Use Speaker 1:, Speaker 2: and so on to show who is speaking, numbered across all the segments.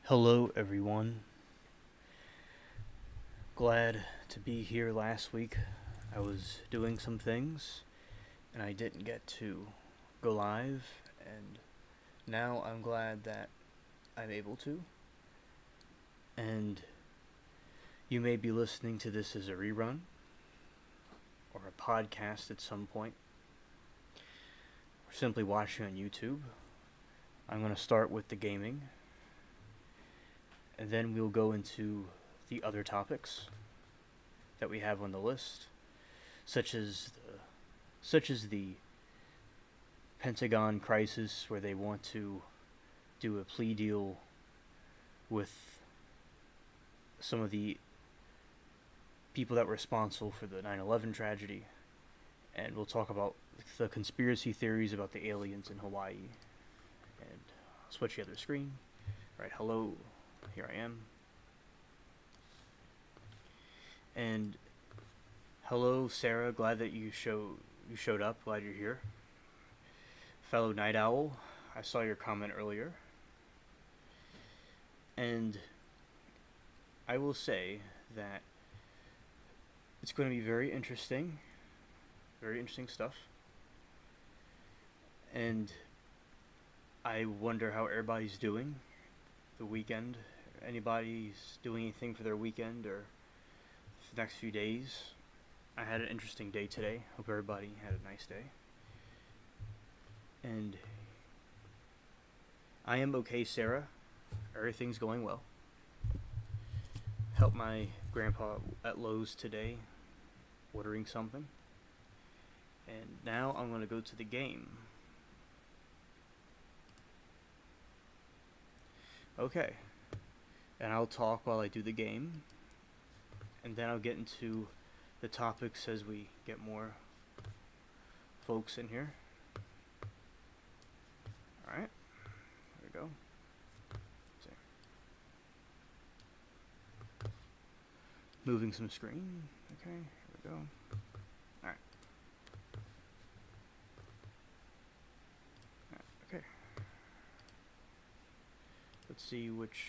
Speaker 1: Hello, everyone. Glad to be here last week. I was doing some things and I didn't get to go live, and now I'm glad that I'm able to. And you may be listening to this as a rerun or a podcast at some point, or simply watching on YouTube. I'm going to start with the gaming, and then we'll go into the other topics that we have on the list, such as the Pentagon crisis, where they want to do a plea deal with some of the people that were responsible for the 9/11 tragedy, and we'll talk about the conspiracy theories about the aliens in Hawaii. And I'll switch the other screen. Right, hello, here I am. And hello, Sarah. Glad that you showed up. Glad you're here. Fellow Night Owl, I saw your comment earlier. And I will say that it's going to be very interesting stuff. And I wonder how everybody's doing the weekend. Anybody's doing anything for their weekend or the next few days? I had an interesting day today. Hope everybody had a nice day. And I am okay, Sarah. Everything's going well. Helped my grandpa at Lowe's today, ordering something. And now I'm going to go to the game. Okay. And I'll talk while I do the game. And then I'll get into the topics as we get more folks in here. Alright. There we go. Moving some screen. Okay, here we go. Alright. Okay. Let's see which...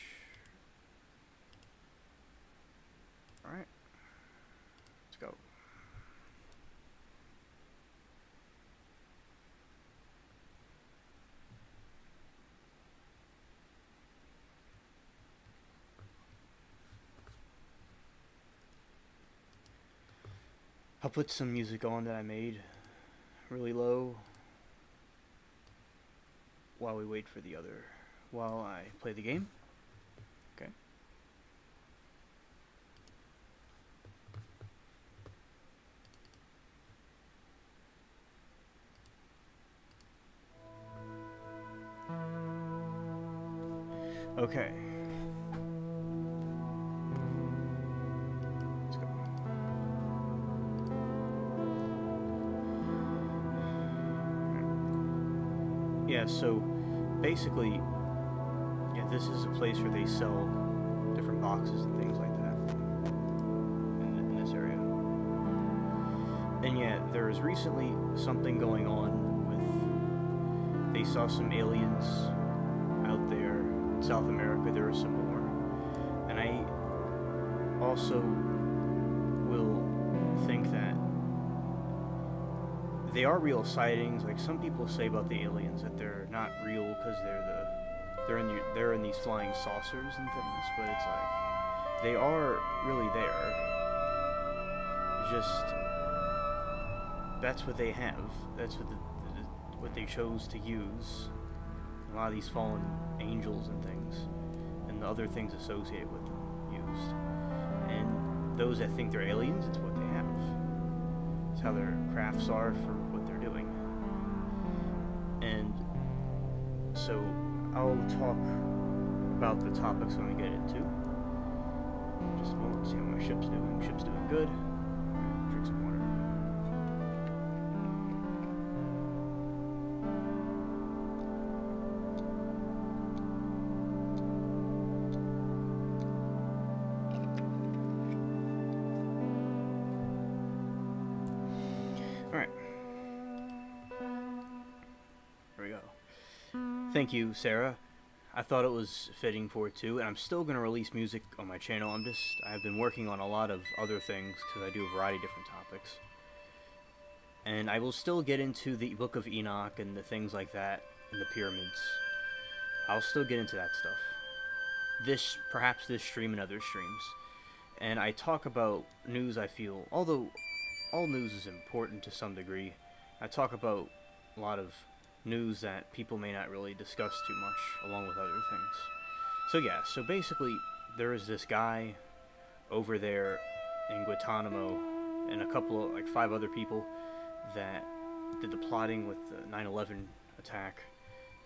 Speaker 1: Alright. Let's go. I'll put some music on that I made really low while we wait for the other, while I play the game. Okay. Okay. Let's go. Yeah, so basically, yeah, this is a place where they sell different boxes and things like that in this area. And yeah, there was recently something going on with, they saw some aliens out there in South America. There were some more. And I also will think that they are real sightings. Like some people say about the aliens that they're not real because they're in these flying saucers and things, but it's like they are really there. Just that's what they have. That's what they chose to use. A lot of these fallen angels and things, and the other things associated with them, used. And those that think they're aliens, it's what they have. It's how their crafts are for what they're doing. And so I'll talk about the topics when we get into. Just a moment, see how my ship's doing. Ship's doing good. Drink some water. Alright. Here we go. Thank you, Sarah. I thought it was fitting for it too, and I'm still going to release music on my channel. I've been working on a lot of other things because I do a variety of different topics. And I will still get into the Book of Enoch and the things like that, and the pyramids. I'll still get into that stuff. Perhaps this stream and other streams. And I talk about news, I feel, although all news is important to some degree, I talk about a lot of news that people may not really discuss too much, along with other things. So yeah, so basically, there is this guy over there in Guantanamo, and a couple of, like 5 other people, that did the plotting with the 9/11 attack,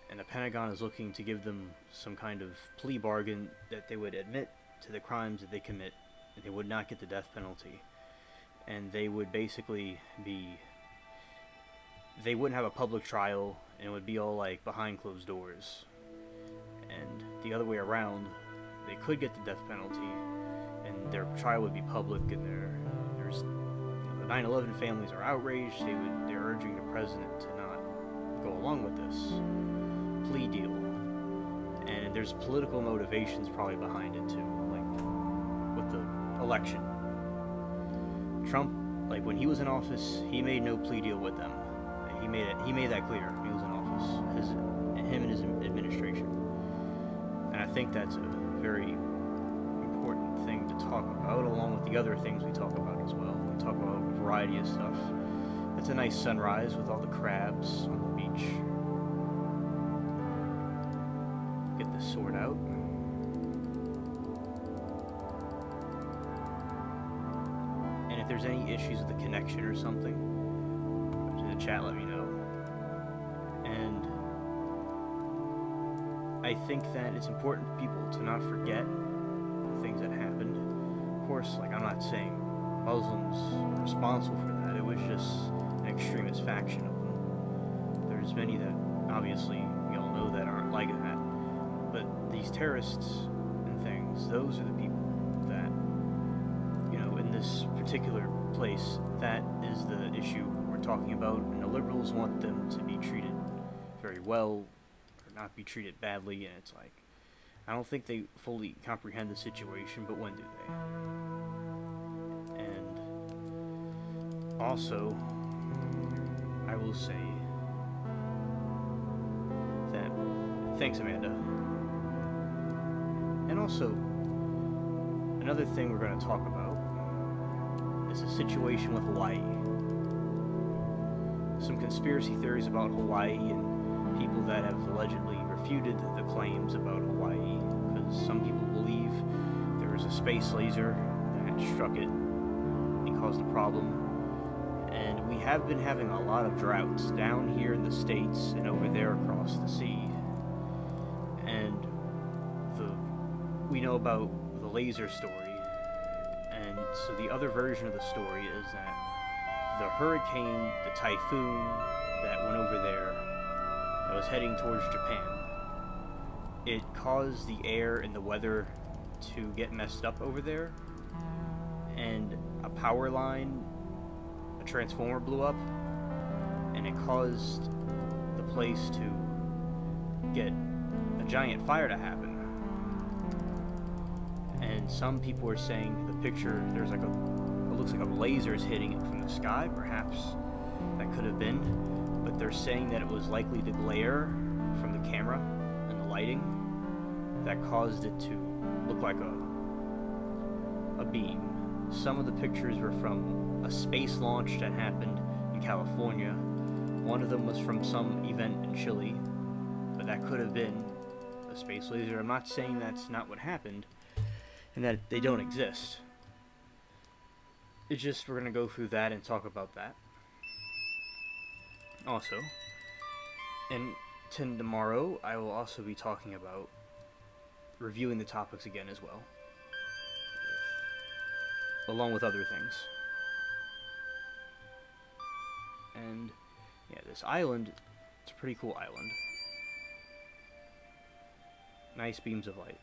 Speaker 1: and the Pentagon is looking to give them some kind of plea bargain that they would admit to the crimes that they commit, and they would not get the death penalty, and they would basically they wouldn't have a public trial, and it would be all like behind closed doors. And the other way around, they could get the death penalty, and their trial would be public, and there's the 9/11 families are outraged. They're urging the president to not go along with this plea deal, and there's political motivations probably behind it too, like with the election. Trump, like when he was in office, he made no plea deal with them. He made that clear when he was in office. Him and his administration, and I think that's a very important thing to talk about, along with the other things we talk about as well. We talk about a variety of stuff. It's a nice sunrise with all the crabs on the beach. Get this sword out. And if there's any issues with the connection or something, in the chat, let me know. And I think that it's important for people to not forget the things that happened. Of course, like, I'm not saying Muslims are responsible for that. It was just an extremist faction of them. There's many that, obviously, we all know that aren't like that. But these terrorists and things, those are the people that, in this particular place, that is the issue we're talking about. And the liberals want them to be treated very well, or not be treated badly, and it's like, I don't think they fully comprehend the situation, but when do they? And also, I will say that, thanks Amanda, and also, another thing we're going to talk about is the situation with Hawaii. Some conspiracy theories about Hawaii and people that have allegedly refuted the claims about Hawaii, because some people believe there was a space laser that struck it and caused a problem. And we have been having a lot of droughts down here in the States and over there across the sea. And we know about the laser story. And so the other version of the story is that the hurricane, the typhoon that went over there, that was heading towards Japan, it caused the air and the weather to get messed up over there, and a power line, a transformer blew up, and it caused the place to get a giant fire to happen. And some people were saying the picture, there's like it looks like a laser is hitting it from the sky, perhaps that could have been, but they're saying that it was likely the glare from the camera and the lighting that caused it to look like a beam. Some of the pictures were from a space launch that happened in California. One of them was from some event in Chile, but that could have been a space laser. I'm not saying that's not what happened and that they don't exist. It's just, we're going to go through that and talk about that. Also, and tomorrow, I will also be talking about reviewing the topics again as well, along with other things. And, yeah, this island, it's a pretty cool island. Nice beams of light.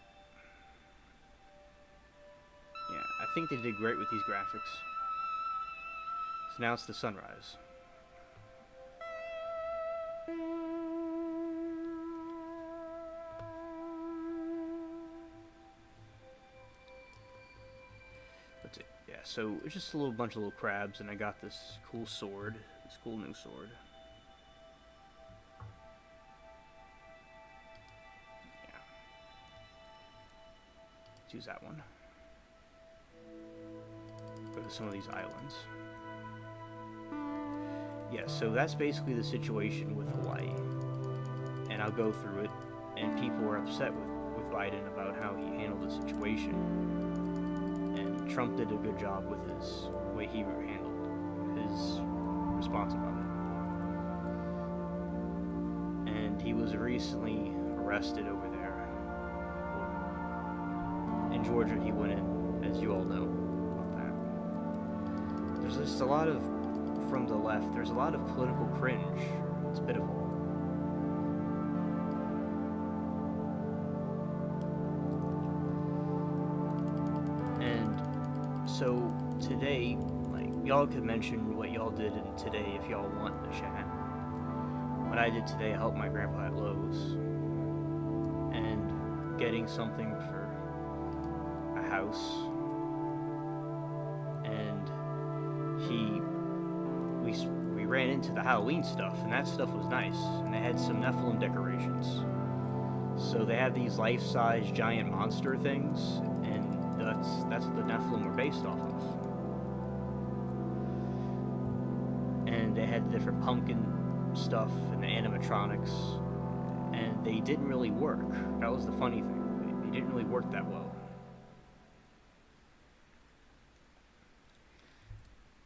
Speaker 1: Yeah, I think they did great with these graphics. So now it's the sunrise. so it's just a little bunch of little crabs, and I got this cool sword, this cool new sword. Yeah. Let's use that one. Go to some of these islands. Yeah, so that's basically the situation with Hawaii. And I'll go through it, and people were upset with Biden about how he handled the situation. And Trump did a good job with his way he handled his response about it. And he was recently arrested over there. In Georgia, he went in, as you all know about that. There's just a lot of, from the left, there's a lot of political cringe. It's pitiful. So today, like, y'all could mention what y'all did in today if y'all want in the chat. What I did today, I helped my grandpa at Lowe's, and getting something for a house, and we ran into the Halloween stuff, and that stuff was nice, and they had some Nephilim decorations. So they have these life-size giant monster things, and that's what the Nephilim were based off of. And they had the different pumpkin stuff and the animatronics, and they didn't really work. That was the funny thing. They didn't really work that well.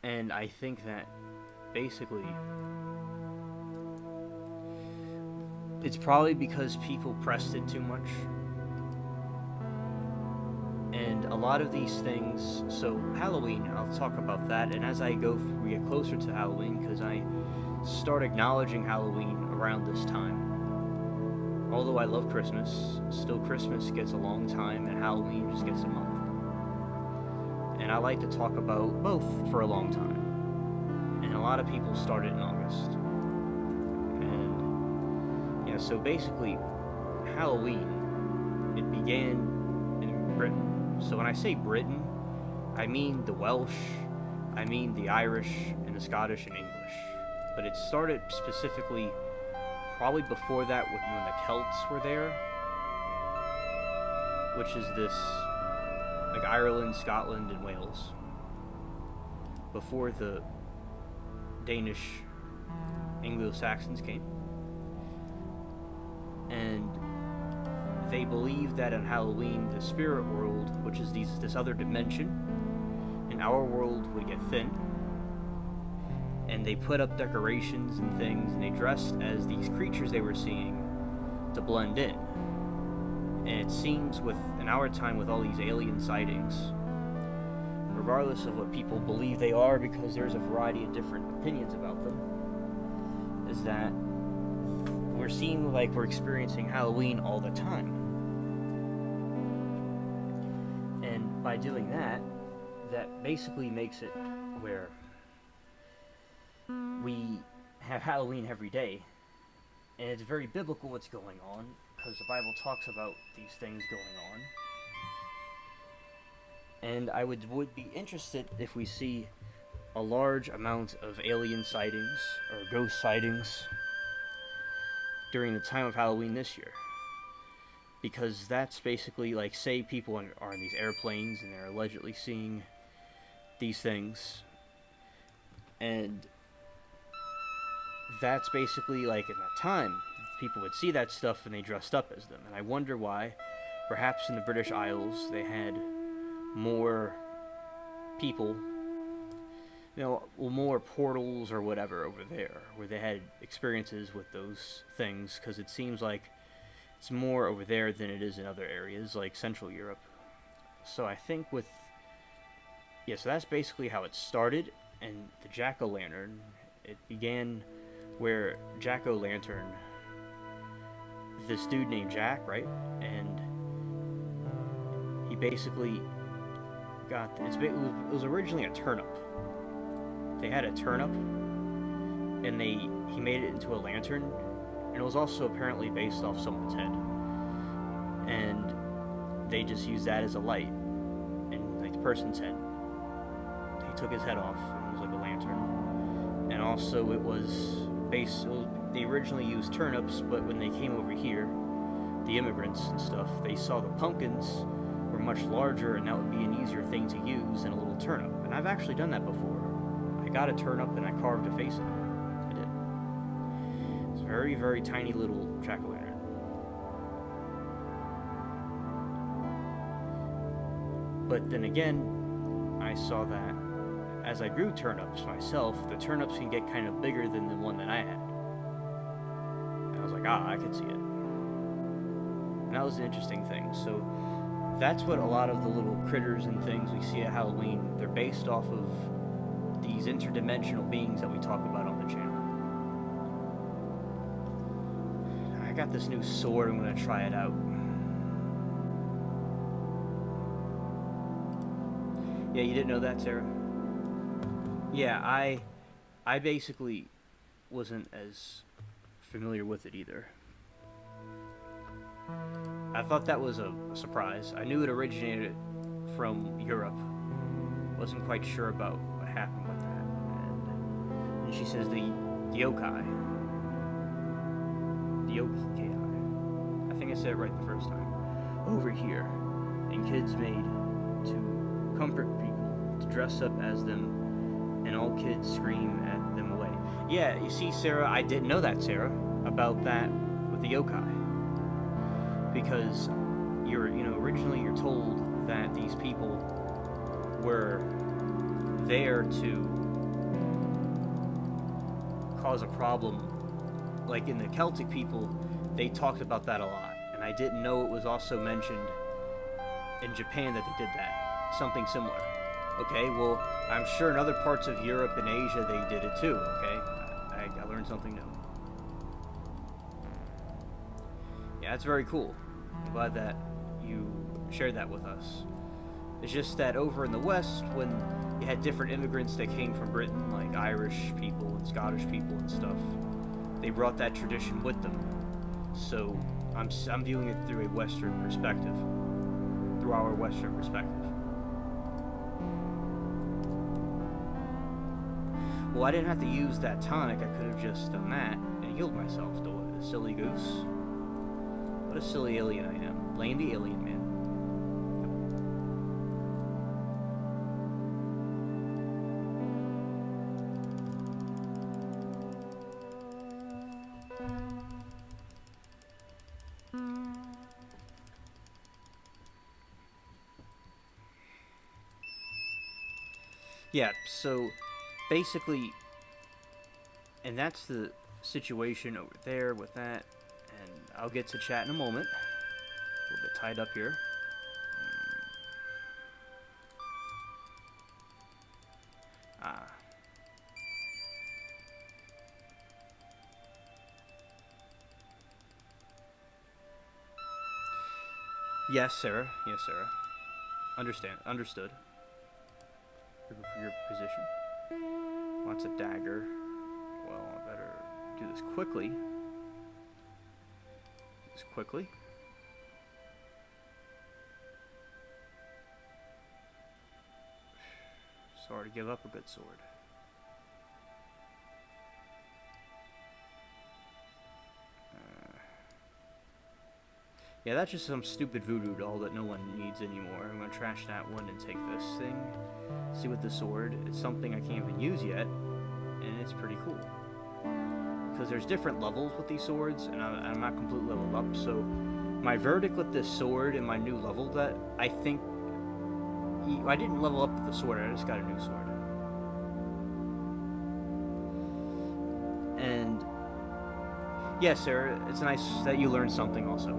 Speaker 1: And I think that basically it's probably because people pressed it too much. And a lot of these things, so Halloween, I'll talk about that, and as we get closer to Halloween, because I start acknowledging Halloween around this time. Although I love Christmas, still Christmas gets a long time, and Halloween just gets a month. And I like to talk about both for a long time. And a lot of people started in August. And, yeah, so basically, Halloween, it began in Britain. So when I say Britain, I mean the Welsh, I mean the Irish, and the Scottish and English. But it started specifically probably before that when the Celts were there, which is this, like Ireland, Scotland, and Wales. Before the Danish Anglo-Saxons came. And they believe that on Halloween, the spirit world, which is this other dimension, and our world would get thin. And they put up decorations and things, and they dressed as these creatures they were seeing to blend in. And it seems in our time with all these alien sightings, regardless of what people believe they are, because there's a variety of different opinions about them, is that we're seeing like we're experiencing Halloween all the time. And by doing that, that basically makes it where we have Halloween every day. And it's very biblical what's going on, because the Bible talks about these things going on. And I would be interested if we see a large amount of alien sightings or ghost sightings during the time of Halloween this year. Because that's basically like, say people are in these airplanes and they're allegedly seeing these things, and that's basically like in that time people would see that stuff and they dressed up as them. And I wonder why perhaps in the British Isles they had more people, more portals or whatever over there, where they had experiences with those things, because it seems like it's more over there than it is in other areas, like Central Europe. So I think so that's basically how it started. And the jack-o'-lantern, it began where jack-o'-lantern, this dude named Jack, right? And he basically it was originally a turnip. They had a turnip, and he made it into a lantern, and it was also apparently based off someone's head. And they just used that as a light, and like the person's head. took his head off. It was like a lantern. And also it was they originally used turnips, but when they came over here, the immigrants and stuff, they saw the pumpkins were much larger and that would be an easier thing to use than a little turnip. And I've actually done that before. I got a turnip and I carved a face in it. I did. It's a very, very tiny little jack-o'-lantern. But then again, I saw that as I grew turnips myself, the turnips can get kind of bigger than the one that I had. And I was like, I could see it. And that was an interesting thing. So that's what a lot of the little critters and things we see at Halloween, they're based off of these interdimensional beings that we talk about on the channel. I got this new sword, I'm going to try it out. Yeah, you didn't know that, Sarah? Yeah, I basically wasn't as familiar with it either. I thought that was a surprise. I knew it originated from Europe. Wasn't quite sure about what happened with that. And she says the yokai. The yokai. I think I said it right the first time. Over here. And kids made to comfort people, to dress up as them, and all kids scream at them away. Yeah, you see, Sarah, I didn't know that, Sarah, about that with the yokai. Because originally you're told that these people were there to cause a problem. Like in the Celtic people, they talked about that a lot, and I didn't know it was also mentioned in Japan that they did that, something similar. Okay, well, I'm sure in other parts of Europe and Asia they did it too. Okay, I learned something new. Yeah, that's very cool. I'm glad that you shared that with us. It's just that over in the West, when you had different immigrants that came from Britain, like Irish people and Scottish people and stuff, they brought that tradition with them. So I'm viewing it through a Western perspective, through our Western perspective. Well, I didn't have to use that tonic. I could have just done that and healed myself. The silly goose. What a silly alien I am. Blame the alien man. Yeah, so basically, and that's the situation over there with that, and I'll get to chat in a moment. A little bit tied up here. Yes, Sarah. Yes, Sarah. Understood. Your position. Wants a dagger. Well, I better do this quickly. Sorry to give up a good sword. Yeah, that's just some stupid voodoo doll that no one needs anymore. I'm gonna trash that one and take this thing. See with the sword. It's something I can't even use yet, and it's pretty cool. Because there's different levels with these swords, and I'm not completely leveled up, so my verdict with this sword and my new level that I think... I didn't level up with the sword, I just got a new sword. And... yeah, Sarah, it's nice that you learned something also.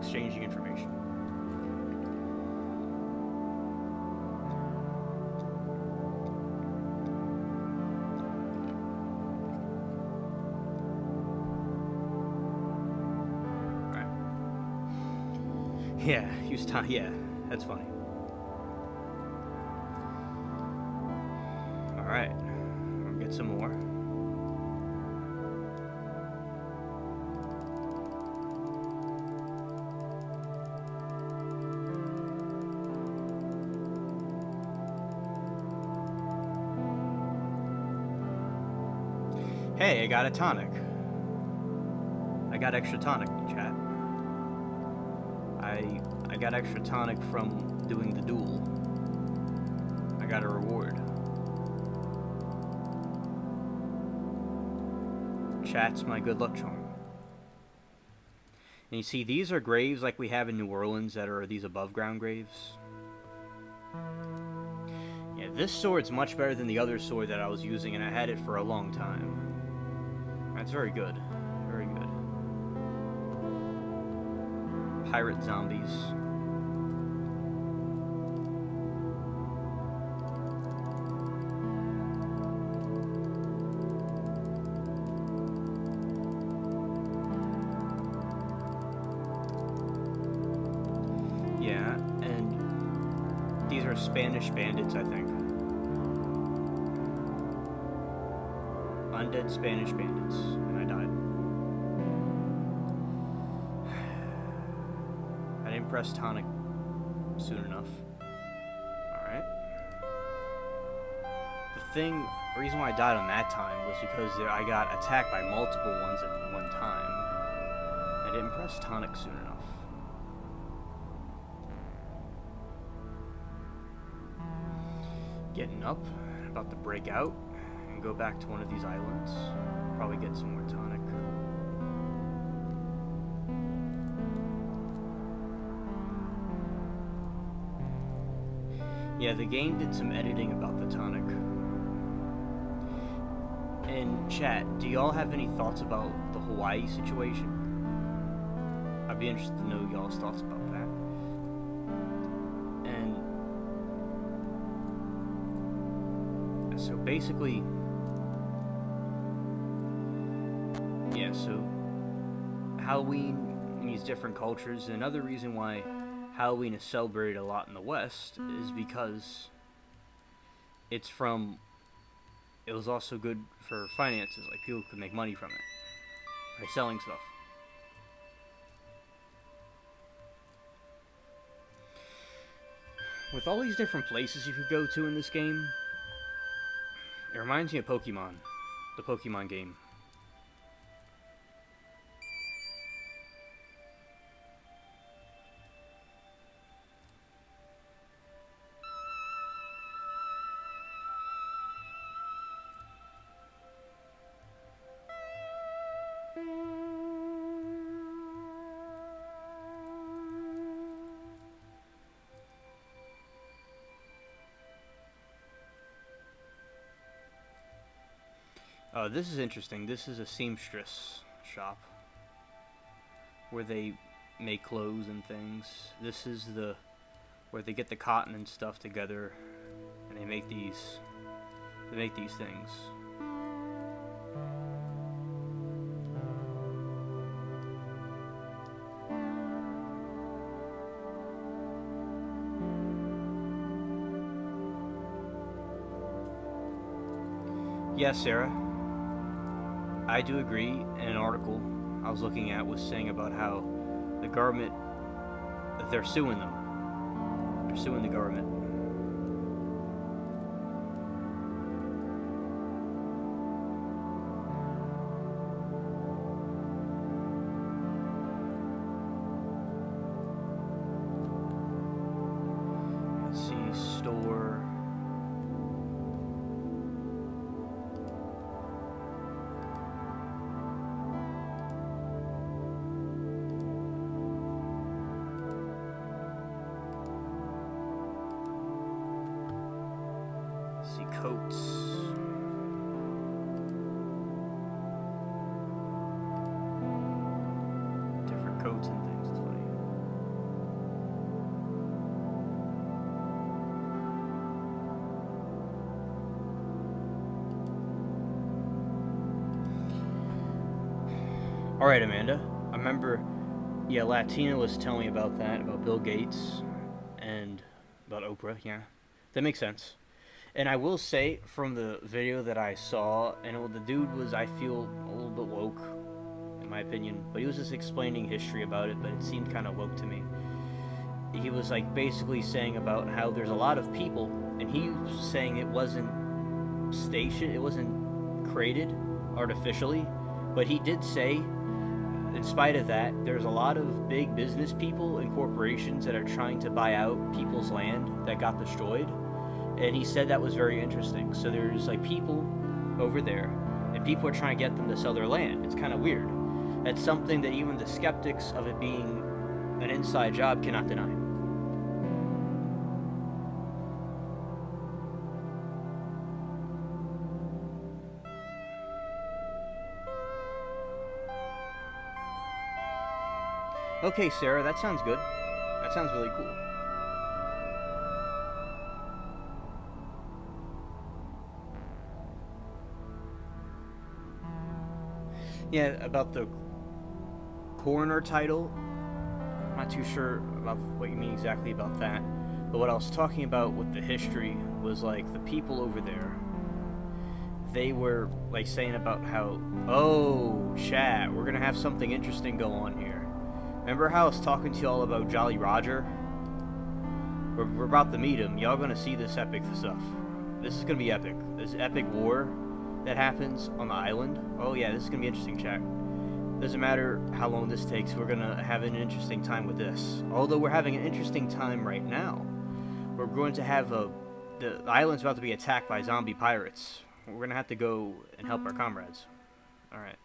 Speaker 1: Exchanging information. Right. Yeah, use time. Yeah, that's funny. All right, I'll get some more. Hey, I got a tonic. I got extra tonic, chat. I got extra tonic from doing the duel. I got a reward. Chat's my good luck charm. And you see, these are graves like we have in New Orleans that are these above ground graves. Yeah, this sword's much better than the other sword that I was using, and I had it for a long time. That's very good. Very good. Pirate zombies. Yeah, and these are Spanish bandits, I think. Undead Spanish bandits, and I died. I didn't press tonic soon enough. Alright. The reason why I died on that time was because I got attacked by multiple ones at one time. I didn't press tonic soon enough. Getting up, about to break out, and go back to one of these islands. Probably get some more tonic. Yeah, the game did some editing about the tonic. And chat, do y'all have any thoughts about the Hawaii situation? I'd be interested to know y'all's thoughts about that. So basically, yeah, so Halloween in these different cultures, another reason why Halloween is celebrated a lot in the West is because it was also good for finances, like people could make money from it by selling stuff. With all these different places you could go to in this game, it reminds me of Pokemon, the Pokemon game. This is interesting. This is a seamstress shop where they make clothes and things. This is where they get the cotton and stuff together, and they make these things. Yeah, Sarah. I do agree. In an article I was looking at was saying about how the government, that they're suing them. They're suing the government. Let's see, store. Coats. Different coats and things, it's funny. Alright, Amanda. I remember, yeah, Latina was telling me about that, about Bill Gates, and about Oprah, yeah. That makes sense. And I will say, from the video that I saw, and the dude was, I feel, a little bit woke, in my opinion. But he was just explaining history about it, but it seemed kind of woke to me. He was, like, basically saying about how there's a lot of people, and he was saying it wasn't created artificially, but he did say, in spite of that, there's a lot of big business people and corporations that are trying to buy out people's land that got destroyed, and he said that was very interesting. So there's like people over there, and people are trying to get them to sell their land. It's kind of weird. That's something that even the skeptics of it being an inside job cannot deny. Okay, Sarah, that sounds good. That sounds really cool. Yeah, about the coroner title, I'm not too sure about what you mean exactly about that. But what I was talking about with the history was like the people over there, they were like saying about how, oh, chat, we're gonna have something interesting go on here. Remember how I was talking to y'all about Jolly Roger? We're about to meet him. Y'all gonna see this epic stuff. This is gonna be epic. This epic war that happens on the island. Oh yeah, this is gonna be interesting, chat. Doesn't matter how long this takes, we're gonna have an interesting time with this. Although we're having an interesting time right now. We're going to have the island's about to be attacked by zombie pirates. We're gonna have to go and help our comrades. Alright.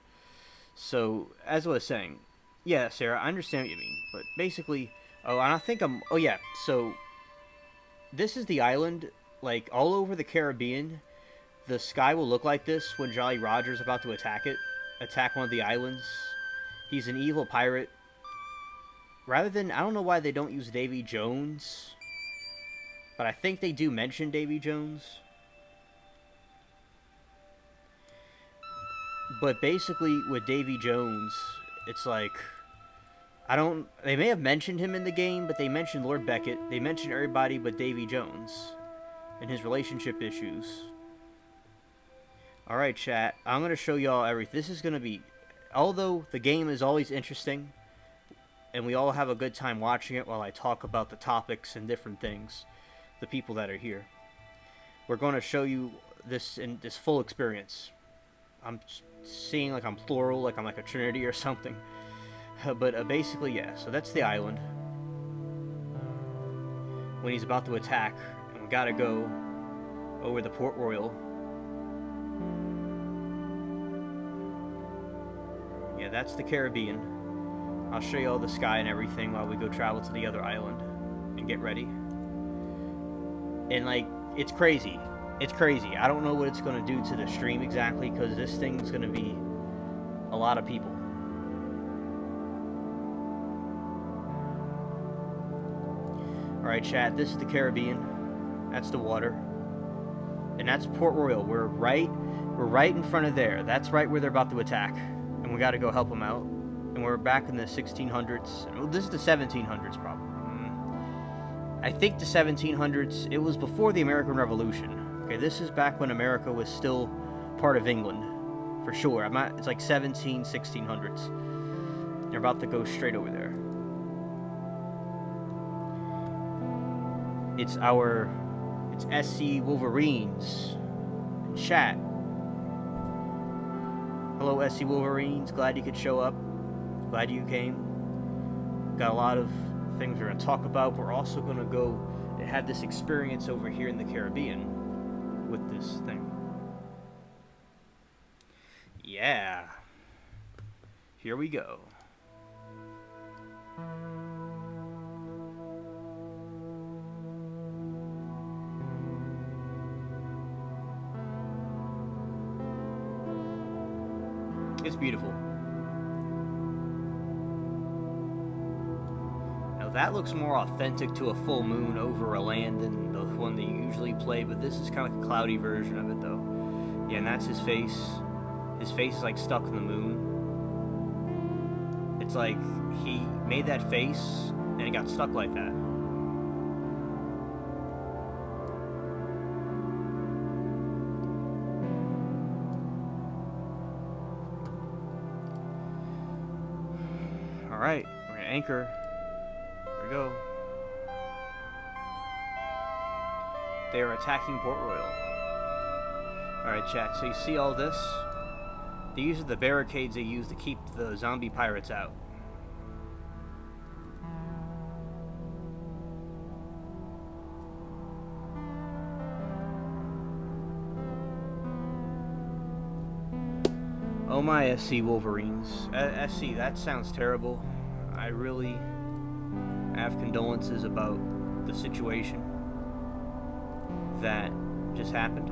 Speaker 1: So, as I was saying, yeah, Sarah, I understand what you mean, but basically, oh, and I think oh yeah, so, this is the island, like, all over the Caribbean, the sky will look like this when Jolly Roger's about to attack one of the islands. He's an evil pirate. Rather than, I don't know why they don't use Davy Jones, but I think they do mention Davy Jones. But basically, with Davy Jones, it's like, they may have mentioned him in the game, but they mentioned Lord Beckett. They mentioned everybody but Davy Jones and his relationship issues. Alright, chat, I'm going to show y'all everything. This is going to be, although the game is always interesting, and we all have a good time watching it while I talk about the topics and different things, the people that are here, we're going to show you this in this full experience. I'm seeing like I'm plural, like I'm like a trinity or something. But basically, yeah, so that's the island. When he's about to attack, and we gotta go over the Port Royal. Yeah, that's the Caribbean. I'll show you all the sky and everything while we go travel to the other island and get ready. And like, it's crazy. It's crazy. I don't know what it's going to do to the stream exactly, because this thing's going to be a lot of people. Alright, chat, this is the Caribbean. That's the water. And that's Port Royal. We're right in front of there. That's right where they're about to attack. And we got to go help them out. And we're back in the 1600s. Well, this is the 1700s, probably. I think the 1700s, it was before the American Revolution. Okay, this is back when America was still part of England, for sure. It's like 1600s. They're about to go straight over there. It's SC Wolverines. Chat. Hello, SC Wolverines. Glad you could show up. Glad you came. Got a lot of things we're going to talk about. We're also going to go and have this experience over here in the Caribbean with this thing. Yeah. Here we go. It's beautiful. Now that looks more authentic to a full moon over a land than the one that you usually play, but this is kind of like a cloudy version of it though. Yeah, and that's his face. His face is like stuck in the moon. It's like he made that face and it got stuck like that. Alright, we're gonna anchor. Here we go. They are attacking Port Royal. Alright, chat, so you see all this? These are the barricades they use to keep the zombie pirates out. Oh my SC Wolverines. SC, that sounds terrible. I really have condolences about the situation that just happened.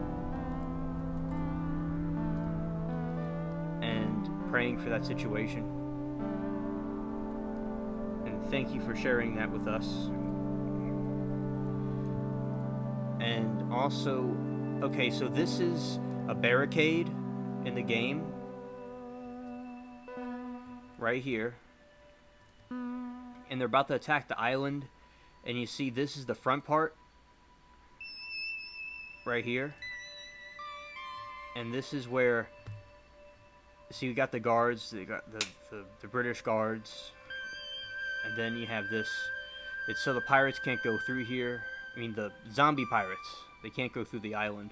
Speaker 1: And praying for that situation. And thank you for sharing that with us. And also, okay, so this is a barricade in the game. Right here. And they're about to attack the island. And you see this is the front part. Right here. And this is where... See, we got the guards. They got the British guards. And then you have this. It's so the pirates can't go through here. I mean, the zombie pirates. They can't go through the island.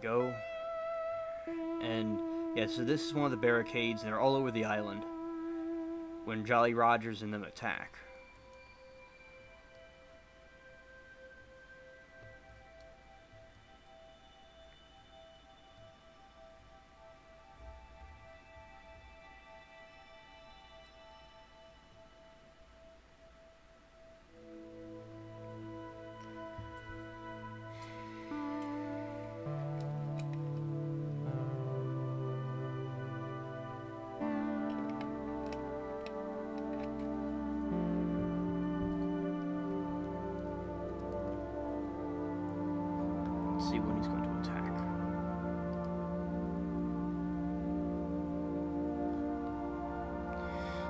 Speaker 1: Go. And yeah, so this is one of the barricades, and they're all over the island when Jolly Rogers and them attack. See when he's going to attack.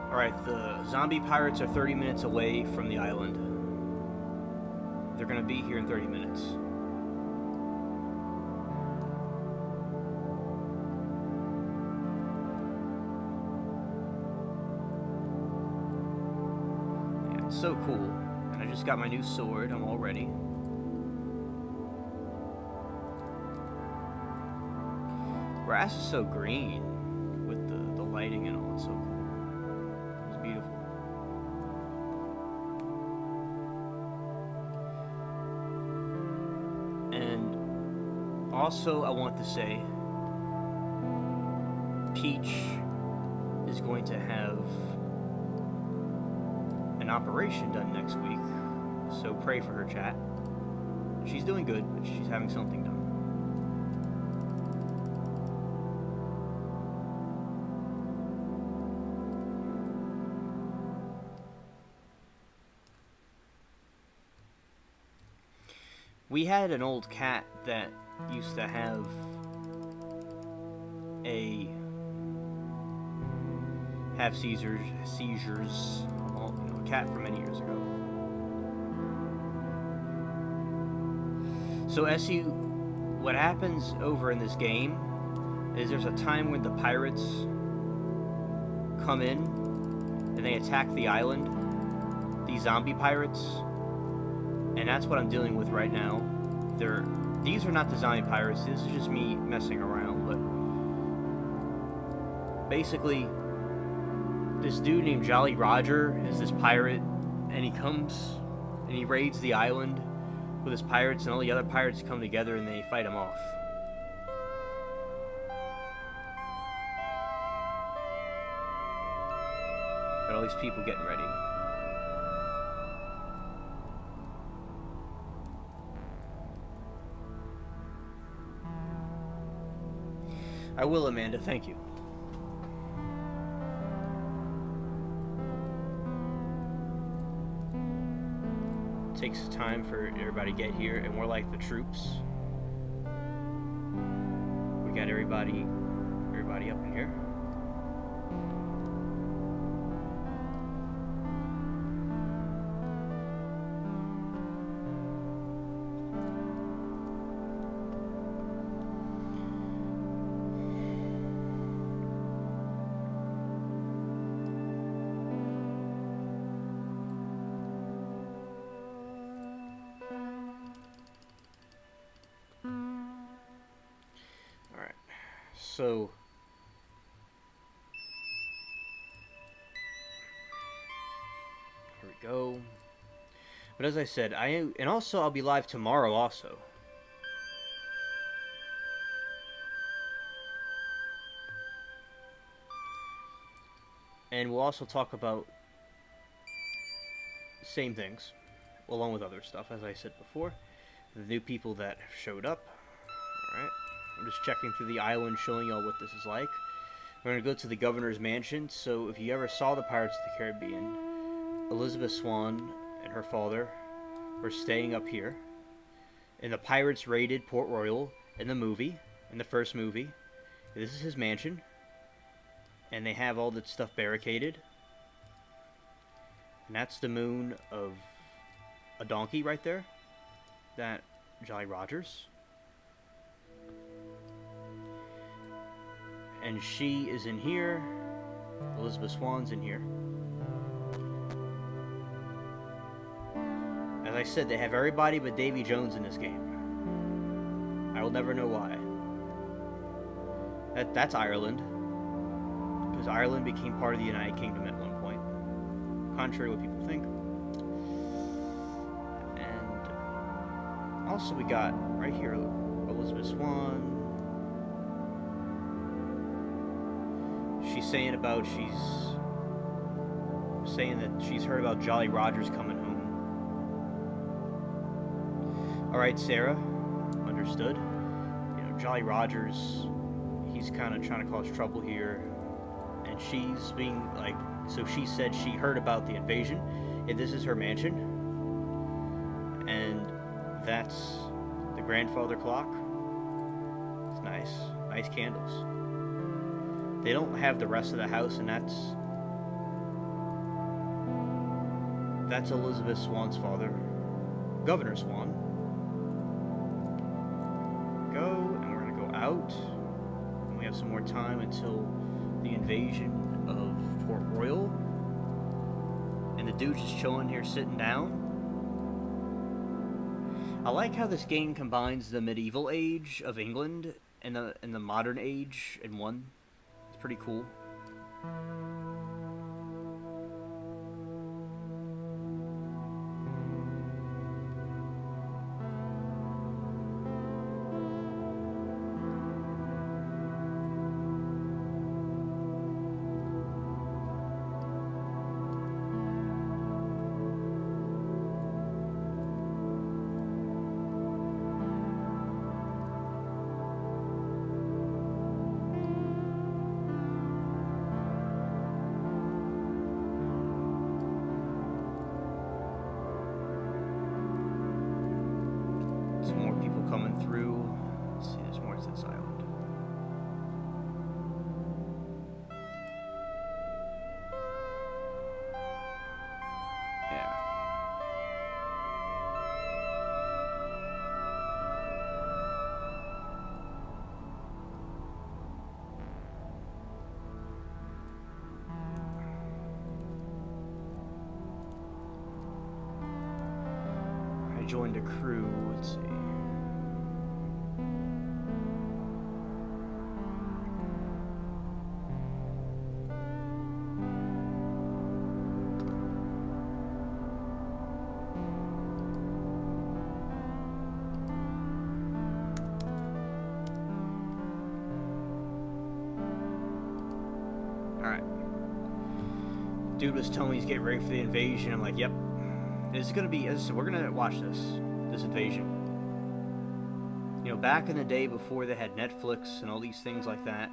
Speaker 1: Alright, the zombie pirates are 30 minutes away from the island. They're going to be here in 30 minutes. Yeah, it's so cool. And I just got my new sword. I'm all ready. Grass is so green with the lighting and all. It's so cool. It's beautiful. And also I want to say Peach is going to have an operation done next week. So pray for her, chat. She's doing good, but she's having something done. We had an old cat that used to have seizures, a cat from many years ago. So SU, what happens over in this game is there's a time when the pirates come in and they attack the island, these zombie pirates. And that's what I'm dealing with right now. These are not the zombie pirates. This is just me messing around. But basically, this dude named Jolly Roger is this pirate, and he comes and he raids the island with his pirates, and all the other pirates come together and they fight him off. Got all these people getting ready. I will, Amanda. Thank you. It takes time for everybody to get here, and we're like the troops. We got everybody up in here. So here we go. But as I said, and also I'll be live tomorrow also. And we'll also talk about same things, along with other stuff, as I said before. The new people that showed up. Alright. I'm just checking through the island, showing y'all what this is like. We're going to go to the governor's mansion. So if you ever saw the Pirates of the Caribbean, Elizabeth Swann and her father were staying up here. And the pirates raided Port Royal in the movie, in the first movie. This is his mansion. And they have all that stuff barricaded. And that's the moon of a donkey right there. That Jolly Rogers. And she is in here. Elizabeth Swann's in here. As I said, they have everybody but Davy Jones in this game. I will never know why. That's Ireland. Because Ireland became part of the United Kingdom at one point. Contrary to what people think. And also we got right here Elizabeth Swann. She's saying that she's heard about Jolly Rogers coming home. Alright, Sarah. Understood. You know, Jolly Rogers, he's kind of trying to cause trouble here. And she's being like, so she said she heard about the invasion. And this is her mansion. And that's the grandfather clock. It's nice. Nice candles. They don't have the rest of the house, and that's Elizabeth Swann's father, Governor Swann. Go, and we're gonna go out. And we have some more time until the invasion of Port Royal. And the dude's just chilling here, sitting down. I like how this game combines the medieval age of England and the modern age in one. It's pretty cool. Coming through. Let's see, there's more to this island. Yeah. I joined a crew. Let's see. Dude was telling me he's getting ready for the invasion. I'm like, yep. This is gonna be. We're gonna watch this invasion. You know, back in the day before they had Netflix and all these things like that,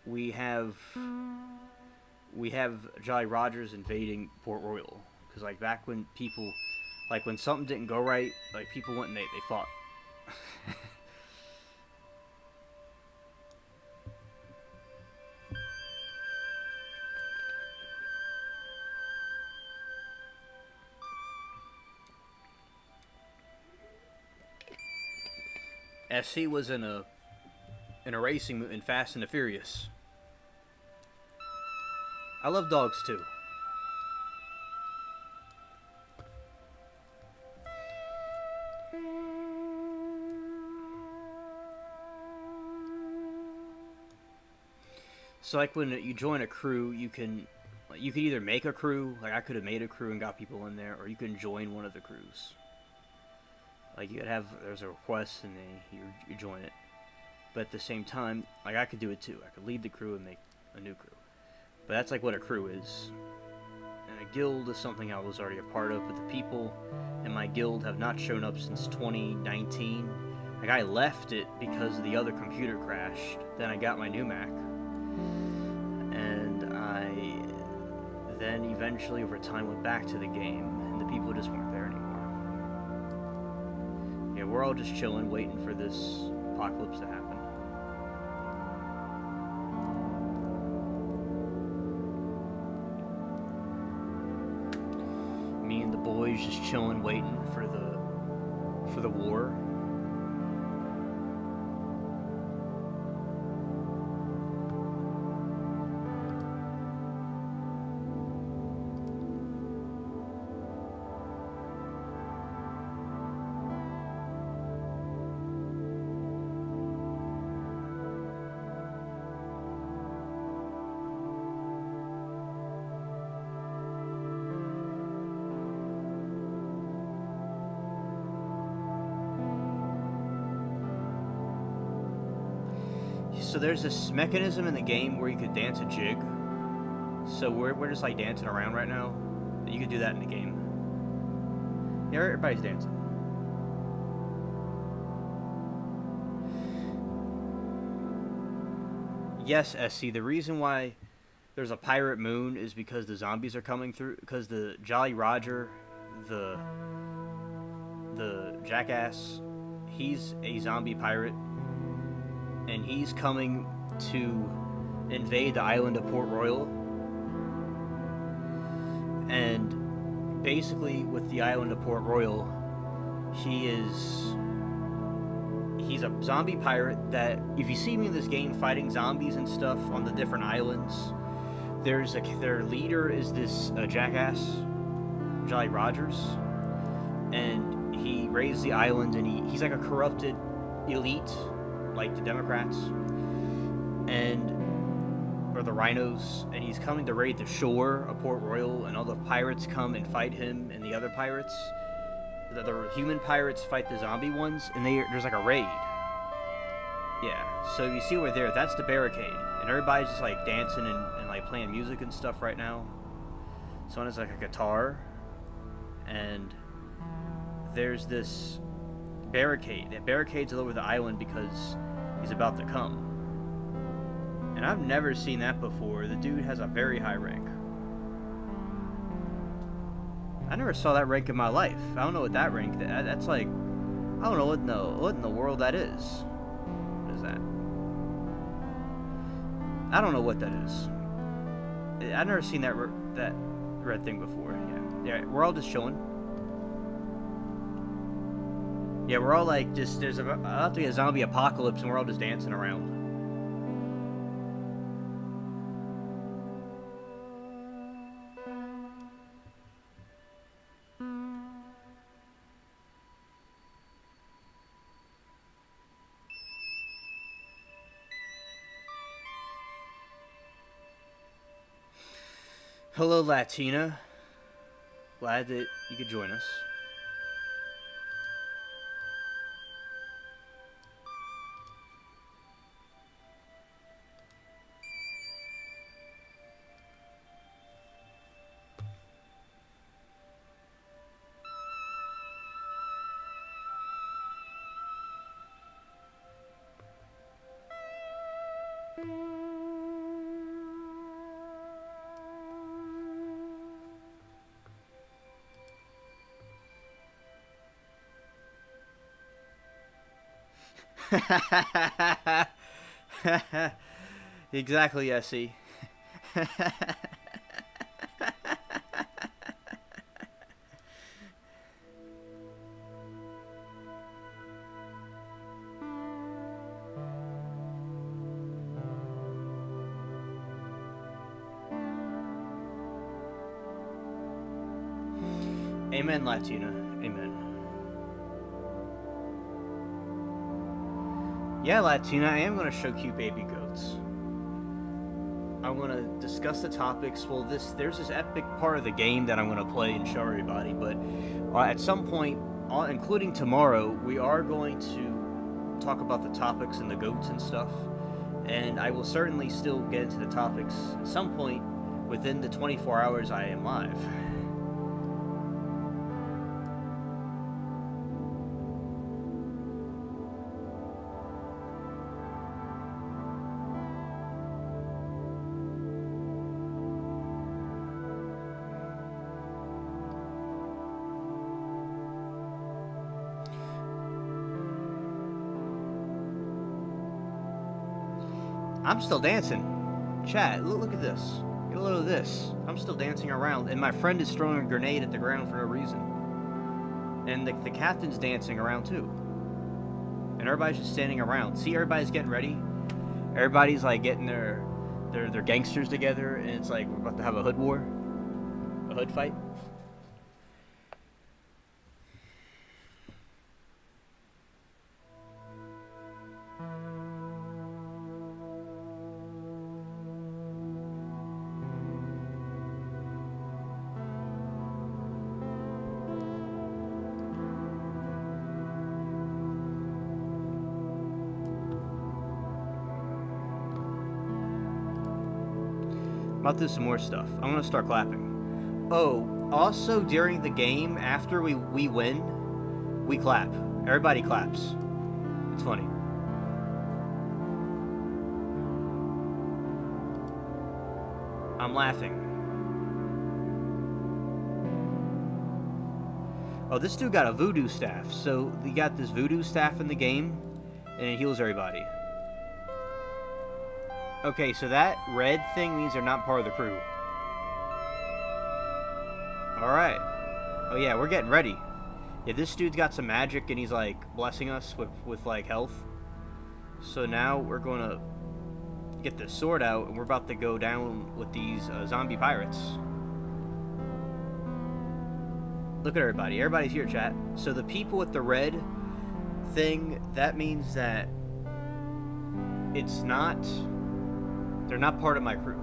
Speaker 1: we have Jolly Rogers invading Port Royal. Because like back when people, like when something didn't go right, like people went and they fought. SC was in a racing in Fast and the Furious. I love dogs too. So like when you join a crew, you can either make a crew, like I could have made a crew and got people in there, or you can join one of the crews. Like there's a request and you join it. But at the same time, like I could do it too. I could lead the crew and make a new crew. But that's like what a crew is. And a guild is something I was already a part of, but the people in my guild have not shown up since 2019. Like I left it because the other computer crashed. Then I got my new Mac. And I then eventually over time went back to the game, and the people just weren't there anymore. Yeah, we're all just chilling, waiting for this apocalypse to happen. Me and the boys just chilling, waiting for the war. So there's this mechanism in the game where you could dance a jig. So we're just like dancing around right now. You could do that in the game. Yeah, everybody's dancing. Yes, SC, the reason why there's a pirate moon is because the zombies are coming through, because the Jolly Roger, the jackass, he's a zombie pirate. And he's coming to invade the island of Port Royal. And basically, with the island of Port Royal, he's a zombie pirate that, if you see me in this game fighting zombies and stuff on the different islands, their leader is this jackass, Jolly Rogers, and he raised the island, and he's like a corrupted elite, like the Democrats or the Rhinos, and he's coming to raid the shore of Port Royal, and all the pirates come and fight him and the other pirates. The human pirates fight the zombie ones, and there's like a raid. Yeah, so you see over there, that's the barricade, and everybody's just like dancing and like playing music and stuff right now. Someone has like a guitar, and there's this barricade. It barricades all over the island because he's about to come. And I've never seen that before. The dude has a very high rank. I never saw that rank in my life. I don't know what that rank, that's like, I don't know what in the world that is. What is that? I don't know what that is. I've never seen that red thing before. Yeah, we're all just chilling. Yeah, we're all like just, there's about to be a zombie apocalypse, and we're all just dancing around. Hello, Latina. Glad that you could join us. Exactly, Essie. Amen, Latina. Amen. Yeah, Latina, I am going to show cute baby goats. I'm gonna discuss the topics. Well, there's this epic part of the game that I'm gonna play and show everybody. But at some point, including tomorrow, we are going to talk about the topics and the goats and stuff. And I will certainly still get into the topics at some point within the 24 hours I am live. I'm still dancing. Chat, look at this. Get a load of this. I'm still dancing around, and my friend is throwing a grenade at the ground for no reason. And the captain's dancing around too. And everybody's just standing around. See, everybody's getting ready. Everybody's like getting their gangsters together, and it's like we're about to have a hood war. A hood fight. About this some more stuff. I'm gonna start clapping. Oh, also during the game, after we win, we clap. Everybody claps. It's funny. I'm laughing. Oh, this dude got a voodoo staff. So he got this voodoo staff in the game, and it heals everybody. Okay, so that red thing means they're not part of the crew. Alright. Oh yeah, we're getting ready. Yeah, this dude's got some magic and he's like blessing us with like health. So now we're gonna get this sword out and we're about to go down with these zombie pirates. Look at everybody. Everybody's here, chat. So the people with the red thing, that means that it's not... They're not part of my crew.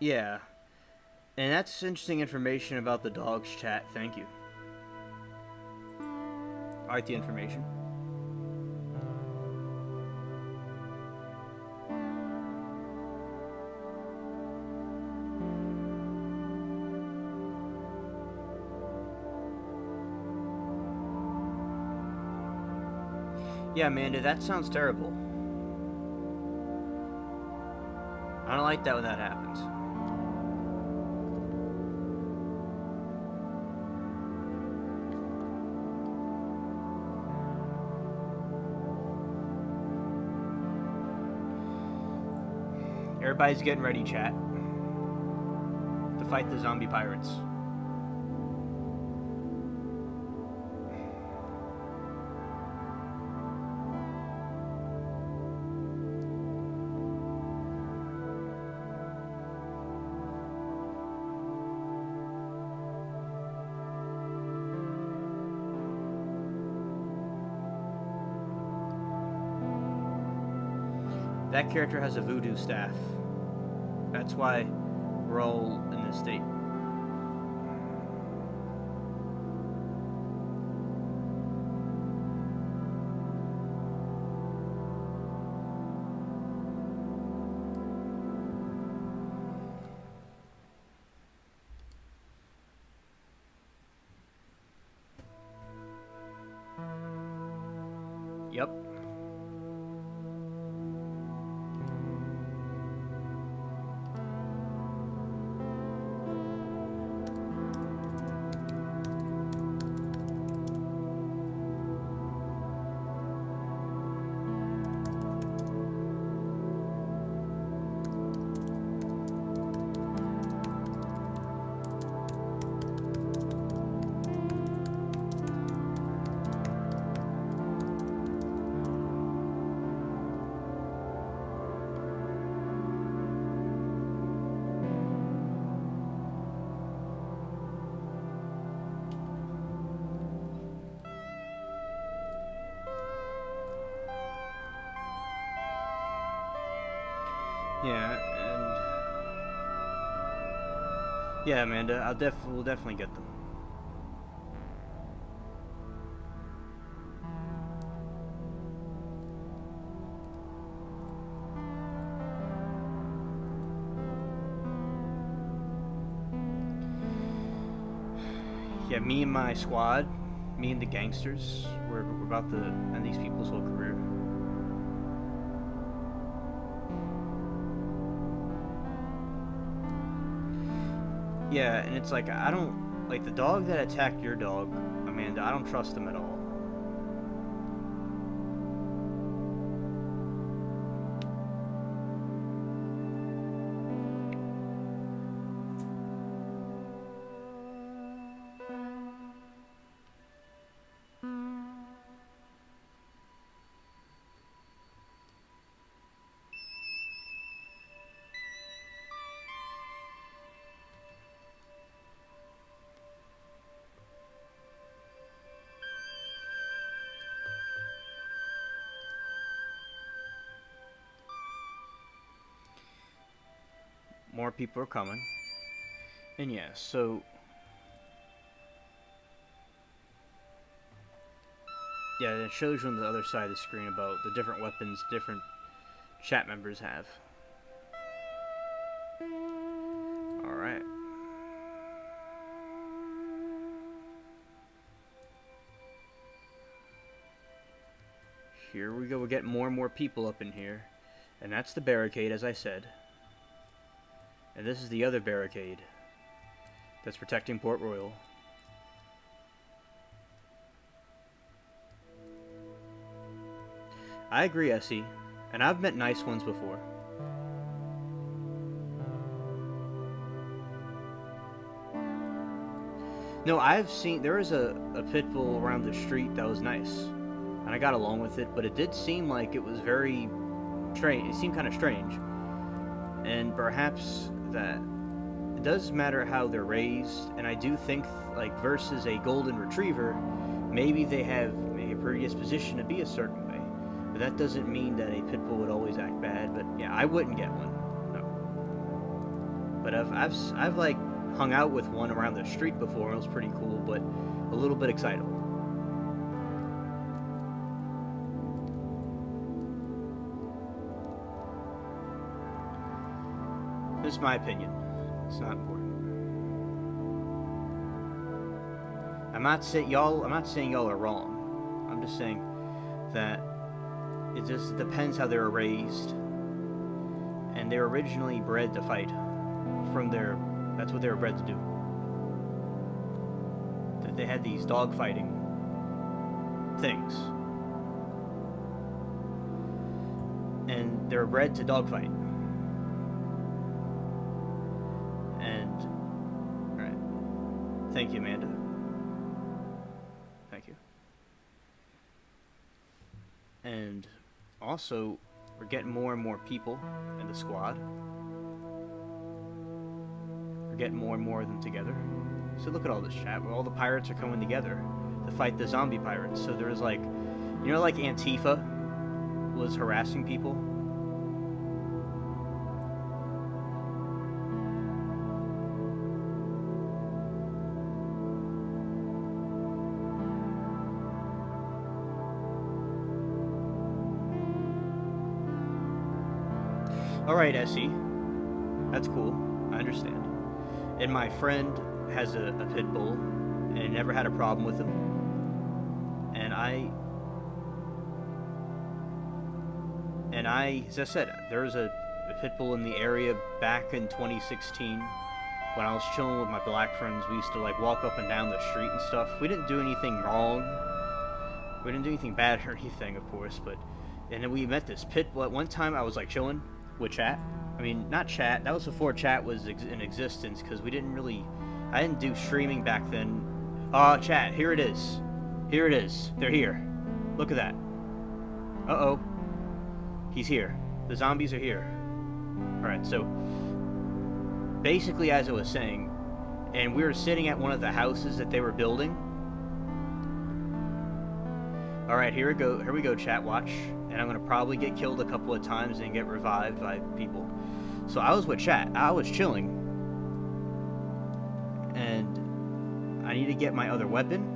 Speaker 1: Yeah. And that's interesting information about the dogs, chat. Thank you. I like the information. Yeah, Amanda, that sounds terrible. I don't like that when that happens. Everybody's getting ready, chat, to fight the zombie pirates. That character has a voodoo staff. That's why we're all in this state. Yep. Yeah, and yeah, Amanda, we'll definitely get them. Yeah, me and my squad, me and the gangsters, we're about to end these people's whole career. Yeah, and it's like, I don't, like, the dog that attacked your dog, Amanda, I don't trust him at all. More people are coming. And yeah, so yeah, it shows you on the other side of the screen about the different weapons different chat members have. Alright. Here we go, we're getting more and more people up in here. And that's the barricade, as I said. And this is the other barricade that's protecting Port Royal. I agree, Essie, and I've met nice ones before. No, I've seen, there was a pit bull around the street that was nice, and I got along with it, but it did seem like it was very strange. It seemed kind of strange, and perhaps that it does matter how they're raised, and I do think, like, versus a golden retriever, maybe they have a predisposition to be a certain way, but that doesn't mean that a pit bull would always act bad. But yeah, I wouldn't get one, no. But I've like hung out with one around the street before, and it was pretty cool, but a little bit excitable. This is my opinion. It's not important. I'm not saying y'all are wrong. I'm just saying that it just depends how they were raised, and they were originally bred to fight. That's what they were bred to do. That they had these dog fighting things, and they were bred to dogfight. Thank you, Amanda. Thank you. And also, we're getting more and more people in the squad. We're getting more and more of them together. So look at all this chat. All the pirates are coming together to fight the zombie pirates. So there's like, you know, like Antifa was harassing people. Alright, Essie. That's cool. I understand. And my friend has a pit bull and never had a problem with him. And as I said, there was a pit bull in the area back in 2016 when I was chilling with my black friends. We used to like walk up and down the street and stuff. We didn't do anything wrong. We didn't do anything bad or anything, of course, but and then we met this pit bull. At one time I was like chilling with chat. I mean, not chat. That was before chat was in existence, because I didn't do streaming back then. Chat, here it is. Here it is. They're here. Look at that. Uh-oh. He's here. The zombies are here. Alright, so basically, as I was saying, and we were sitting at one of the houses that they were building. Alright, here we go, chat, watch. And I'm going to probably get killed a couple of times and get revived by people. So I was with chat. I was chilling. And I need to get my other weapon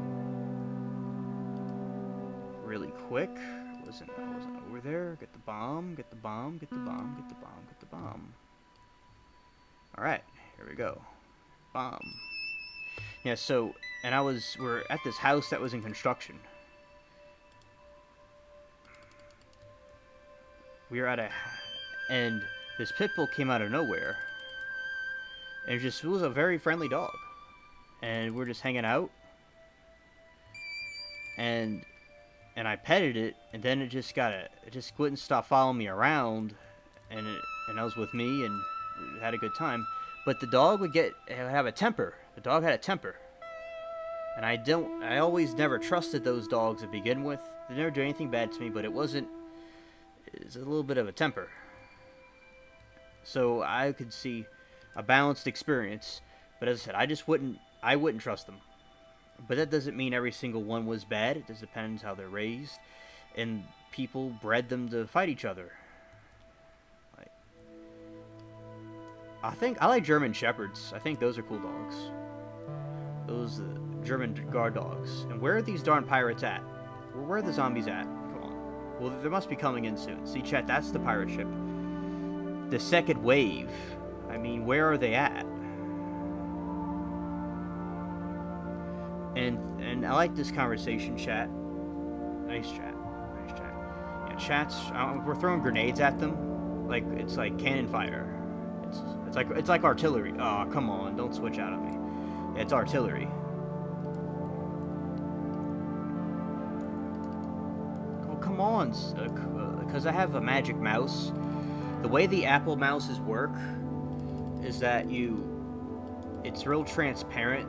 Speaker 1: really quick. I wasn't over there. Get the bomb, get the bomb, get the bomb, get the bomb, get the bomb. Alright, here we go. Bomb. Yeah, so, and we're at this house that was in construction. We were and this pit bull came out of nowhere. And it was a very friendly dog. And we're just hanging out. And I petted it, and then it just wouldn't stop following me around, and I was with me and had a good time. But the dog would have a temper. The dog had a temper, and I always never trusted those dogs to begin with. They never do anything bad to me, but it's a little bit of a temper. So I could see a balanced experience, but as I said, I wouldn't trust them. But that doesn't mean every single one was bad. It just depends how they're raised. And people bred them to fight each other. I like German Shepherds. I think those are cool dogs. Those German guard dogs. And where are these darn pirates at? Where are the zombies at? Come on. Well, they must be coming in soon. See, chat, that's the pirate ship. The second wave. I mean, where are they at? And I like this conversation, chat. Nice chat. Nice chat. Yeah, chats. We're throwing grenades at them, like it's like cannon fire. It's like artillery. Oh, come on! Don't switch out on me. Yeah, it's artillery. Oh, come on! Because I have a magic mouse. The way the Apple mouses work is that it's real transparent.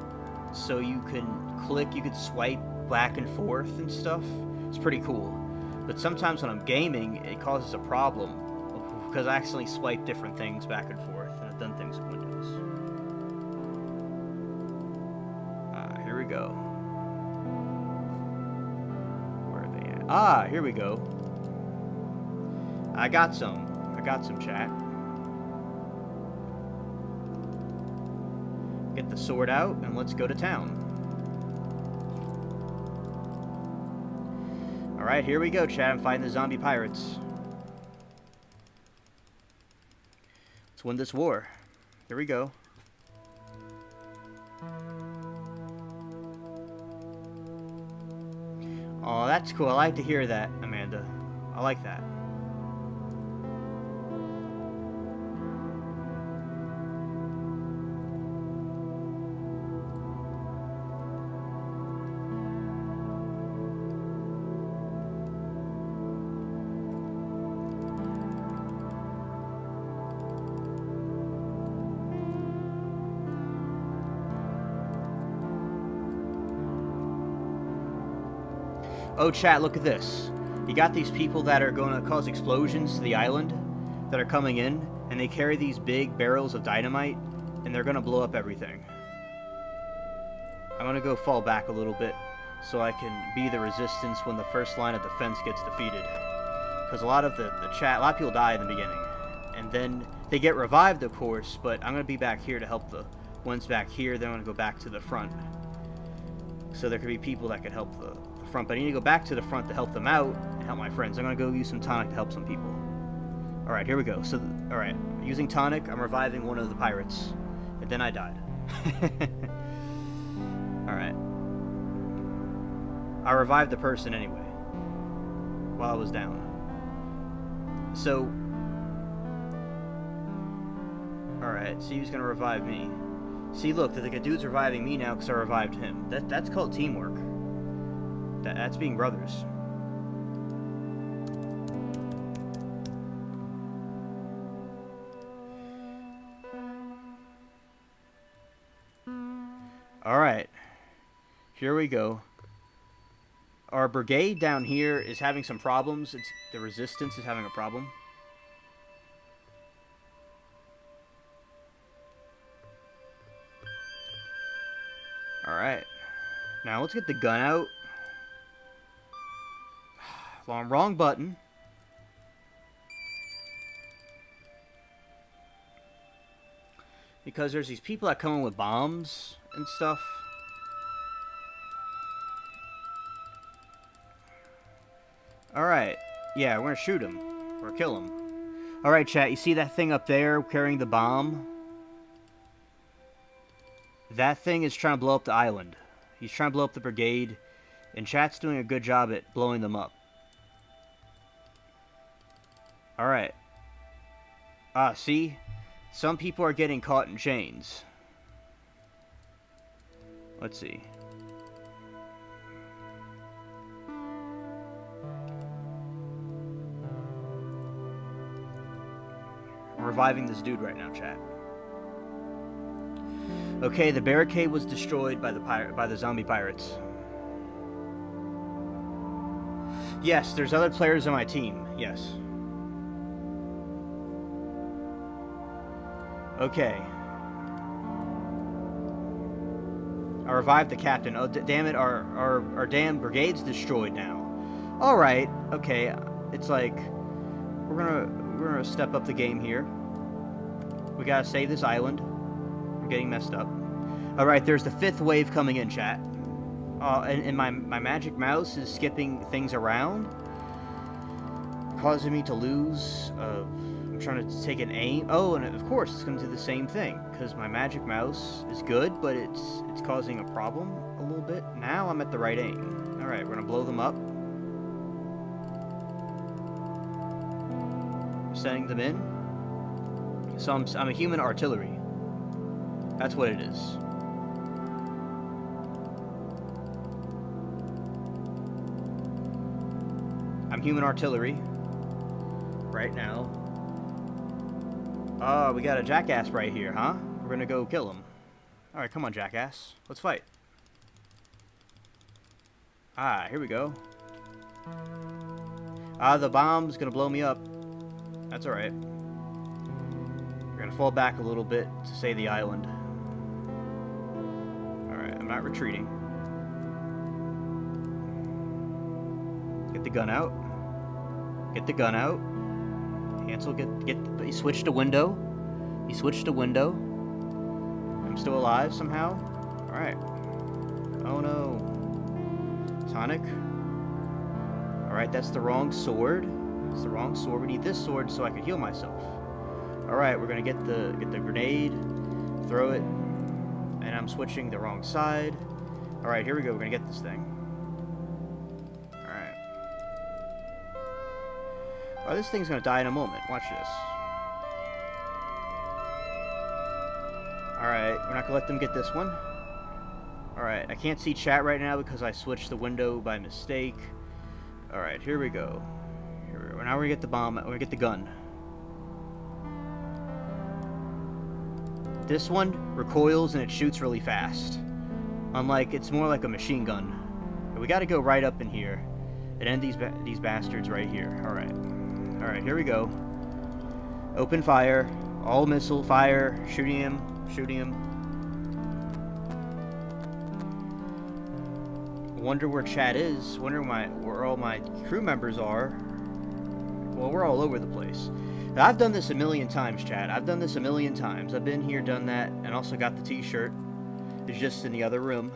Speaker 1: So you can swipe back and forth and stuff. It's pretty cool. But sometimes when I'm gaming, it causes a problem because I accidentally swipe different things back and forth, and I've done things with Windows. Here we go. Where are they at? Here we go. I got some chat. Get the sword out and let's go to town. Alright, here we go, chat. I'm fighting the zombie pirates. Let's win this war. Here we go. Oh, that's cool. I like to hear that, Amanda. I like that. Oh, chat, look at this. You got these people that are going to cause explosions to the island that are coming in, and they carry these big barrels of dynamite, and they're going to blow up everything. I'm going to go fall back a little bit so I can be the resistance when the first line of defense gets defeated. Because a lot of a lot of people die in the beginning. And then they get revived, of course, but I'm going to be back here to help the ones back here. Then I'm going to go back to the front. So there could be people that could help the front, but I need to go back to the front to help them out and help my friends. I'm going to go use some tonic to help some people. Alright, here we go. So, alright. Using tonic, I'm reviving one of the pirates. And then I died. Alright. I revived the person anyway. While I was down. So... Alright, see who's gonna revive me. See, look, the dude's reviving me now because I revived him. That's called teamwork. That's being brothers. Alright. Here we go. Our brigade down here is having some problems. The resistance is having a problem. Alright. Now let's get the gun out. Wrong button. Because there's these people that come in with bombs and stuff. Alright. Yeah, we're gonna shoot him. Or kill him. Alright, chat, you see that thing up there carrying the bomb? That thing is trying to blow up the island. He's trying to blow up the brigade. And chat's doing a good job at blowing them up. Alright. See? Some people are getting caught in chains. Let's see. I'm reviving this dude right now, chat. Okay, the barricade was destroyed by the zombie pirates. Yes, there's other players on my team. Yes. Okay. I revived the captain. Oh, damn it! Our damn brigade's destroyed now. All right. Okay. It's like we're gonna step up the game here. We gotta save this island. We're getting messed up. All right. There's the 5th wave coming in, chat. And my magic mouse is skipping things around, causing me to lose. I'm trying to take an aim. Oh, and of course it's going to do the same thing because my magic mouse is good, but it's causing a problem a little bit. Now I'm at the right aim. All right, we're gonna blow them up. Sending them in. So I'm a human artillery. That's what it is. I'm human artillery right now. Oh, we got a jackass right here, huh? We're gonna go kill him. Alright, come on, jackass. Let's fight. Ah, here we go. The bomb's gonna blow me up. That's alright. We're gonna fall back a little bit to save the island. Alright, I'm not retreating. Get the gun out. Get the gun out. Hansel, he switched to window. He switched to window. I'm still alive somehow. Alright. Oh no. Tonic. Alright, that's the wrong sword. It's the wrong sword. We need this sword so I can heal myself. Alright, we're gonna get the grenade. Throw it. And I'm switching the wrong side. Alright, here we go. We're gonna get this thing. Alright. Oh, this thing's gonna die in a moment. Watch this. Alright, we're not gonna let them get this one. Alright, I can't see chat right now because I switched the window by mistake. Alright, here we go. Now we're gonna get the bomb. We're gonna get the gun. This one recoils and it shoots really fast. Unlike, it's more like a machine gun. But we gotta go right up in here and end these bastards right here. Alright. Alright, here we go. Open fire. All missile fire. Shooting him. Shooting him. Wonder where chat is. Wonder where all my crew members are. Well, we're all over the place. I've done this a million times, chat. I've done this a million times. I've been here, done that, and also got the t-shirt. It's just in the other room.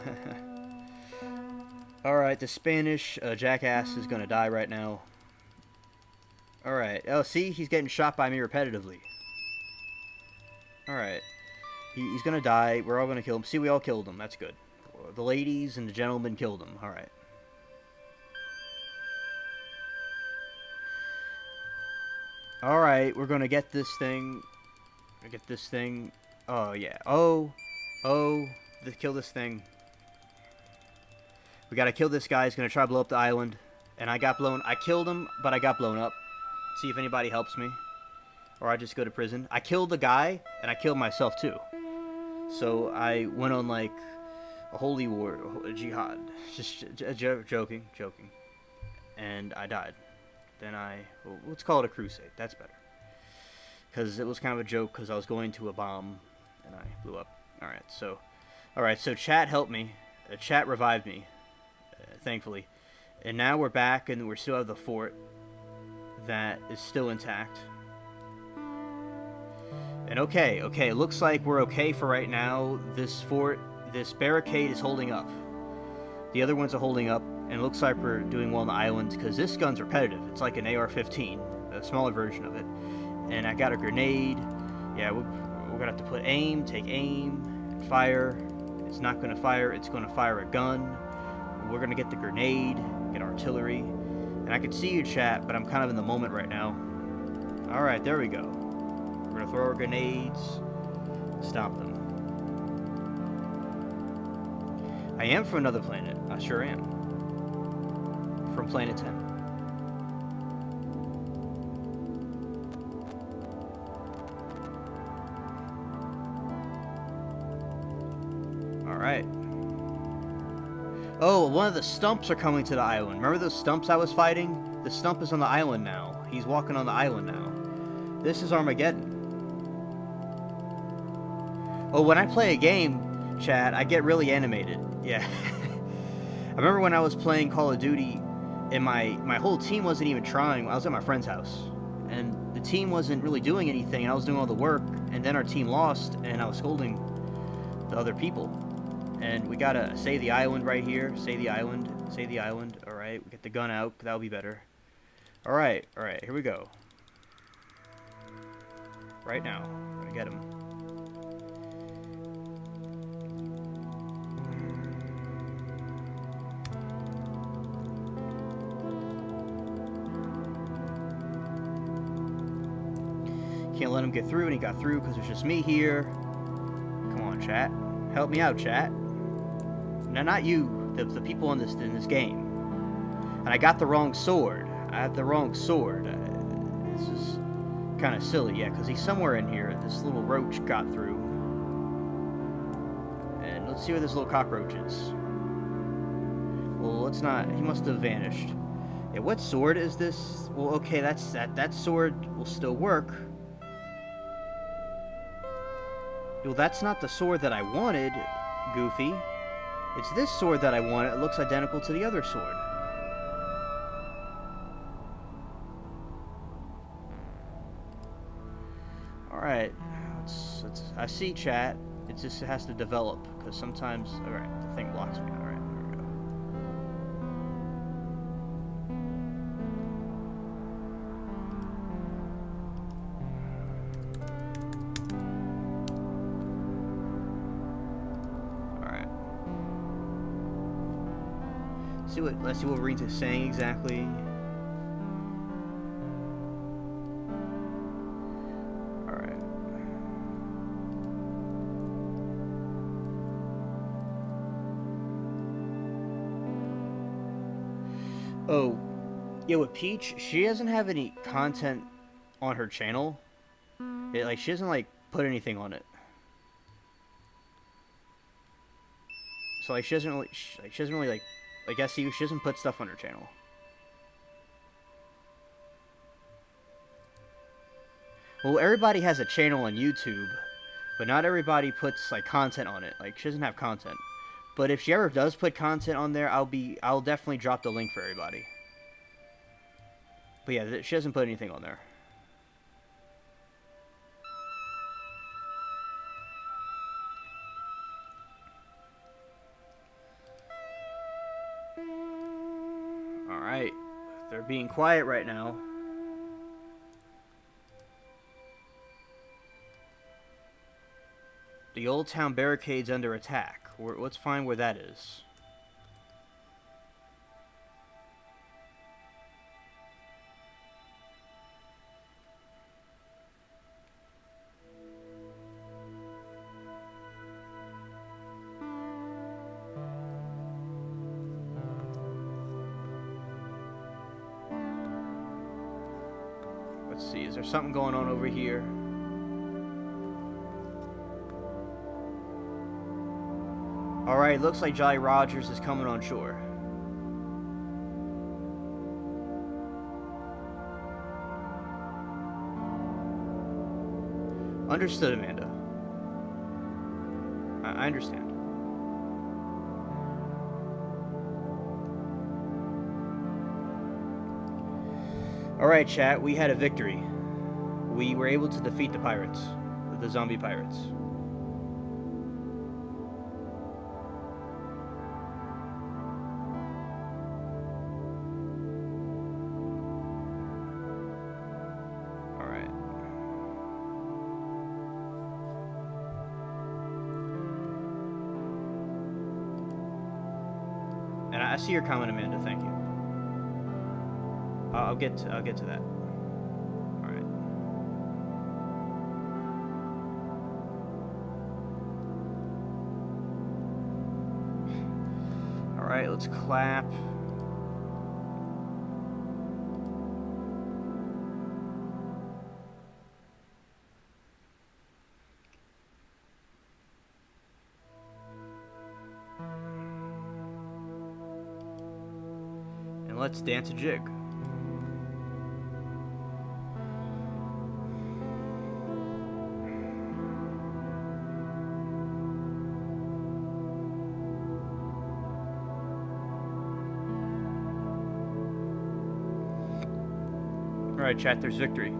Speaker 1: Alright, the Spanish jackass is gonna die right now. Alright. Oh, see? He's getting shot by me repetitively. Alright. He's gonna die. We're all gonna kill him. See, we all killed him. That's good. The ladies and the gentlemen killed him. Alright. Alright, we're gonna get this thing. Get this thing. Oh, yeah. Oh. Kill this thing. We gotta kill this guy. He's gonna try to blow up the island. And I got blown. I killed him, but I got blown up. See if anybody helps me. Or I just go to prison. I killed the guy, and I killed myself too. So I went on like a holy war, a jihad. Just joking. And I died. Then well, let's call it a crusade. That's better. Because it was kind of a joke because I was going to a bomb and I blew up. Alright, so chat helped me. Chat revived me, thankfully. And now we're back and we still have the fort that is still intact. And okay, it looks like we're okay for right now. This fort, this barricade is holding up. The other ones are holding up, and it looks like we're doing well on the island, because this gun's repetitive. It's like an AR-15, a smaller version of it. And I got a grenade. Yeah, we're going to have to put aim, take aim, and fire. It's not going to fire, it's going to fire a gun. We're going to get the grenade, get artillery. And I can see you, chat, but I'm kind of in the moment right now. Alright, there we go. We're going to throw our grenades, stop them. I am from another planet. I sure am. From Planet 10. Alright. Oh, one of the stumps are coming to the island. Remember those stumps I was fighting? The stump is on the island now. He's walking on the island now. This is Armageddon. Oh, when I play a game, chat, I get really animated. Yeah. I remember when I was playing Call of Duty, and my whole team wasn't even trying. I was at my friend's house, and the team wasn't really doing anything, and I was doing all the work, and then our team lost, and I was scolding the other people. And we gotta save the island right here. Save the island. Save the island. Alright, we get the gun out. That'll be better. Alright, here we go. Right now. We're gonna get him. Can't let him get through, and he got through because there's just me here. Come on, chat. Help me out, chat. No, not you. The people in this game. And I got the wrong sword. I have the wrong sword. This is kind of silly, yeah, because he's somewhere in here. This little roach got through. And let's see where this little cockroach is. Well, let's not. He must have vanished. Yeah, what sword is this? Well, okay, that sword will still work. Well, that's not the sword that I wanted, Goofy. It's this sword that I wanted. It looks identical to the other sword. Alright. I see, chat. It just has to develop, because sometimes... Alright, the thing blocks me. Alright, there we go. Let's see what Reed's is saying exactly. Alright. Oh, yeah, with Peach, she doesn't have any content on her channel. She doesn't, like, put anything on it. So, like, she doesn't really, like, I guess she doesn't put stuff on her channel. Well, everybody has a channel on YouTube, but not everybody puts like content on it. Like, she doesn't have content. But if she ever does put content on there, I'll definitely drop the link for everybody. But yeah, she doesn't put anything on there. Alright. They're being quiet right now. The old town barricade's under attack. Let's find where that is. Let's see, is there something going on over here? Alright, looks like Jolly Rogers is coming on shore. Understood, Amanda. I understand. Alright, chat, we had a victory. We were able to defeat the pirates. The zombie pirates. Alright. And I see your comment, Amanda, thank you. I'll get to that. All right. All right, let's clap. And let's dance a jig. Alright, chat, there's victory.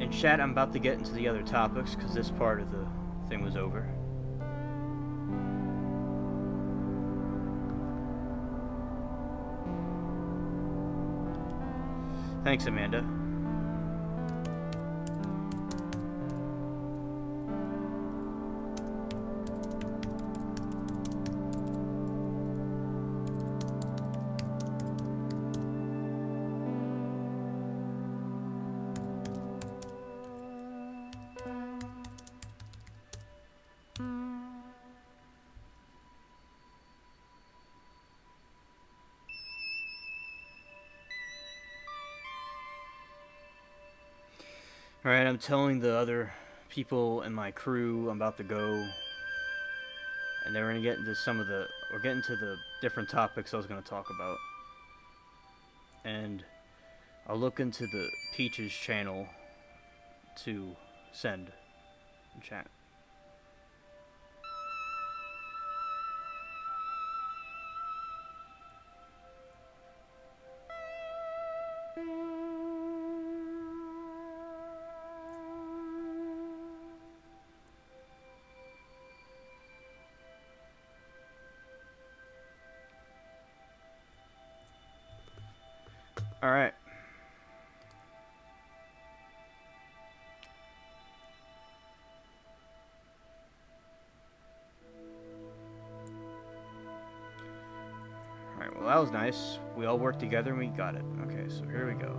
Speaker 1: In chat, I'm about to get into the other topics because this part of the thing was over. Thanks, Amanda. Alright, I'm telling the other people in my crew I'm about to go. And then we're going to get into we're getting to the different topics I was going to talk about. And I'll look into the Peach's channel to send in chat. All right. All right, well, that was nice. We all worked together and we got it. Okay, so here we go.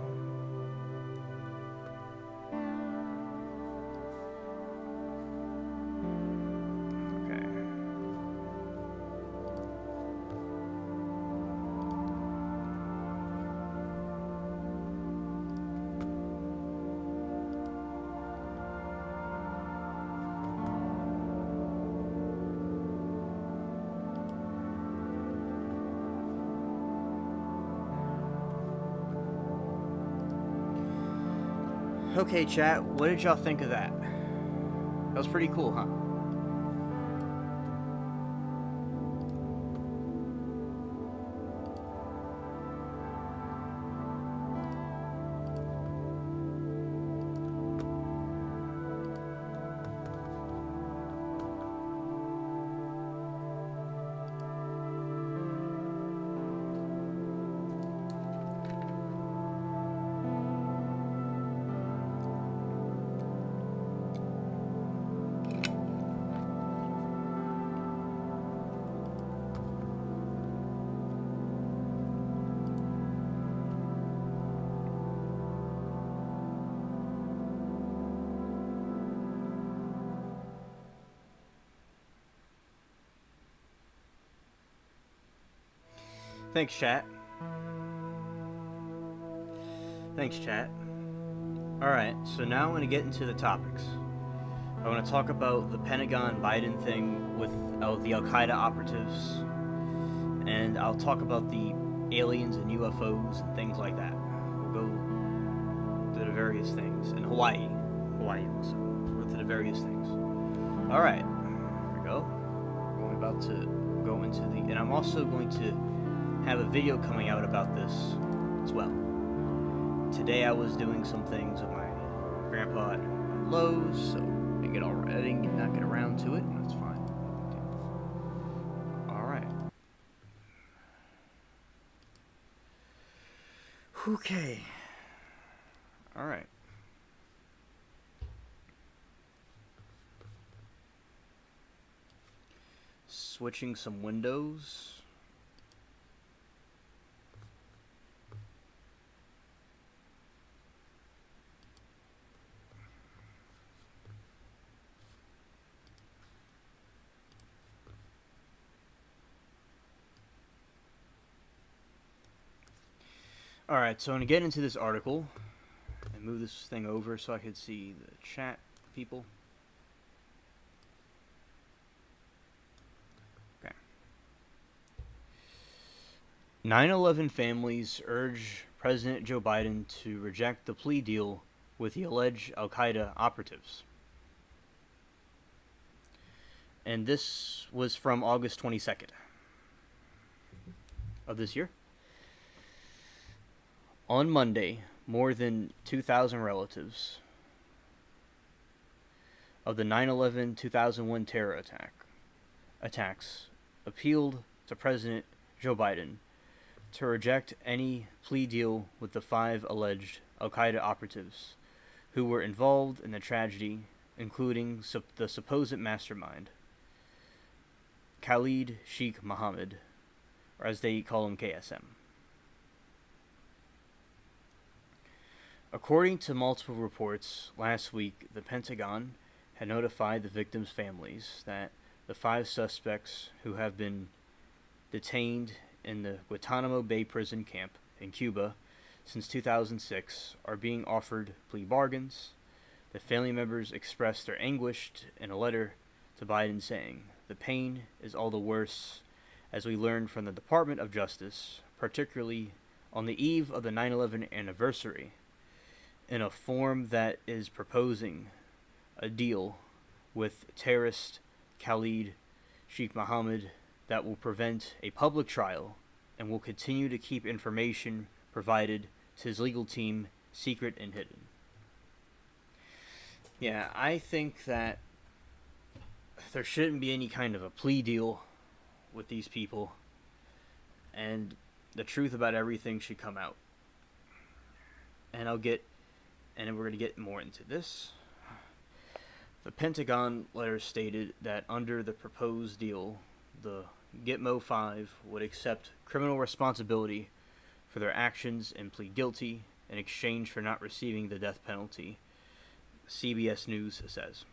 Speaker 1: Okay, chat, what did y'all think of that? That was pretty cool, huh? Thanks, chat. Alright, so now I'm going to get into the topics. I want to talk about the Pentagon Biden thing with the Al-Qaeda operatives, and I'll talk about the aliens and UFOs and things like that. We'll go to the various things. And Hawaii also. We'll go to the various things. Alright, here we go. We're about to go into the... And I'm also going to have a video coming out about this as well. Today I was doing some things with my grandpa at Lowe's, so I didn't not get around to it, and that's fine. Alright. Okay. Alright. Switching some windows. Alright, so I'm going to get into this article and move this thing over so I could see the chat people. Okay. 9/11 families urge President Joe Biden to reject the plea deal with the alleged Al-Qaeda operatives. And this was from August 22nd of this year. On Monday, more than 2,000 relatives of the 9/11-2001 terror attacks appealed to President Joe Biden to reject any plea deal with the 5 alleged Al-Qaeda operatives who were involved in the tragedy, including the supposed mastermind, Khalid Sheikh Mohammed, or as they call him, KSM. According to multiple reports, last week the Pentagon had notified the victims' families that the 5 suspects who have been detained in the Guantanamo Bay prison camp in Cuba since 2006 are being offered plea bargains. The family members expressed their anguish in a letter to Biden saying, "The pain is all the worse as we learned from the Department of Justice, particularly on the eve of the 9/11 anniversary, in a form that is proposing a deal with terrorist Khalid Sheikh Mohammed that will prevent a public trial and will continue to keep information provided to his legal team secret and hidden." Yeah, I think that there shouldn't be any kind of a plea deal with these people, and the truth about everything should come out. And then we're going to get more into this. The Pentagon letter stated that under the proposed deal, the Gitmo 5 would accept criminal responsibility for their actions and plead guilty in exchange for not receiving the death penalty, CBS News says.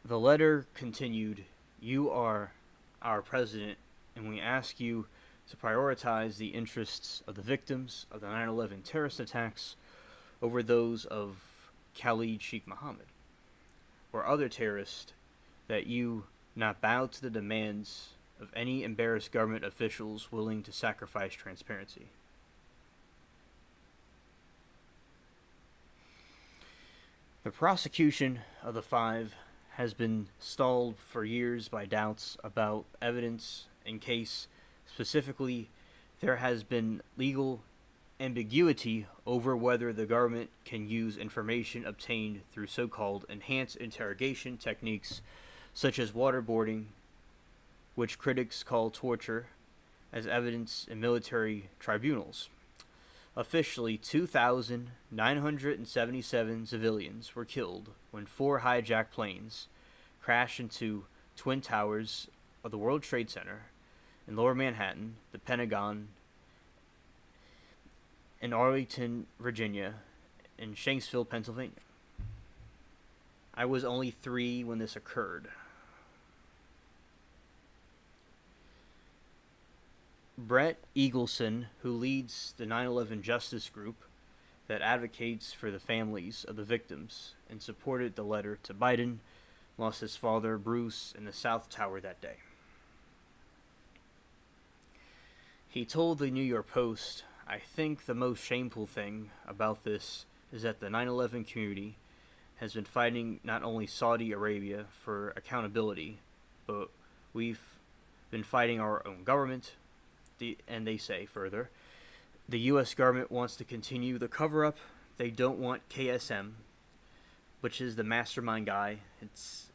Speaker 1: The letter continued, "You are our president, and we ask you to prioritize the interests of the victims of the 9/11 terrorist attacks over those of Khalid Sheikh Mohammed or other terrorists, that you not bow to the demands of any embarrassed government officials willing to sacrifice transparency. The prosecution of the five has been stalled for years by doubts about evidence in case, specifically, there has been legal ambiguity over whether the government can use information obtained through so-called enhanced interrogation techniques such as waterboarding, which critics call torture, as evidence in military tribunals. Officially, 2,977 civilians were killed when 4 hijacked planes crashed into Twin Towers of the World Trade Center in Lower Manhattan, the Pentagon, in Arlington, Virginia, and Shanksville, Pennsylvania. I was only 3 when this occurred. Brett Eagleson, who leads the 9/11 Justice Group that advocates for the families of the victims and supported the letter to Biden, lost his father, Bruce, in the South Tower that day. He told the New York Post, "I think the most shameful thing about this is that the 9/11 community has been fighting not only Saudi Arabia for accountability, but we've been fighting our own government." And they say further, the U.S. government wants to continue the cover-up. They don't want KSM, which is the mastermind guy. It's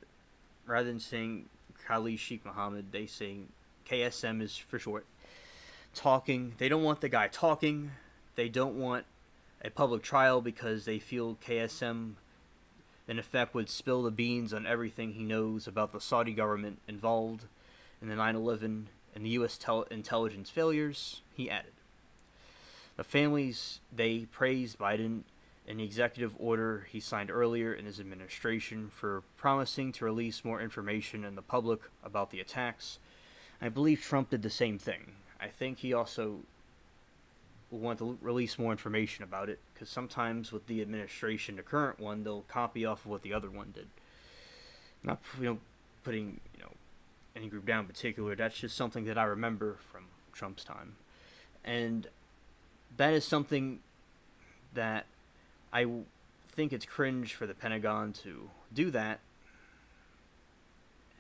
Speaker 1: rather than saying Khalid Sheikh Mohammed, they say KSM is for short. Talking. They don't want the guy talking. They don't want a public trial because they feel KSM, in effect, would spill the beans on everything he knows about the Saudi government involved in the 9/11 and the U.S. intelligence failures, he added. The families, they praised Biden in the executive order he signed earlier in his administration for promising to release more information in the public about the attacks. I believe Trump did the same thing. I think he also will want to release more information about it, because sometimes with the administration, the current one, they'll copy off of what the other one did. Not, putting, any group down in particular. That's just something that I remember from Trump's time. And that is something that I think it's cringe for the Pentagon to do that.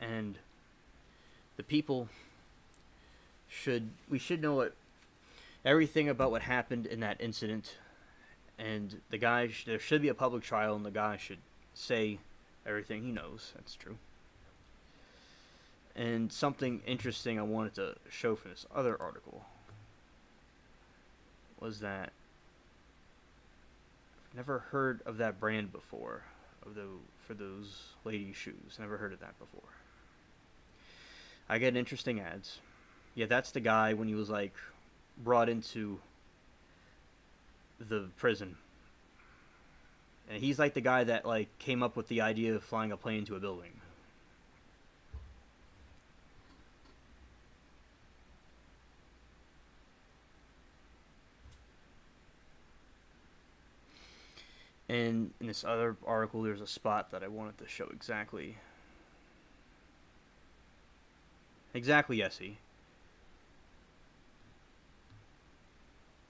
Speaker 1: And the people we should know everything about what happened in that incident. And the guy, there should be a public trial, and the guy should say everything he knows. That's true. And something interesting I wanted to show from this other article was that I've never heard of that brand before, for those ladies' shoes. Never heard of that before. I get interesting ads. Yeah, that's the guy when he was brought into the prison. And he's the guy that came up with the idea of flying a plane into a building. And in this other article, there's a spot that I wanted to show exactly. Essie.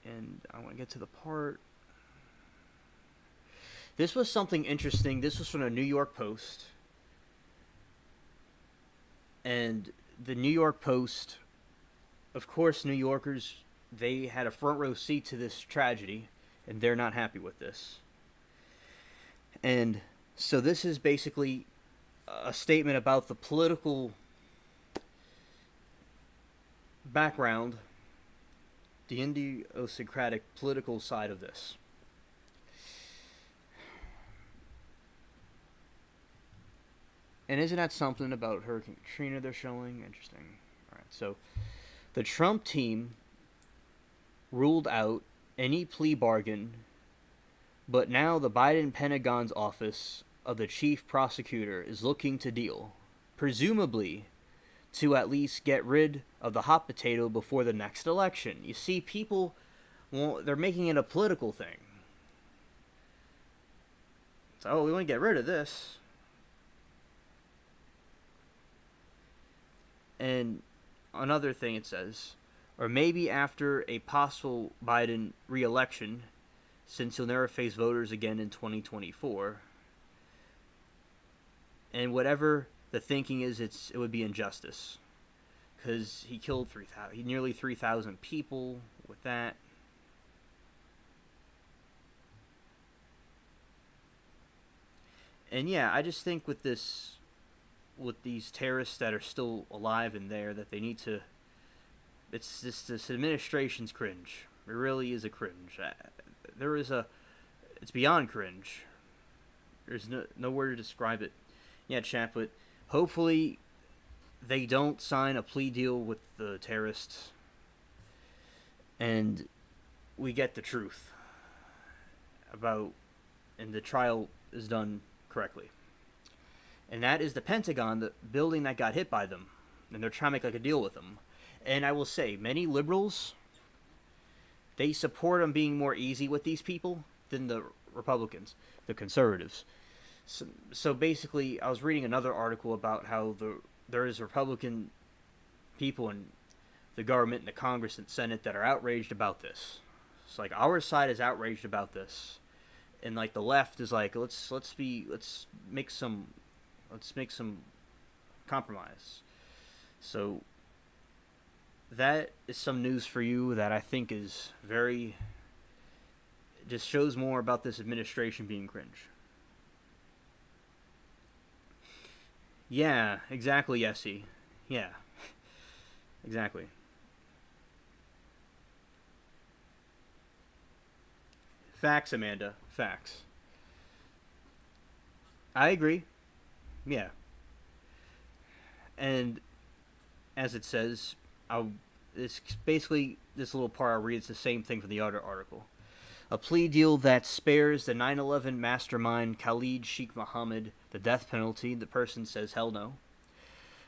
Speaker 1: And I want to get to the part. This was something interesting. This was from the New York Post. And the New York Post, of course, New Yorkers, they had a front row seat to this tragedy, and they're not happy with this. And so this is basically a statement about the political background, the idiosyncratic political side of this. And isn't that something about Hurricane Katrina they're showing? Interesting. All right, so the Trump team ruled out any plea bargain, but now the Biden Pentagon's office of the chief prosecutor is looking to deal, presumably to at least get rid of the hot potato before the next election. You see, people, they're making it a political thing. So, we want to get rid of this. And another thing it says, or maybe after a possible Biden re-election, since he'll never face voters again in 2024. And whatever the thinking is, it would be injustice, because he killed nearly 3,000 people with that. And yeah, I just think with these terrorists that are still alive and there, that they need to. It's just this administration's cringe. It really is a cringe. It's beyond cringe. There's no word to describe it. Yeah, chat, but hopefully they don't sign a plea deal with the terrorists, and we get the truth and the trial is done correctly. And that is the Pentagon, the building that got hit by them, and they're trying to make like a deal with them. And I will say, many liberals, they support them being more easy with these people than the Republicans, the conservatives. So basically, I was reading another article about how there is Republican people in the government and the Congress and Senate that are outraged about this. It's like our side is outraged about this, and like the left is like, let's make some compromise. So that is some news for you that I think is just shows more about this administration being cringe. Yeah, exactly, Essie. Yeah, exactly. Facts, Amanda. Facts. I agree. Yeah. And as it says, it's basically this little part I'll read. It's the same thing from the other article. A plea deal that spares the 9/11 mastermind Khalid Sheikh Mohammed the death penalty. The person says hell no.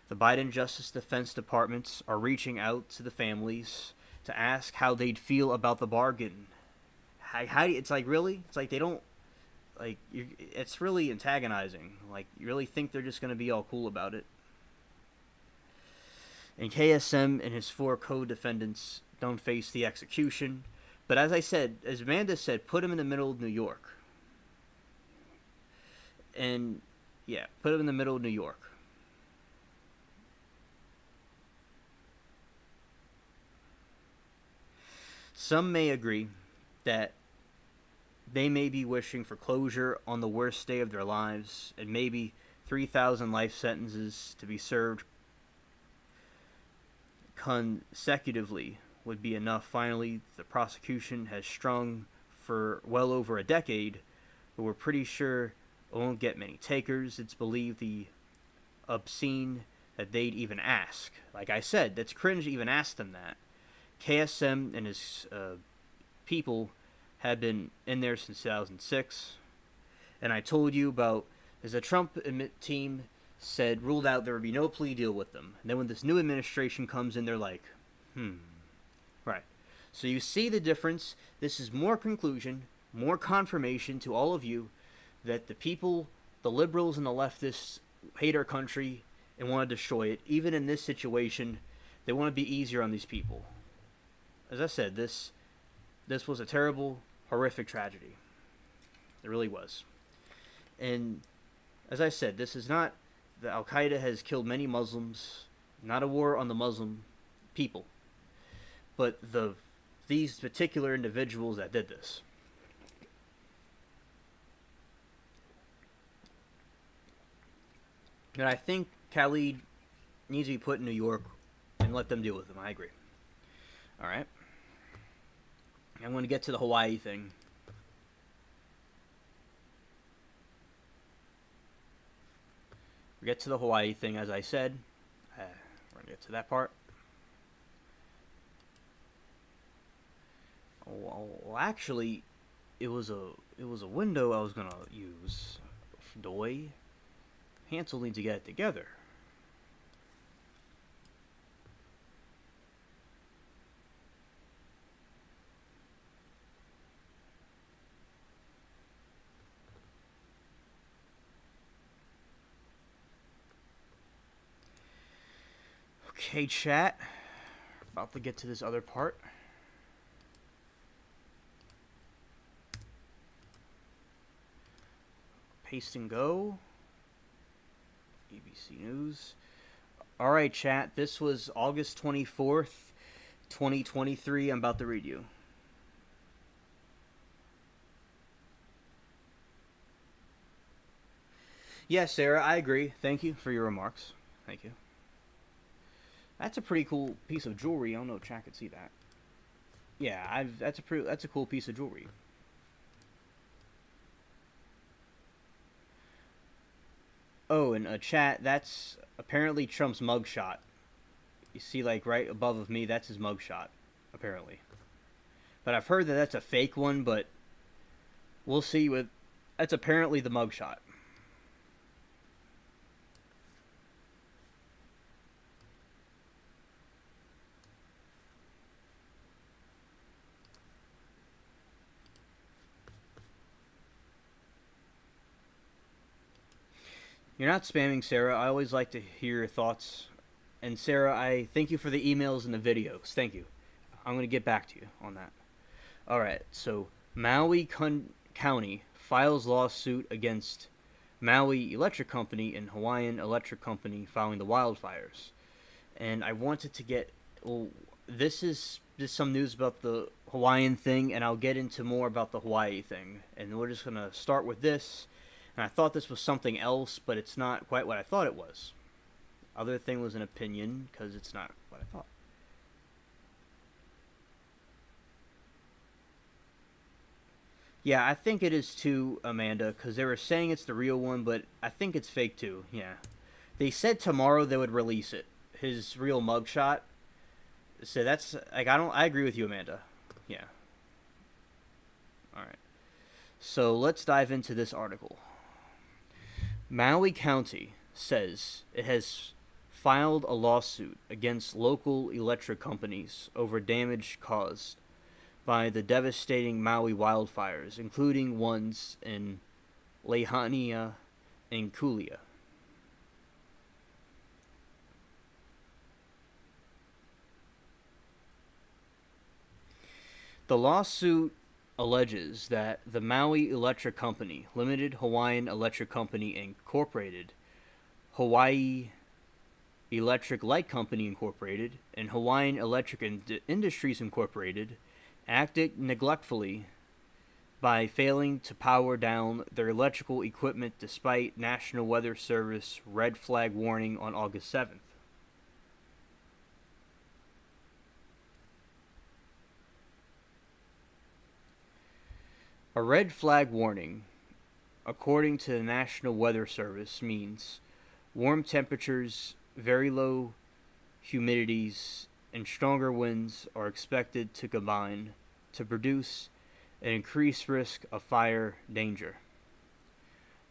Speaker 1: The Biden Justice Defense Departments are reaching out to the families to ask how they'd feel about the bargain. It's like, really? It's like they don't, like, it's really antagonizing. Like, you really think they're just going to be all cool about it? And KSM and his 4 co-defendants don't face the execution. But as I said, as Amanda said, put him in the middle of New York. And, yeah, put him in the middle of New York. Some may agree that they may be wishing for closure on the worst day of their lives, and maybe 3,000 life sentences to be served consecutively would be enough. Finally, the prosecution has strung for well over a decade, but we're pretty sure it won't get many takers. It's believed the obscene that they'd even ask. Like I said, that's cringe to even ask them that. KSM and his people had been in there since 2006, and I told you about, as the Trump team said, ruled out there would be no plea deal with them. And then when this new administration comes in, they're like, right. So you see the difference. This is more conclusion, more confirmation to all of you that the people, the liberals and the leftists, hate our country and want to destroy it. Even in this situation, they want to be easier on these people. As I said, this was a terrible, horrific tragedy. It really was. And as I said, this is not, the Al-Qaeda has killed many Muslims, not a war on the Muslim people, but these particular individuals that did this. And I think Khalid needs to be put in New York and let them deal with him. I agree. All right. I'm going to get to the Hawaii thing. We get to the Hawaii thing, as I said. We're going to get to that part. Well, actually, it was a window I was going to use. Doi. Hansel needs to get it together. Okay, chat. About to get to this other part. Paste and go. ABC News. Alright, chat. This was August 24th, 2023. I'm about to read you. Yeah, Sarah, I agree. Thank you for your remarks. Thank you. That's a pretty cool piece of jewelry. I don't know if chat could see that. Yeah, that's a cool piece of jewelry. Oh, and a chat, that's apparently Trump's mugshot. You see, like, right above of me, that's his mugshot, apparently. But I've heard that that's a fake one, but we'll see with... That's apparently the mugshot. You're not spamming, Sarah. I always like to hear your thoughts. And Sarah, I thank you for the emails and the videos. Thank you. I'm going to get back to you on that. Alright, so Maui County files lawsuit against Maui Electric Company and Hawaiian Electric Company following the wildfires. And I wanted to get... Well, this is just some news about the Hawaiian thing, and I'll get into more about the Hawaii thing. And we're just going to start with this. And I thought this was something else, but it's not quite what I thought it was. Other thing was an opinion, because it's not what I thought. Yeah, I think it is too, Amanda, because they were saying it's the real one, but I think it's fake too, yeah. They said tomorrow they would release it, his real mugshot. So that's, like, I agree with you, Amanda. Yeah. Alright. So let's dive into this article. Maui County says it has filed a lawsuit against local electric companies over damage caused by the devastating Maui wildfires, including ones in Lahaina and Kulia. The lawsuit alleges that the Maui Electric Company, Limited Hawaiian Electric Company Incorporated, Hawaii Electric Light Company Incorporated, and Hawaiian Electric Industries Incorporated acted neglectfully by failing to power down their electrical equipment despite National Weather Service red flag warning on August 7th. A red flag warning, according to the National Weather Service, means warm temperatures, very low humidities, and stronger winds are expected to combine to produce an increased risk of fire danger.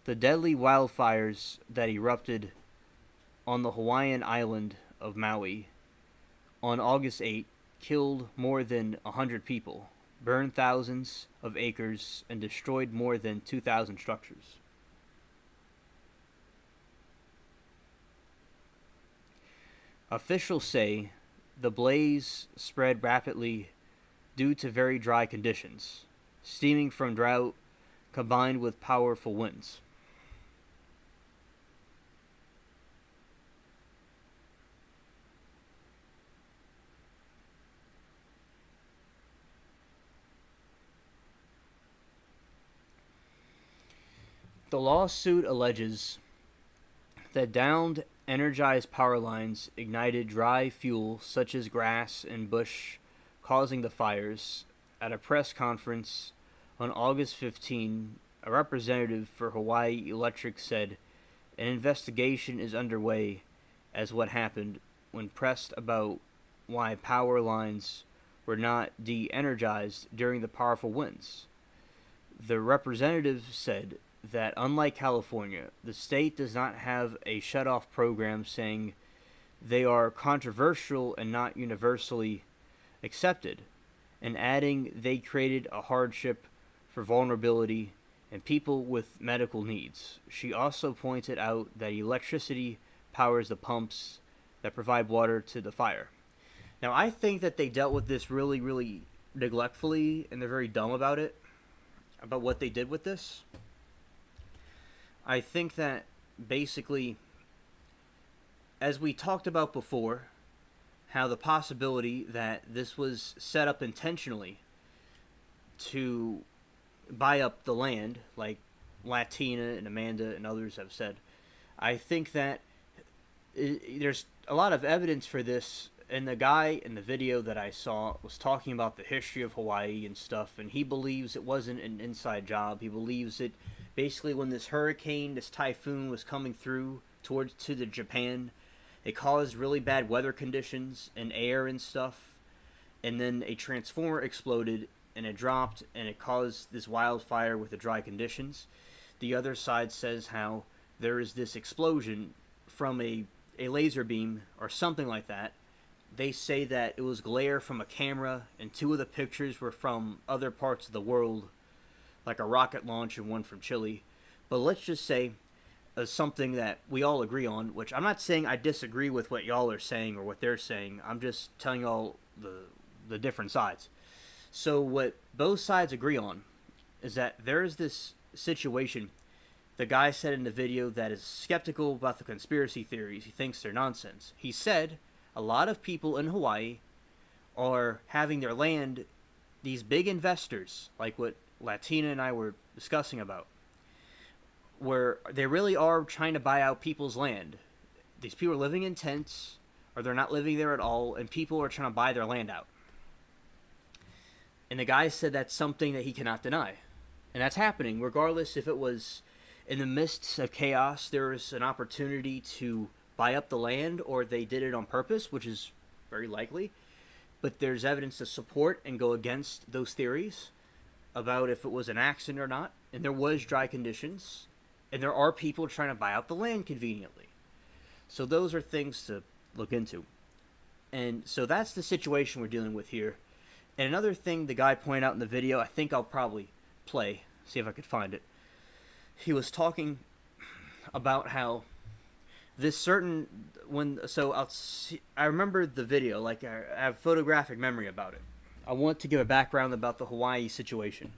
Speaker 1: The deadly wildfires that erupted on the Hawaiian island of Maui on August 8 killed more than 100 people, burned thousands of acres, and destroyed more than 2,000 structures. Officials say the blaze spread rapidly due to very dry conditions, steaming from drought combined with powerful winds. The lawsuit alleges that downed energized power lines ignited dry fuel such as grass and bush, causing the fires. At a press conference on August 15, a representative for Hawaii Electric said an investigation is underway as what happened when pressed about why power lines were not de-energized during the powerful winds. The representative said that unlike California, the state does not have a shut-off program, saying they are controversial and not universally accepted, and adding they created a hardship for vulnerability and people with medical needs. She also pointed out that electricity powers the pumps that provide water to the fire. Now, I think that they dealt with this really, really neglectfully, and they're very dumb about it, about what they did with this. I think that basically, as we talked about before, how the possibility that this was set up intentionally to buy up the land, like Latina and Amanda and others have said, I think that there's a lot of evidence for this. And the guy in the video that I saw was talking about the history of Hawaii and stuff, and he believes it wasn't an inside job. He believes it basically when this hurricane, this typhoon was coming through to the Japan, it caused really bad weather conditions and air and stuff, and then a transformer exploded and it dropped and it caused this wildfire with the dry conditions. The other side says how there is this explosion from a laser beam or something like that. They say that it was glare from a camera, and 2 of the pictures were from other parts of the world, like a rocket launch and one from Chile. But let's just say something that we all agree on, which I'm not saying I disagree with what y'all are saying or what they're saying. I'm just telling y'all the different sides. So what both sides agree on is that there is this situation. The guy said in the video that is skeptical about the conspiracy theories. He thinks they're nonsense. He said a lot of people in Hawaii are having their land, these big investors, like what Latina and I were discussing about, where they really are trying to buy out people's land. These people are living in tents, or they're not living there at all, and people are trying to buy their land out. And the guy said that's something that he cannot deny. And that's happening, regardless if it was in the midst of chaos, there was an opportunity to buy up the land, or they did it on purpose, which is very likely. But there's evidence to support and go against those theories about if it was an accident or not. And there was dry conditions, and there are people trying to buy out the land conveniently. So those are things to look into. And so that's the situation we're dealing with here. And another thing the guy pointed out in the video, I think I'll probably play, see if I could find it. He was talking about how this certain I remember the video, like I have photographic memory about it. I want to give a background about the Hawaii situation.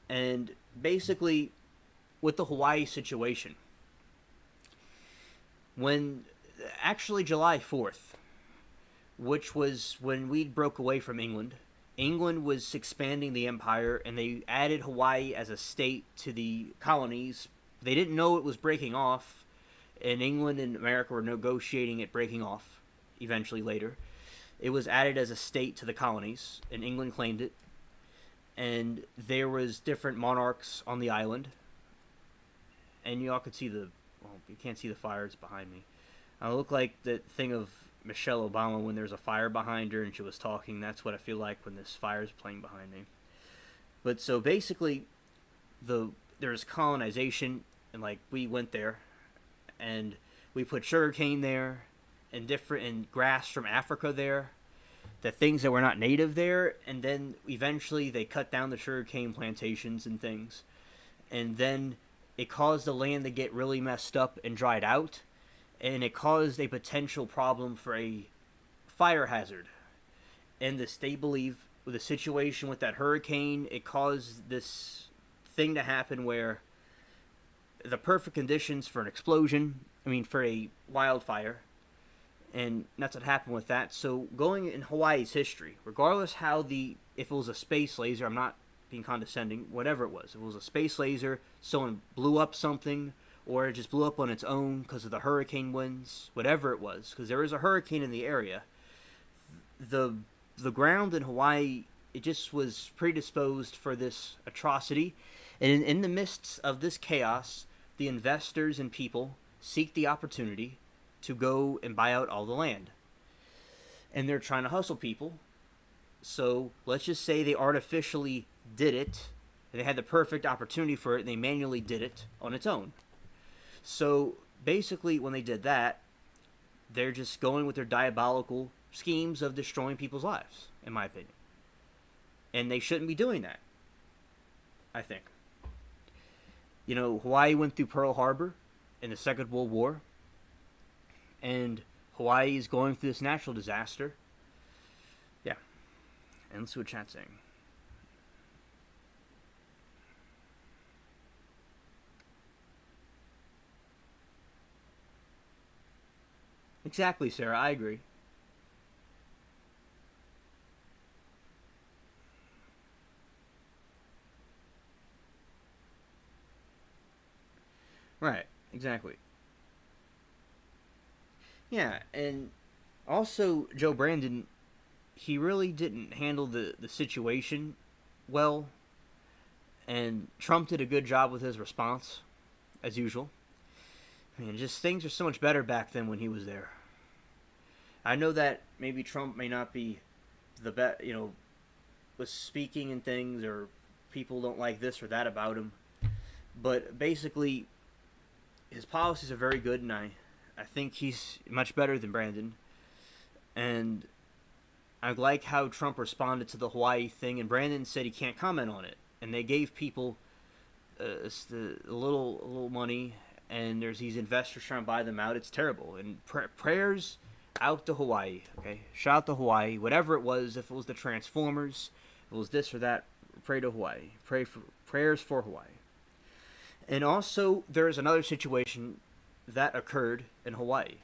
Speaker 1: And basically, with the Hawaii situation, actually July 4th, which was when we broke away from England, England was expanding the empire, and they added Hawaii as a state to the colonies. They didn't know it was breaking off, and England and America were negotiating it breaking off eventually later. It was added as a state to the colonies, and England claimed it. And there was different monarchs on the island. And y'all could see you can't see the fires behind me. I look like that thing of Michelle Obama when there's a fire behind her and she was talking. That's what I feel like when this fire is playing behind me. But so basically, there's colonization, and like we went there, and we put sugarcane there, and grass from Africa there, the things that were not native there, and then eventually they cut down the sugarcane plantations and things, and then it caused the land to get really messed up and dried out. And it caused a potential problem for a fire hazard. And they believe, with the situation with that hurricane, it caused this thing to happen where the perfect conditions for an explosion, for a wildfire, and that's what happened with that. So going in Hawaii's history, regardless if it was a space laser, I'm not being condescending, whatever it was, if it was a space laser, someone blew up something, or it just blew up on its own because of the hurricane winds, whatever it was, because there was a hurricane in the area. The ground in Hawaii, it just was predisposed for this atrocity. And in the midst of this chaos, the investors and people seek the opportunity to go and buy out all the land. And they're trying to hustle people. So let's just say they artificially did it. They had the perfect opportunity for it, and they manually did it on its own. So basically, when they did that, they're just going with their diabolical schemes of destroying people's lives, in my opinion. And they shouldn't be doing that, I think. Hawaii went through Pearl Harbor. in the Second World War, and Hawaii is going through this natural disaster. Yeah, and let's see what chat's saying. Exactly, Sarah. I agree. Right. Exactly. Yeah, and also Joe Brandon, he really didn't handle the situation well, and Trump did a good job with his response, as usual. I mean, just things are so much better back then when he was there. I know that maybe Trump may not be the best, with speaking and things, or people don't like this or that about him. But basically, his policies are very good, and I think he's much better than Brandon. And I like how Trump responded to the Hawaii thing, and Brandon said he can't comment on it. And they gave people a little money, and there's these investors trying to buy them out. It's terrible. And prayers out to Hawaii. Okay, shout out to Hawaii. Whatever it was, if it was the Transformers, if it was this or that, pray to Hawaii. Prayers for Hawaii. And also, there is another situation that occurred in Hawaii.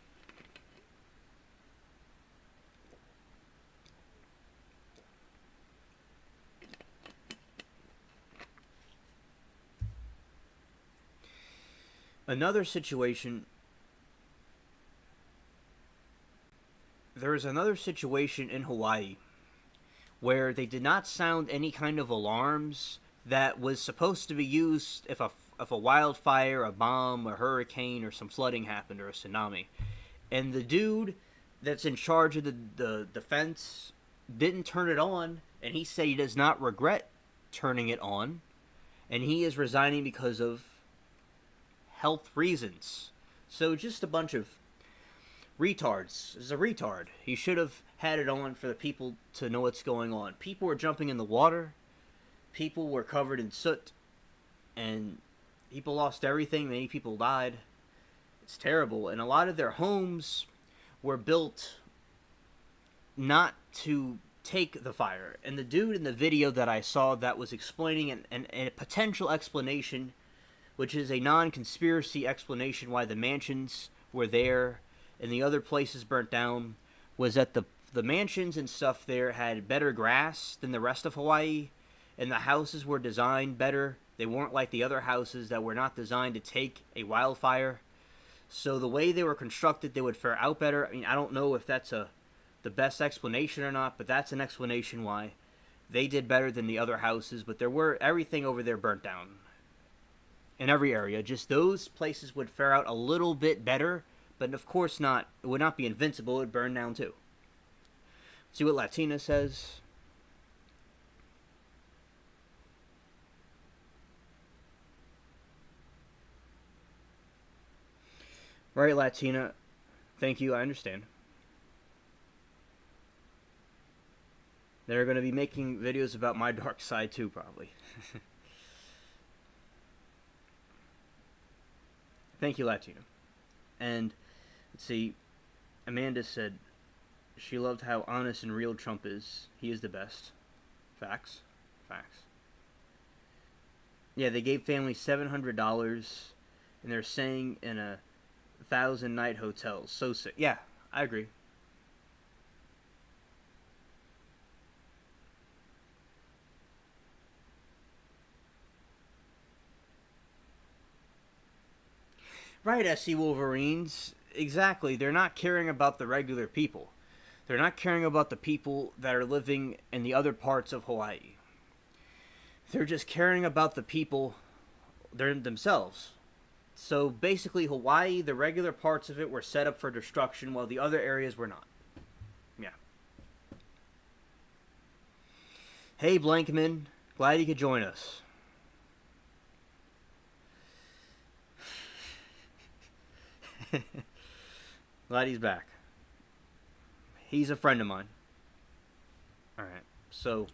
Speaker 1: Another situation. There is another situation in Hawaii where they did not sound any kind of alarms that was supposed to be used if a wildfire, a bomb, a hurricane, or some flooding happened, or a tsunami. And the dude that's in charge of the defense didn't turn it on, and he said he does not regret turning it on, and he is resigning because of health reasons. So just a bunch of retards. This is a retard. He should have had it on for the people to know what's going on. People were jumping in the water. People were covered in soot. And people lost everything. Many people died. It's terrible. And a lot of their homes were built not to take the fire. And the dude in the video that I saw that was explaining a potential explanation, which is a non-conspiracy explanation why the mansions were there and the other places burnt down, was that the mansions and stuff there had better grass than the rest of Hawaii, and the houses were designed better. They weren't like the other houses that were not designed to take a wildfire. So the way they were constructed, they would fare out better. I mean, I don't know if that's the best explanation or not, but that's an explanation why they did better than the other houses. But everything over there burnt down in every area. Just those places would fare out a little bit better, but of course not. It would not be invincible. It would burn down too. See what Latina says. Right, Latina. Thank you. I understand. They're going to be making videos about my dark side too, probably. Thank you, Latina. And let's see. Amanda said she loved how honest and real Trump is. He is the best. Facts. Facts. Yeah, they gave families $700, and they're staying in 1,000-night hotels. So sick. Yeah, I agree. Right, SC Wolverines. Exactly. They're not caring about the regular people. They're not caring about the people that are living in the other parts of Hawaii. They're just caring about the people themselves. So basically, Hawaii, the regular parts of it were set up for destruction, while the other areas were not. Yeah. Hey, Blankman. Glad you could join us. Glad he's back. He's a friend of mine. Alright, so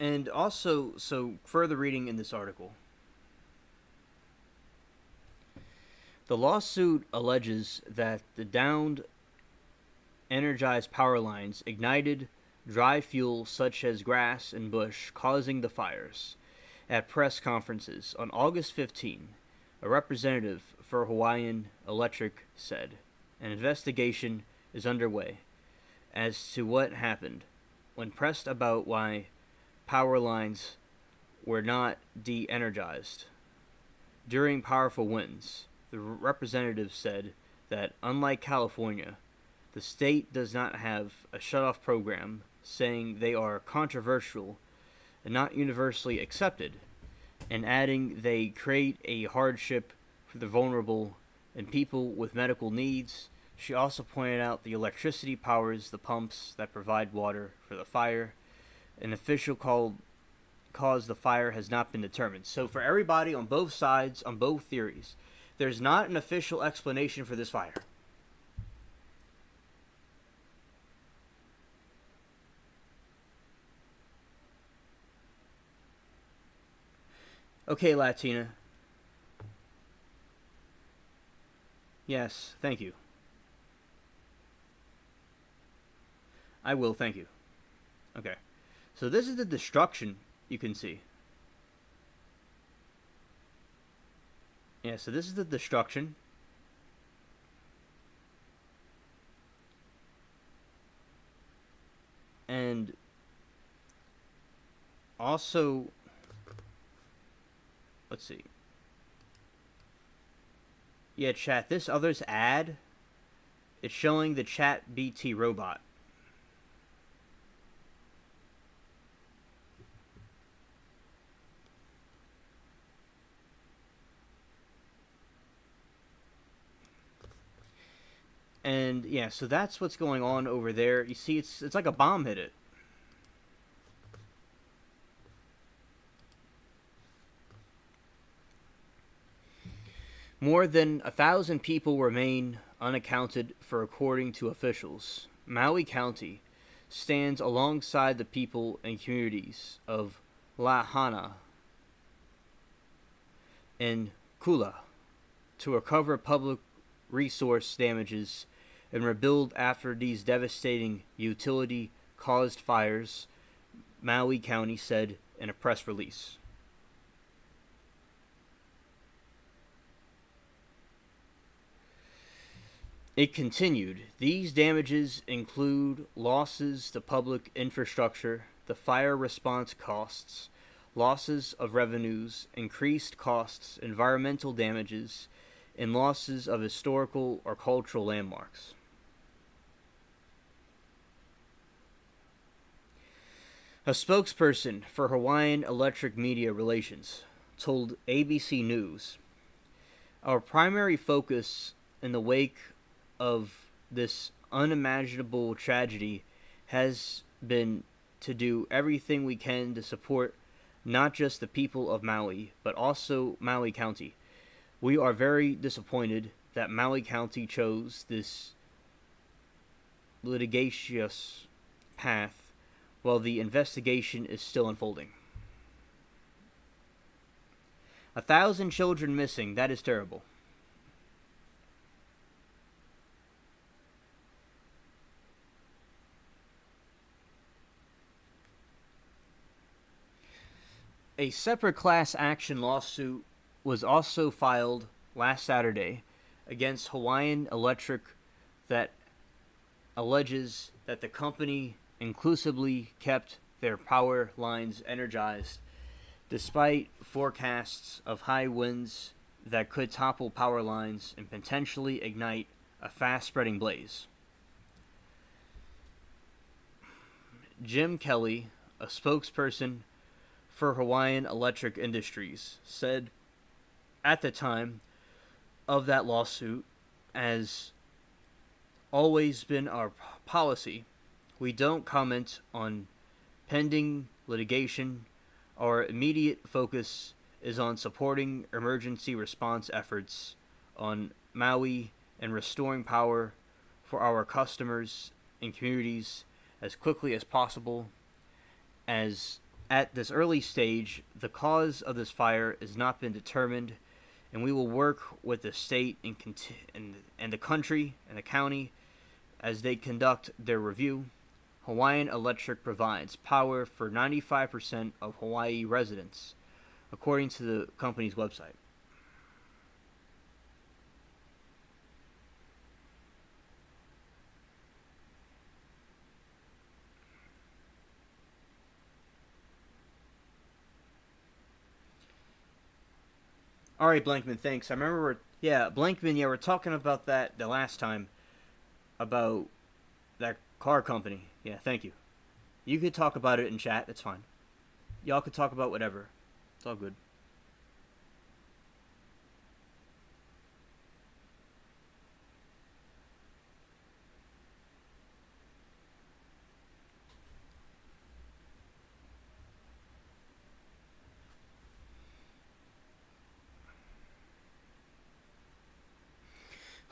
Speaker 1: And also, so further reading in this article, the lawsuit alleges that the downed energized power lines ignited dry fuel such as grass and bush, causing the fires. At press conferences on August 15, a representative for Hawaiian Electric said an investigation is underway as to what happened. When pressed about why power lines were not de-energized during powerful winds, the representative said that, unlike California, the state does not have a shutoff program, saying they are controversial and not universally accepted, and adding they create a hardship for the vulnerable and people with medical needs. She also pointed out the electricity powers the pumps that provide water for the fire. An official cause the fire has not been determined. So for everybody on both sides, on both theories, there's not an official explanation for this fire. Okay, Latina. Yes, thank you. I will, thank you. Okay. So this is the destruction you can see. Yeah, so this is the destruction. And also, let's see. Yeah, chat, this other's ad, it's showing the Chat BT robot. And yeah, so that's what's going on over there. You see, it's like a bomb hit it. More than 1,000 people remain unaccounted for, according to officials. Maui County stands alongside the people and communities of Lahaina and Kula to recover public resource damages and rebuild after these devastating utility-caused fires, Maui County said in a press release. It continued, these damages include losses to public infrastructure, the fire response costs, losses of revenues, increased costs, environmental damages, and losses of historical or cultural landmarks. A spokesperson for Hawaiian Electric Media Relations told ABC News, our primary focus in the wake of this unimaginable tragedy has been to do everything we can to support not just the people of Maui, but also Maui County. We are very disappointed that Maui County chose this litigious path while the investigation is still unfolding. 1,000 children missing, that is terrible. A separate class action lawsuit was also filed last Saturday against Hawaiian Electric that alleges that the company inclusively kept their power lines energized despite forecasts of high winds that could topple power lines and potentially ignite a fast-spreading blaze. Jim Kelly, a spokesperson for Hawaiian Electric Industries, said at the time of that lawsuit, as always been our policy, we don't comment on pending litigation. Our immediate focus is on supporting emergency response efforts on Maui and restoring power for our customers and communities as quickly as possible. As At this early stage, the cause of this fire has not been determined, and we will work with the state and the country and the county as they conduct their review. Hawaiian Electric provides power for 95% of Hawaii residents, according to the company's website. All right, Blankman, thanks. I remember, Blankman, we're talking about that the last time, about that car company. Yeah, thank you. You could talk about it in chat, it's fine. Y'all could talk about whatever. It's all good.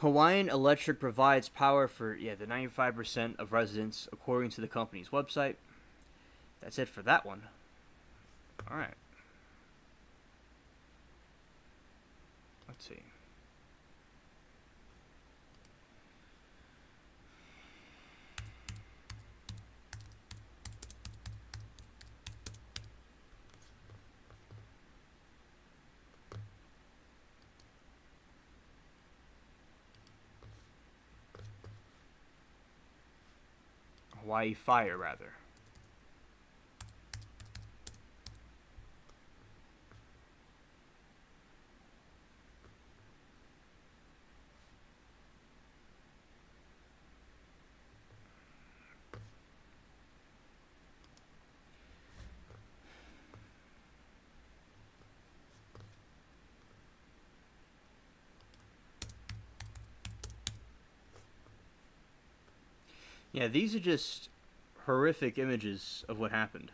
Speaker 1: Hawaiian Electric provides power for the 95% of residents, according to the company's website. That's it for that one. All right. Let's see. Hawaii fire, rather. Yeah, these are just horrific images of what happened.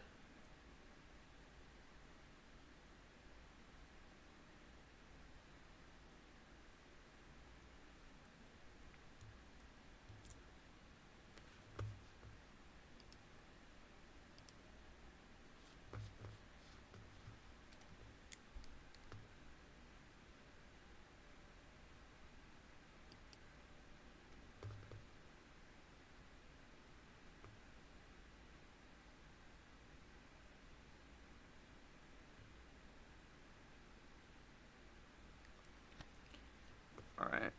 Speaker 1: All right.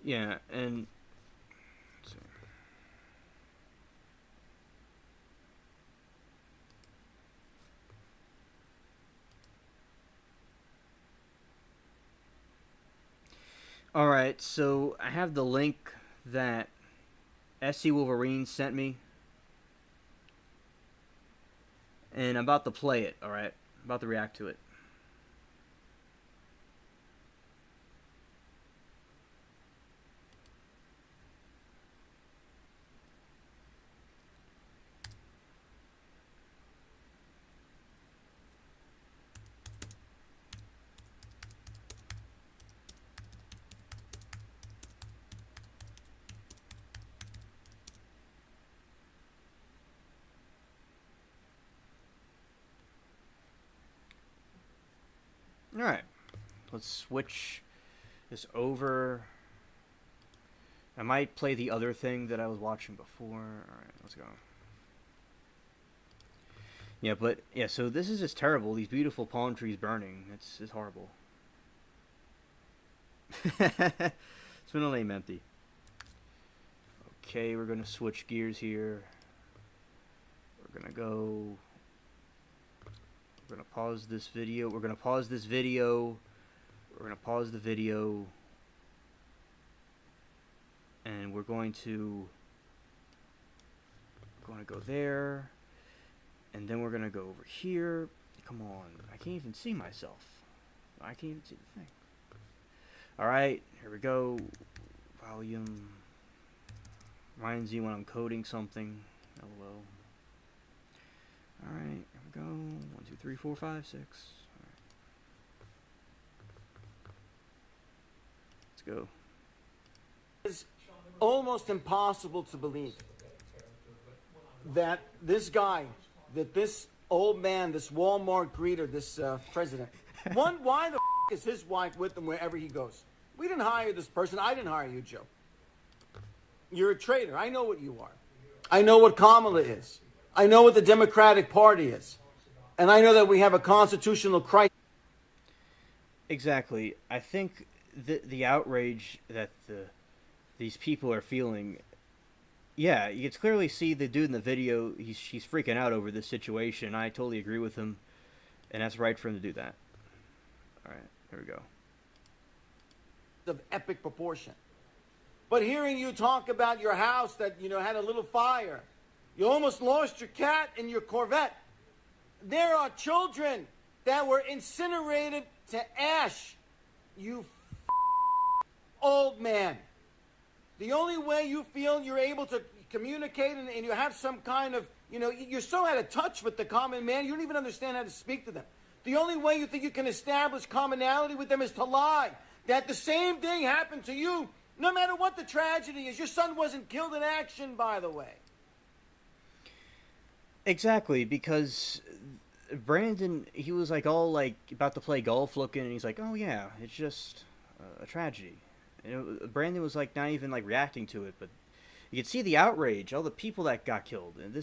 Speaker 1: Yeah, and let's see. All right, so I have the link that SC Wolverine sent me, and I'm about to play it. All right, I'm about to react to it. All right, let's switch this over. I might play the other thing that I was watching before. All right, let's go. Yeah, but so this is just terrible. These beautiful palm trees burning. It's horrible. Spindle name empty. Okay, we're gonna switch gears here. We're gonna go. We're gonna pause this video. We're gonna pause this video. We're gonna pause the video. And we're going to go there. And then we're gonna go over here. Come on, I can't even see myself. I can't even see the thing. Alright, here we go. Volume. Reminds you when I'm coding something. LOL. Alright, here we go. 1, 2, 3, 4, 5, 6. Alright. Let's go.
Speaker 2: almost impossible to believe that this guy, that this old man, this Walmart greeter, this president, why the is his wife with him wherever he goes? We didn't hire this person. I didn't hire you, Joe. You're a traitor. I know what you are. I know what Kamala is. I know what the Democratic Party is. And I know that we have a constitutional crisis.
Speaker 1: Exactly. I think the outrage that these people are feeling, yeah, you can clearly see the dude in the video, she's freaking out over this situation. I totally agree with him, and that's right for him to do that. All right, here we go.
Speaker 2: Of epic proportion. But hearing you talk about your house that, had a little fire, you almost lost your cat and your Corvette. There are children that were incinerated to ash. You old man. The only way you feel you're able to communicate and you have some kind of, you're so out of touch with the common man, you don't even understand how to speak to them. The only way you think you can establish commonality with them is to lie. That the same thing happened to you, no matter what the tragedy is. Your son wasn't killed in action, by the way.
Speaker 1: Exactly, because Brandon, he was all about to play golf looking, and he's like, oh yeah, it's just a tragedy. And Brandon was not even reacting to it, but you could see the outrage, all the people that got killed, and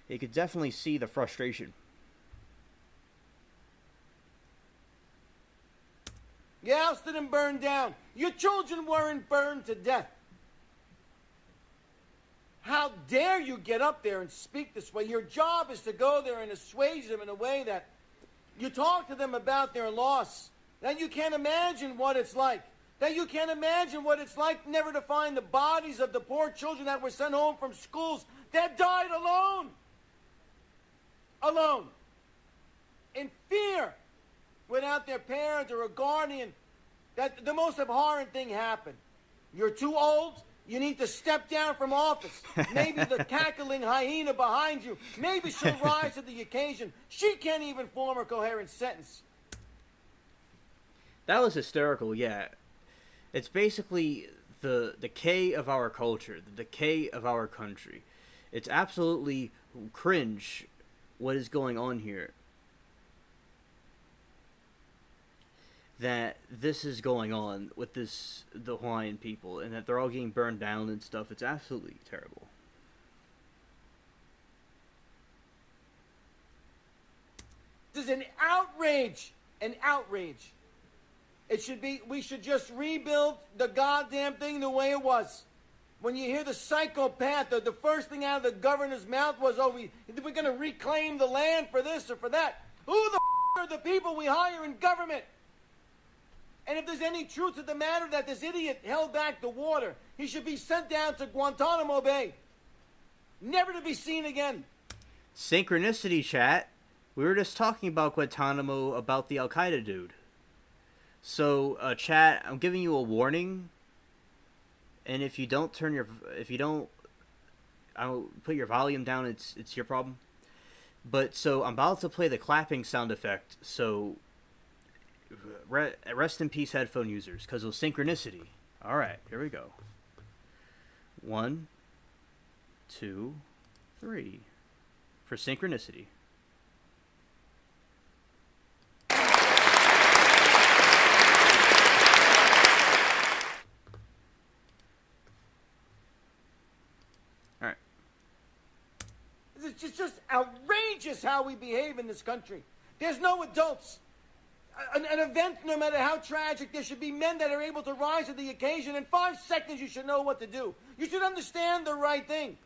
Speaker 1: you could definitely see the frustration.
Speaker 2: Your house didn't burn down. Your children weren't burned to death. How dare you get up there and speak this way? Your job is to go there and assuage them in a way that you talk to them about their loss, that you can't imagine what it's like, that you can't imagine what it's like never to find the bodies of the poor children that were sent home from schools that died alone. Alone. In fear. Without their parent or a guardian, that the most abhorrent thing happened. You're too old. You need to step down from office. Maybe the cackling hyena behind you, maybe she'll rise to the occasion. She can't even form a coherent sentence.
Speaker 1: That was hysterical, yeah. It's basically the decay of our culture, the decay of our country. It's absolutely cringe what is going on here. That this is going on with the Hawaiian people, and that they're all getting burned down and stuff. It's absolutely terrible.
Speaker 2: This is an outrage. An outrage. We should just rebuild the goddamn thing the way it was. When you hear the psychopath, the first thing out of the governor's mouth was, we're going to reclaim the land for this or for that. Who the are the people we hire in government? And if there's any truth to the matter that this idiot held back the water, he should be sent down to Guantanamo Bay. Never to be seen again.
Speaker 1: Synchronicity, chat. We were just talking about Guantanamo, about the Al-Qaeda dude. So, chat, I'm giving you a warning. And if you don't I'll put your volume down, it's your problem. But, so, I'm about to play the clapping sound effect, so rest in peace, headphone users, because of synchronicity. Alright, here we go. 1, 2, 3. For synchronicity. Alright.
Speaker 2: It's just outrageous how we behave in this country. There's no adults. An event, no matter how tragic, there should be men that are able to rise to the occasion. In 5 seconds, you should know what to do. You should understand the right thing.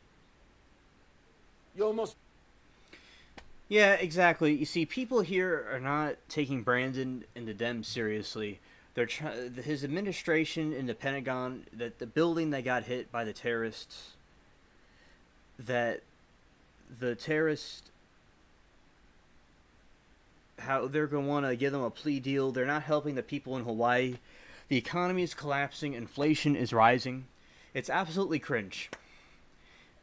Speaker 1: Yeah, exactly. You see, people here are not taking Brandon and the Dems seriously. His administration in the Pentagon, that the building that got hit by the terrorists, that the terrorists, how they're going to want to give them a plea deal. They're not helping the people in Hawaii. The economy is collapsing. Inflation is rising. It's absolutely cringe.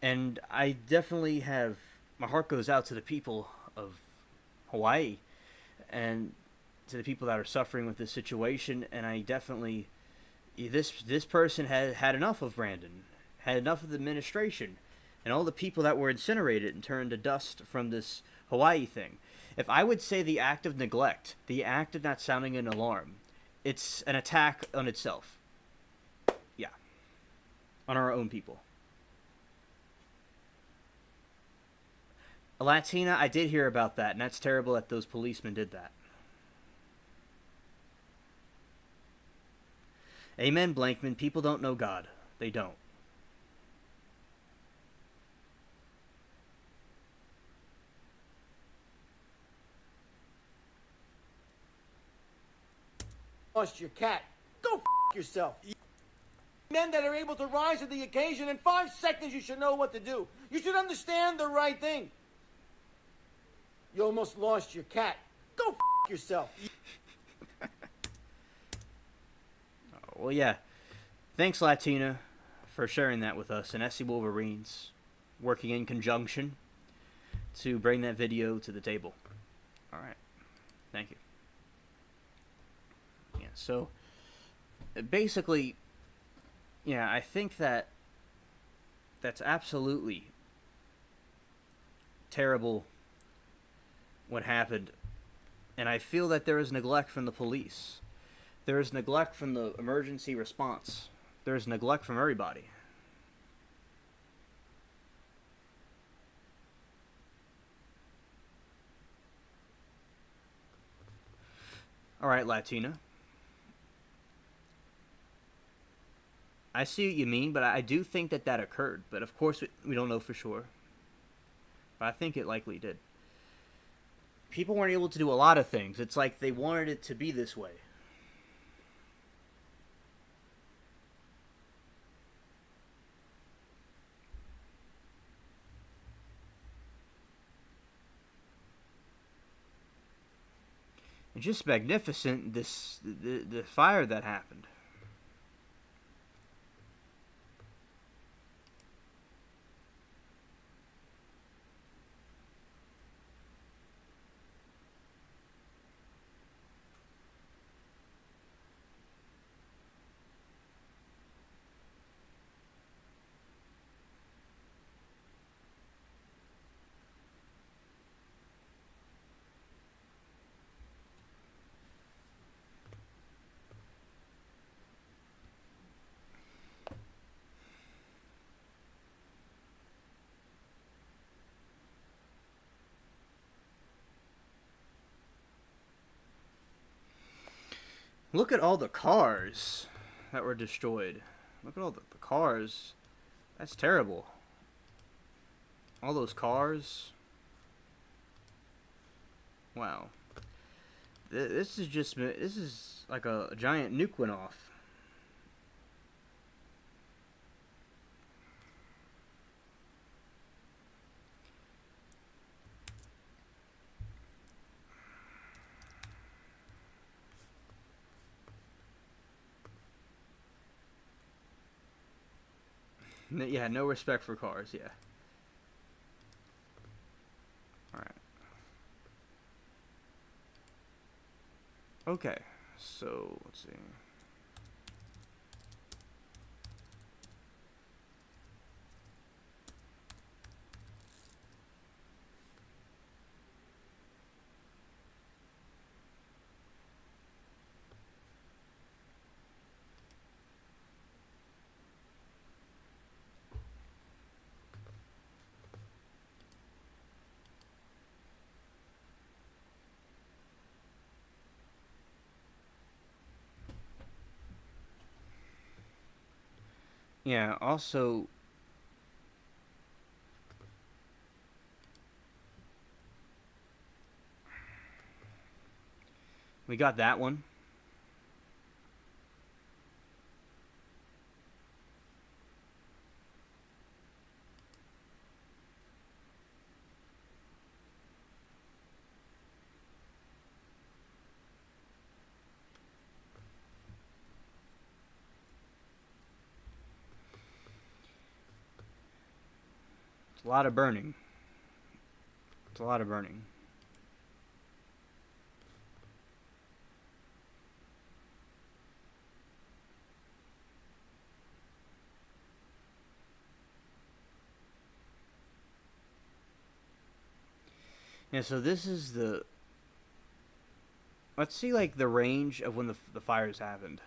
Speaker 1: And I definitely have... My heart goes out to the people of Hawaii and to the people that are suffering with this situation. And I definitely this person had enough of Brandon, had enough of the administration, and all the people that were incinerated and turned to dust from this Hawaii thing. If I would say the act of neglect, the act of not sounding an alarm, it's an attack on itself. Yeah. On our own people. Latina, I did hear about that, and that's terrible that those policemen did that. Amen, Blankman. People don't know God. They don't.
Speaker 2: Lost your cat. Go f yourself. Men that are able to rise to the occasion in 5 seconds, you should know what to do. You should understand the right thing. You almost lost your cat. Go f yourself.
Speaker 1: Well, yeah. Thanks, Latina, for sharing that with us. And SC Wolverines working in conjunction to bring that video to the table. All right. Thank you. Yeah, so basically, yeah, I think that's absolutely terrible what happened. And I feel that there is neglect from the police. There is neglect from the emergency response. There is neglect from everybody. All right, Latina. I see what you mean, but I do think that occurred. But of course, we don't know for sure. But I think it likely did. People weren't able to do a lot of things. It's like they wanted it to be this way. And just magnificent, the fire that happened. Look at all the cars that were destroyed. Look at all the cars. That's terrible. All those cars. Wow. This is like a giant nuke went off. Yeah, no respect for cars, yeah. Alright. Okay, so, let's see. Yeah, also, we got that one. It's a lot of burning. It's a lot of burning. Yeah, so this is the... Let's see, like, the range of when the fires happened.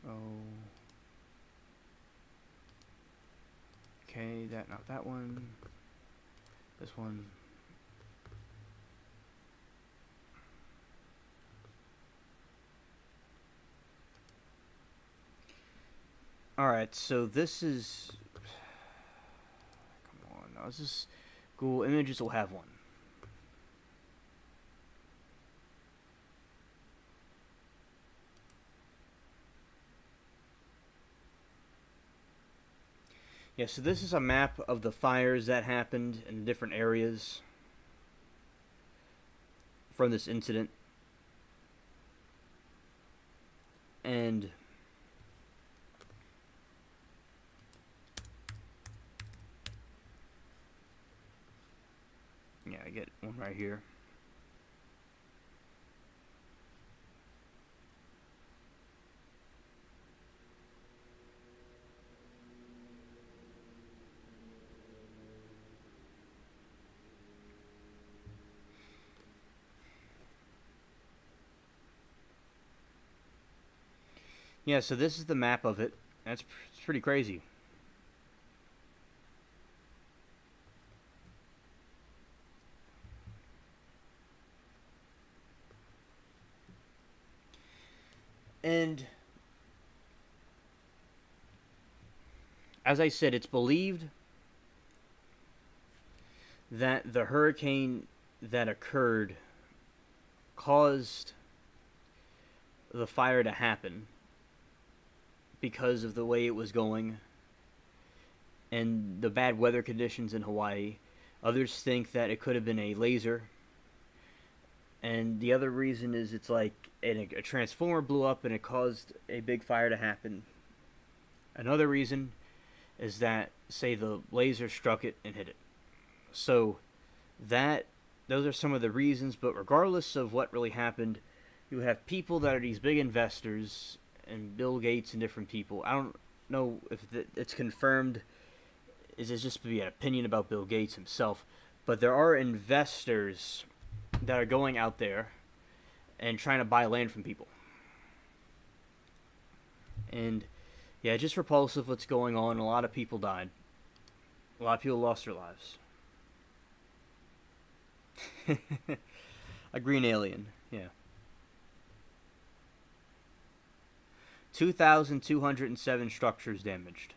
Speaker 1: Oh. Okay, not that one. This one. Alright, so this is... Come on, now is this... Google Images will have one. Yeah, so this is a map of the fires that happened in different areas from this incident. And yeah, I get one right here. Yeah, so this is the map of it. It's pretty crazy. And as I said, it's believed that the hurricane that occurred caused the fire to happen because of the way it was going and the bad weather conditions in Hawaii. Others think that it could have been a laser. And the other reason is it's like a transformer blew up and it caused a big fire to happen. Another reason is that, say, the laser struck it and hit it. So those are some of the reasons, but regardless of what really happened, you have people that are these big investors and Bill Gates and different people. I don't know if it's confirmed. Is it just be an opinion about Bill Gates himself? But there are investors that are going out there and trying to buy land from people. And yeah, just repulsive what's going on. A lot of people died. A lot of people lost their lives. A green alien, yeah. 2,207 structures damaged.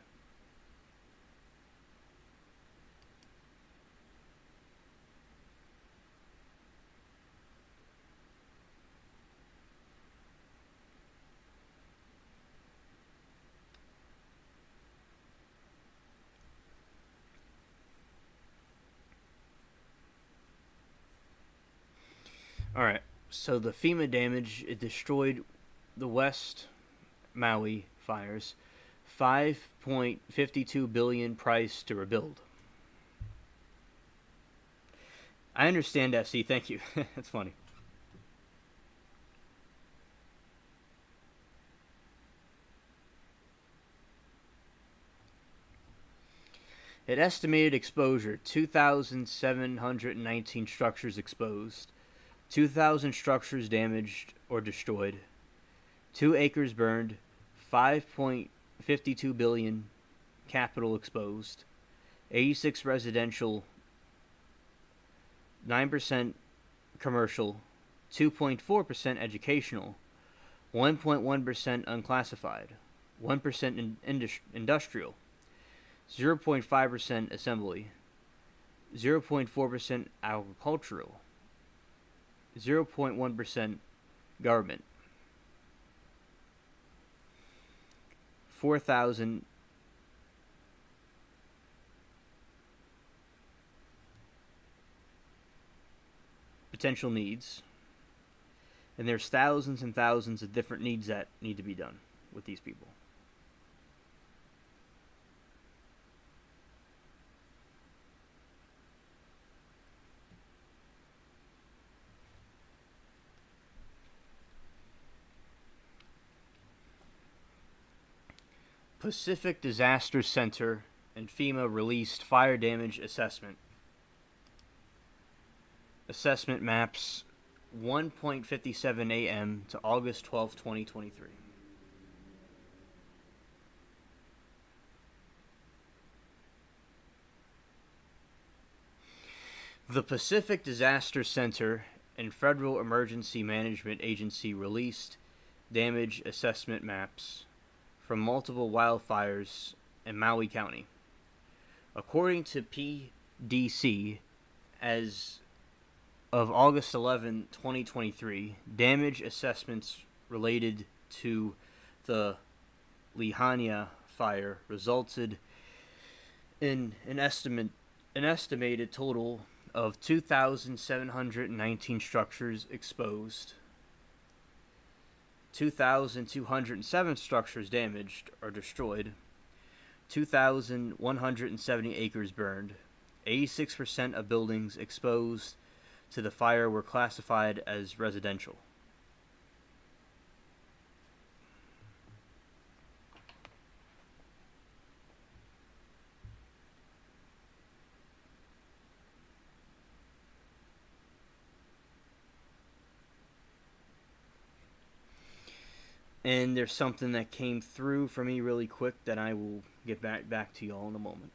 Speaker 1: Alright, so the FEMA damage, it destroyed the West Maui fires. 5.52 billion price to rebuild. I understand, SC, thank you. That's funny. It estimated exposure, 2,719 structures exposed. 2,000 structures damaged or destroyed, 2 acres burned, 5.52 billion capital exposed, 86 residential, 9% commercial, 2.4% educational, 1.1% unclassified, 1% industrial, 0.5% assembly, 0.4% agricultural, 0.1% government, 4,000 potential needs, And there's thousands and thousands of different needs that need to be done with these people. Pacific Disaster Center and FEMA released fire damage assessment. Assessment maps 1:57 a.m. to August 12, 2023. The Pacific Disaster Center and Federal Emergency Management Agency released damage assessment maps from multiple wildfires in Maui County. According to PDC, as of August 11, 2023, damage assessments related to the Lahaina fire resulted in an estimated total of 2,719 structures exposed, 2,207 structures damaged or destroyed, 2,170 acres burned, 86% of buildings exposed to the fire were classified as residential. And there's something that came through for me really quick that I will get back to y'all in a moment.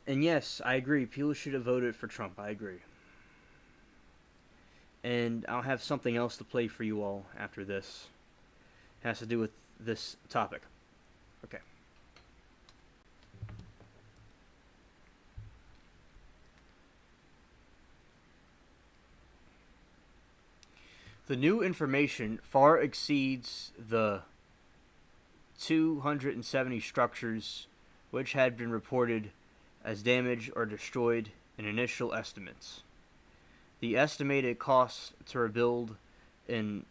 Speaker 1: And yes, I agree. People should have voted for Trump. I agree. And I'll have something else to play for you all after this. It has to do with this topic. Okay. The new information far exceeds the 270 structures which had been reported as damaged or destroyed in initial estimates. The estimated cost to rebuild in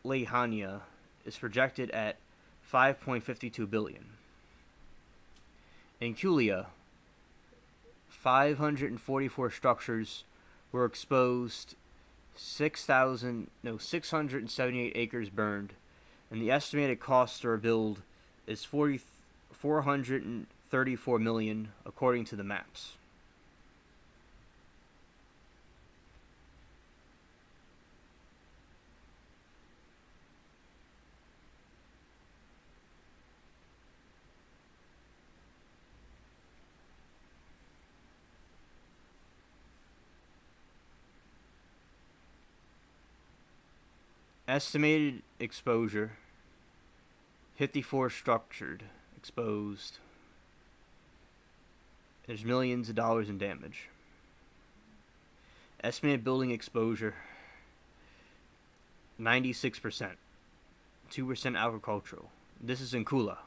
Speaker 1: Lahaina is projected at $5.52 billion. In Kulia, 544 structures were exposed, 678 acres burned, and the estimated cost to rebuild is $434 million, according to the maps. Estimated exposure, 54 structured, exposed. There's millions of dollars in damage. Estimated building exposure, 96%. 2% agricultural. This is in Kula.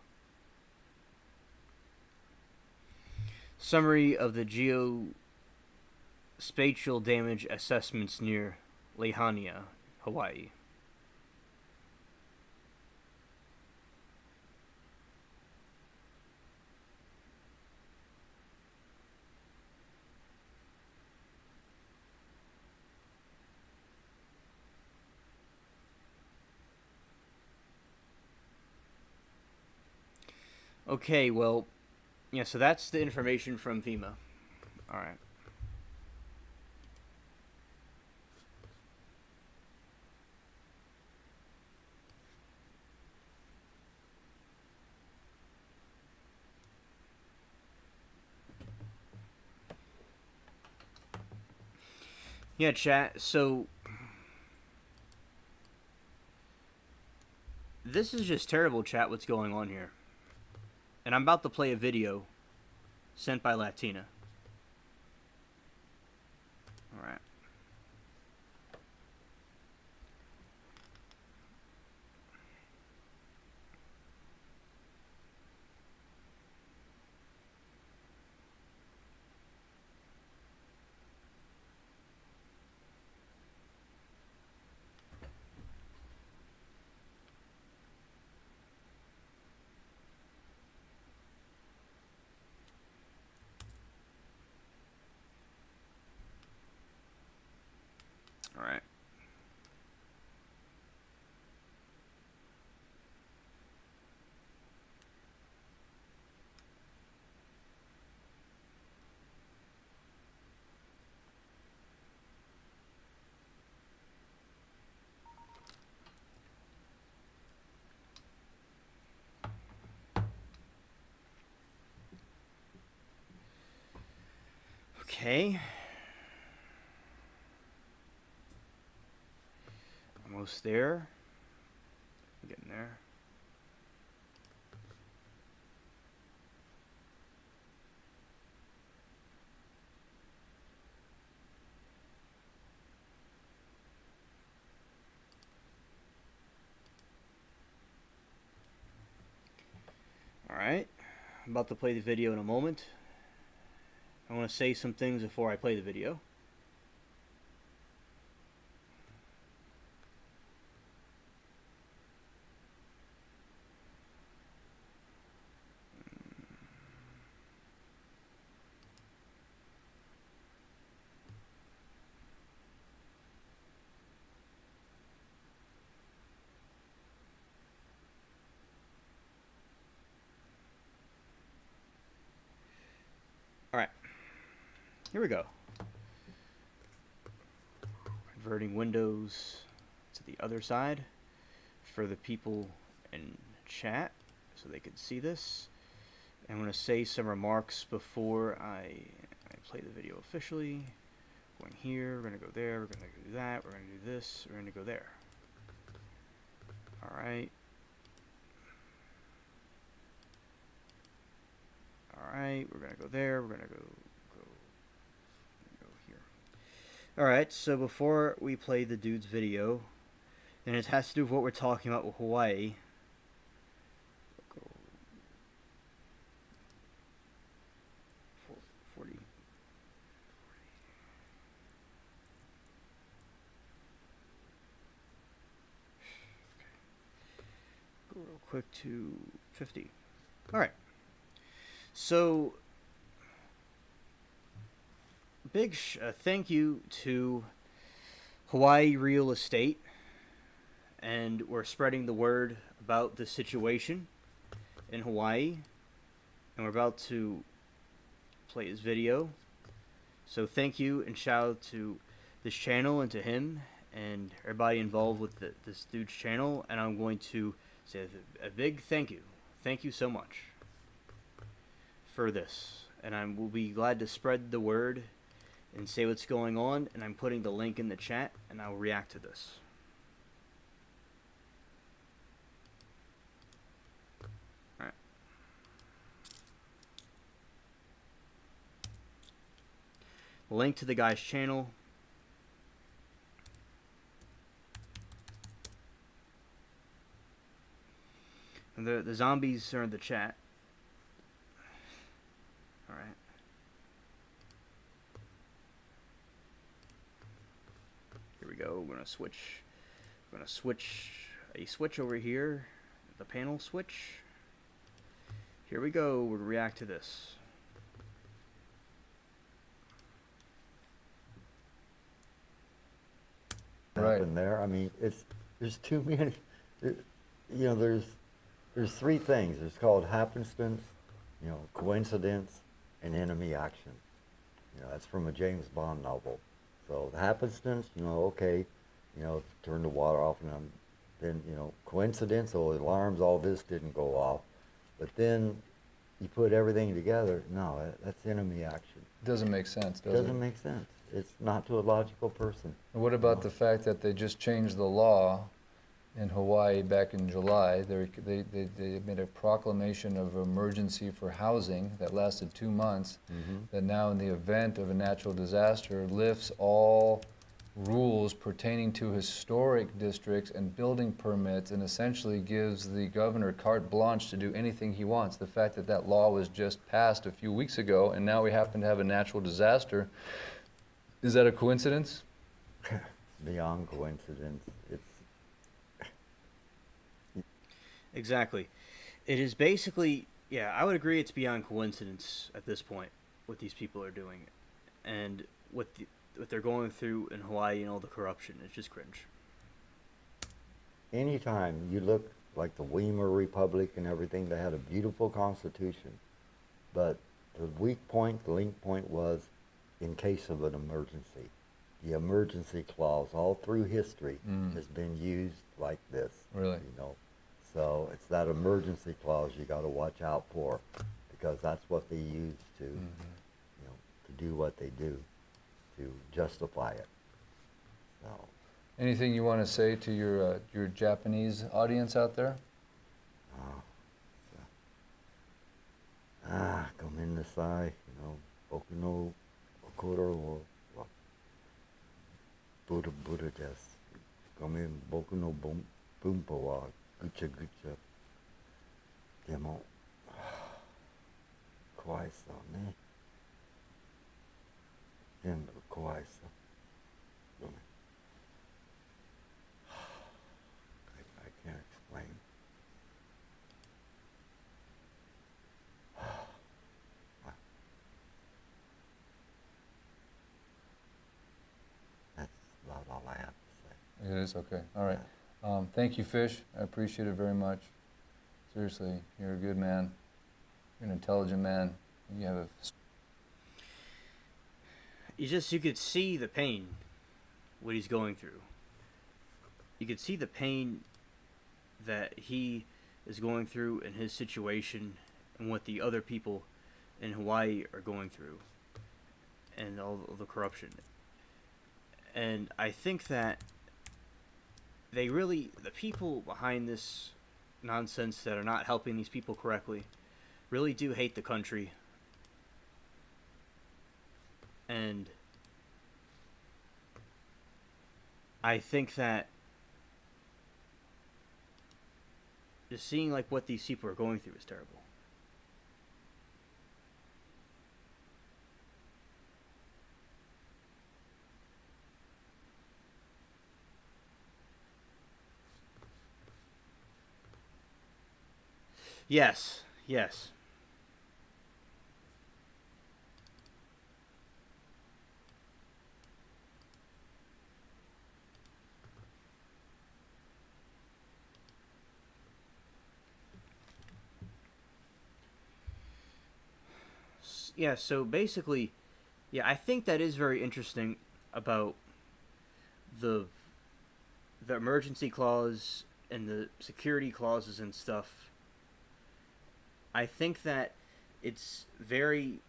Speaker 1: Summary of the geospatial damage assessments near Lahaina, Hawaii. Okay, well, yeah, so that's the information from FEMA. All right. Yeah, chat. So this is just terrible, chat. What's going on here? And I'm about to play a video sent by Latina. All right. All right. Okay. Almost there. Getting there. All right. I'm about to play the video in a moment. I want to say some things before I play the video. All right. Here we go. Converting windows to the other side for the people in chat so they can see this. I'm going to say some remarks before I play the video officially. Going here, we're going to go there, we're going to do that, we're going to do this, we're going to go there. Alright. Alright, we're going to go there, we're going to go here. Alright, so before we play the dude's video, and it has to do with what we're talking about with Hawaii. Go 40. Go real quick to 50. Alright. So, big thank you to Hawaii Real Estate, and we're spreading the word about the situation in Hawaii, and we're about to play his video. So thank you and shout out to this channel and to him and everybody involved with this dude's channel, and I'm going to say a big thank you. Thank you so much for this, and I will be glad to spread the word and say what's going on, and I'm putting the link in the chat, and I'll react to this. Alright. Link to the guy's channel. And the zombies are in the chat. Alright. Here we go. We're gonna switch. We're gonna switch a switch over here. The panel switch. Here we go. We'll react to this.
Speaker 3: Right in there. I mean, there's too many. There's three things. It's called happenstance, coincidence, and enemy action. That's from a James Bond novel. So the happenstance, okay, turn the water off, and then coincidence, the alarms, all this didn't go off, but then you put everything together. No, that's enemy action.
Speaker 4: Doesn't make sense, does it?
Speaker 3: Doesn't make sense. it's not to a logical person.
Speaker 4: And what about the fact that they just changed the law in Hawaii back in July? They made a proclamation of emergency for housing that lasted 2 months, that now in the event of a natural disaster lifts all rules pertaining to historic districts and building permits, and essentially gives the governor carte blanche to do anything he wants. The fact that that law was just passed a few weeks ago and now we happen to have a natural disaster, is that a coincidence?
Speaker 3: Beyond coincidence. It's
Speaker 1: Exactly. It is basically, yeah, I would agree it's beyond coincidence at this point what these people are doing, and what they're going through in Hawaii and all the corruption. It's just cringe.
Speaker 3: anytime you look like the Weimar Republic and everything, they had a beautiful constitution, but the weak point, the link point was in case of an emergency. The emergency clause all through history has been used like this.
Speaker 4: Really?
Speaker 3: You know, so it's that emergency clause you got to watch out for, because that's what they use to, you know, to do what they do, to justify it. So.
Speaker 4: Anything you want to say to your Japanese audience out there?
Speaker 3: Gomennasai, you know, boku no okoro wo wa Buddha desu. Gomen boku no bunpo wa gucha gucha. Demo, 怖いさね。全部怖いさ。ごめん。I can't explain. That's about all I have to say.
Speaker 4: It is? Okay. All right. Thank you, Fish. I appreciate it very much. Seriously, you're a good man. You're an intelligent man. You have a...
Speaker 1: You could see the pain, what he's going through. You could see the pain that he is going through in his situation, and what the other people in Hawaii are going through, and all the corruption. And I think that the people behind this nonsense that are not helping these people correctly really do hate the country. And I think that just seeing like what these people are going through is terrible. Yes, yes. Yeah, so basically, yeah, I think that is very interesting about the emergency clause and the security clauses and stuff. I think that it's very,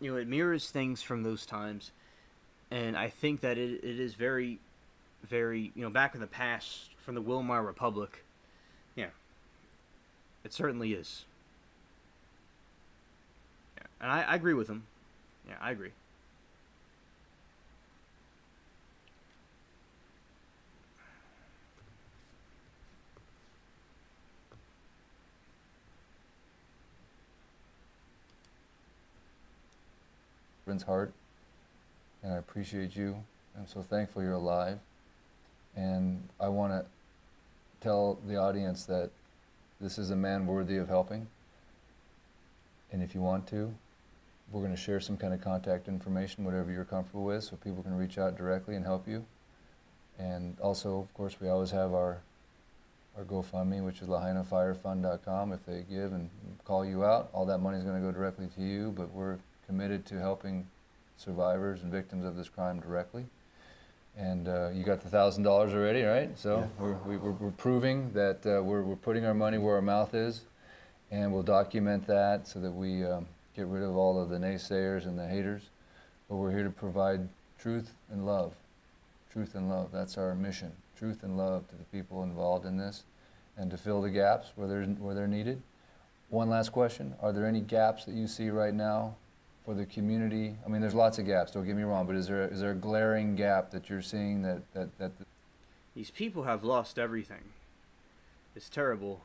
Speaker 1: it mirrors things from those times, and I think that it is very, very, back in the past from the Weimar Republic. Yeah, it certainly is. Yeah, and I agree with him. Yeah, I agree.
Speaker 4: Heart, and I appreciate you. I'm so thankful you're alive, and I want to tell the audience that this is a man worthy of helping, and if you want to, we're going to share some kind of contact information, whatever you're comfortable with, so people can reach out directly and help you. And also, of course, we always have our GoFundMe, which is lahainafirefund.com. If they give and call you out, all that money is going to go directly to you, but we're committed to helping survivors and victims of this crime directly. And you got the $1,000 already, right? So yeah. we're proving that we're putting our money where our mouth is, and we'll document that so that we get rid of all of the naysayers and the haters. but we're here to provide truth and love. Truth and love, that's our mission. Truth and love to the people involved in this, and to fill the gaps where they're needed. One last question, are there any gaps that you see right now for the community? I mean, there's lots of gaps, don't get me wrong, but is there a glaring gap that you're seeing that
Speaker 1: These people have lost everything. It's terrible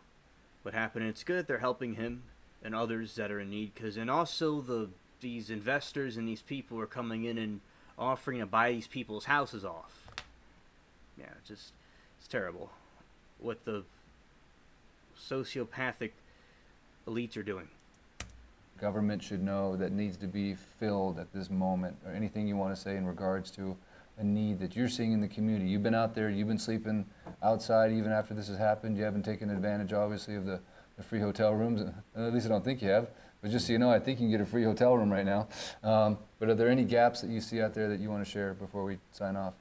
Speaker 1: what happened. It's good that they're helping him and others that are in need, and also these investors and these people are coming in and offering to buy these people's houses off. Yeah, it's terrible what the sociopathic elites are doing.
Speaker 4: government should know that needs to be filled at this moment, or anything you want to say in regards to a need that you're seeing in the community? You've been out there, you've been sleeping outside even after this has happened. You haven't taken advantage, obviously, of the free hotel rooms. At least I don't think you have. But just so you know, I think you can get a free hotel room right now. But are there any gaps that you see out there that you want to share before we sign off?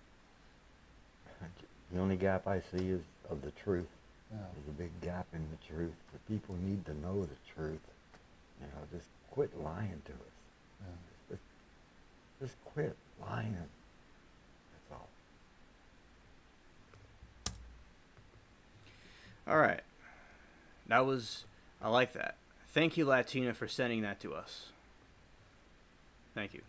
Speaker 3: The only gap I see is of the truth.
Speaker 4: Yeah.
Speaker 3: There's a big gap in the truth. The people need to know the truth. You know, just quit lying to us.
Speaker 4: Yeah.
Speaker 3: Just quit lying. That's all.
Speaker 1: All right. I like that. Thank you, Latina, for sending that to us. Thank you.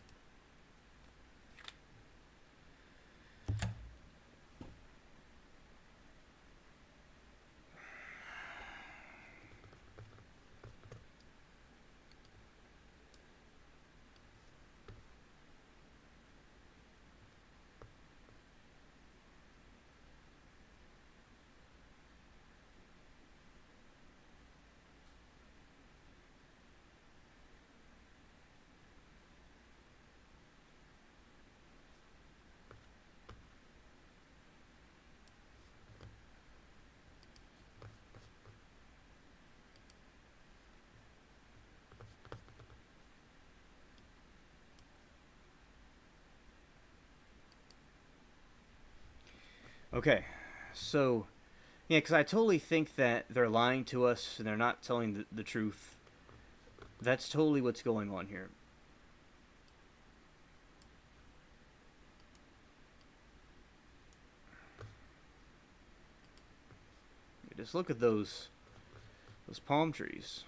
Speaker 1: Okay, so, yeah, because I totally think that they're lying to us and they're not telling the truth. That's totally what's going on here. Just look at those palm trees.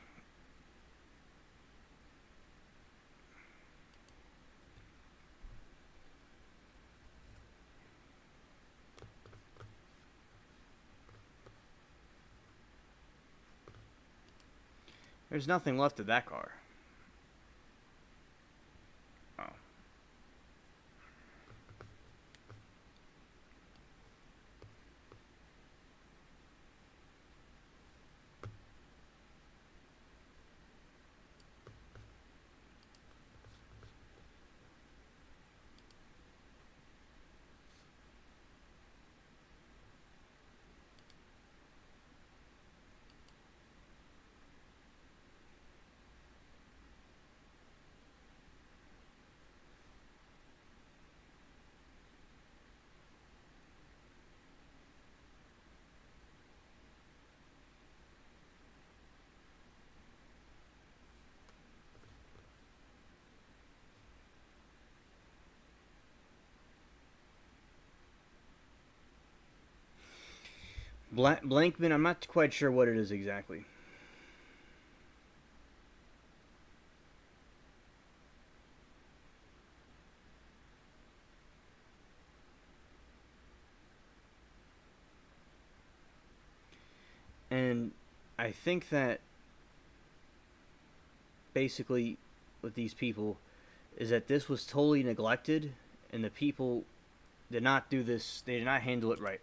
Speaker 1: There's nothing left of that car. Oh. Blankman, I'm not quite sure what it is exactly. And I think that basically with these people is that this was totally neglected and the people did not do this, they did not handle it right.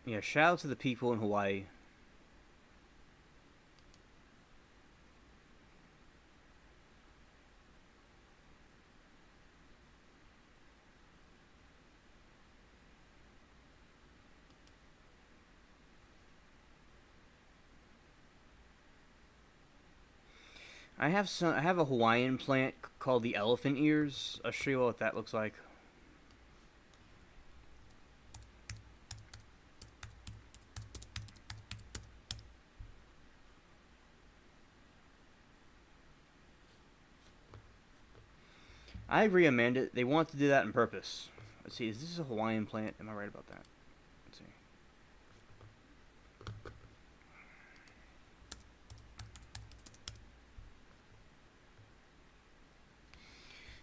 Speaker 1: Yeah, shout out to the people in Hawaii. I have a Hawaiian plant called the elephant ears. I'll show you what that looks like. I agree, Amanda. They want to do that on purpose. Let's see, is this a Hawaiian plant? Am I right about that? Let's see.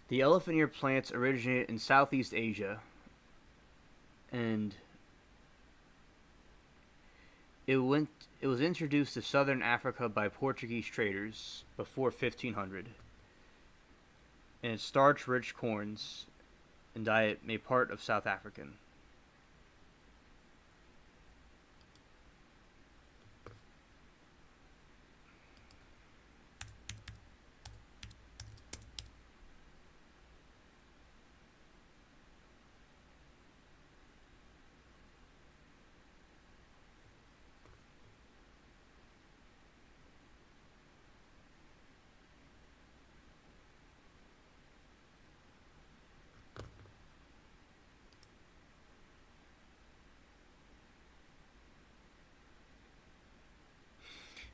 Speaker 1: The elephant ear plants originated in Southeast Asia, and it was introduced to southern Africa by Portuguese traders before 1500. And its starch-rich corns and diet made part of South African.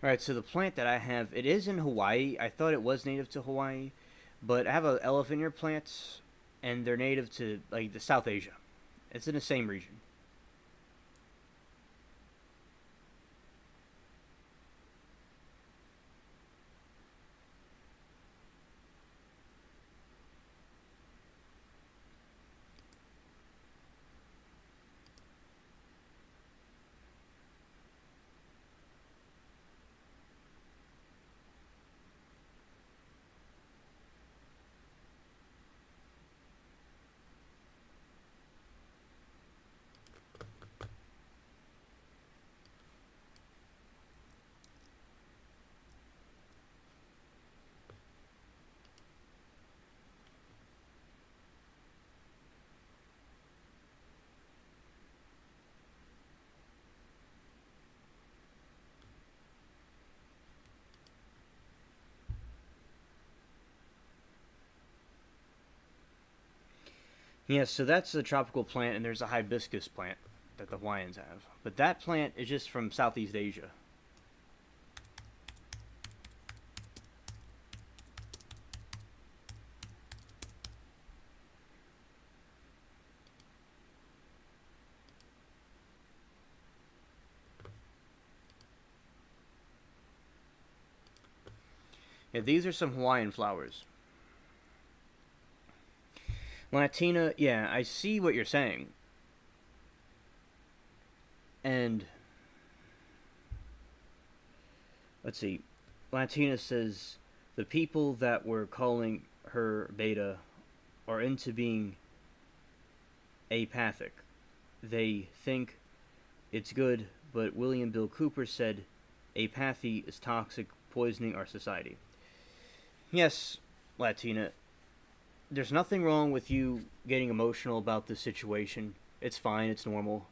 Speaker 1: Alright, so the plant that I have, it is in Hawaii. I thought it was native to Hawaii, but I have an elephant ear plant, and they're native to, like, the South Asia. It's in the same region. Yes, so that's a tropical plant, and there's a hibiscus plant that the Hawaiians have. But that plant is just from Southeast Asia. Yeah, these are some Hawaiian flowers. Latina, yeah, I see what you're saying. And let's see. Latina says the people that were calling her beta are into being apathic. They think it's good, but William Bill Cooper said apathy is toxic, poisoning our society. Yes, Latina, there's nothing wrong with you getting emotional about this situation. It's fine, it's normal.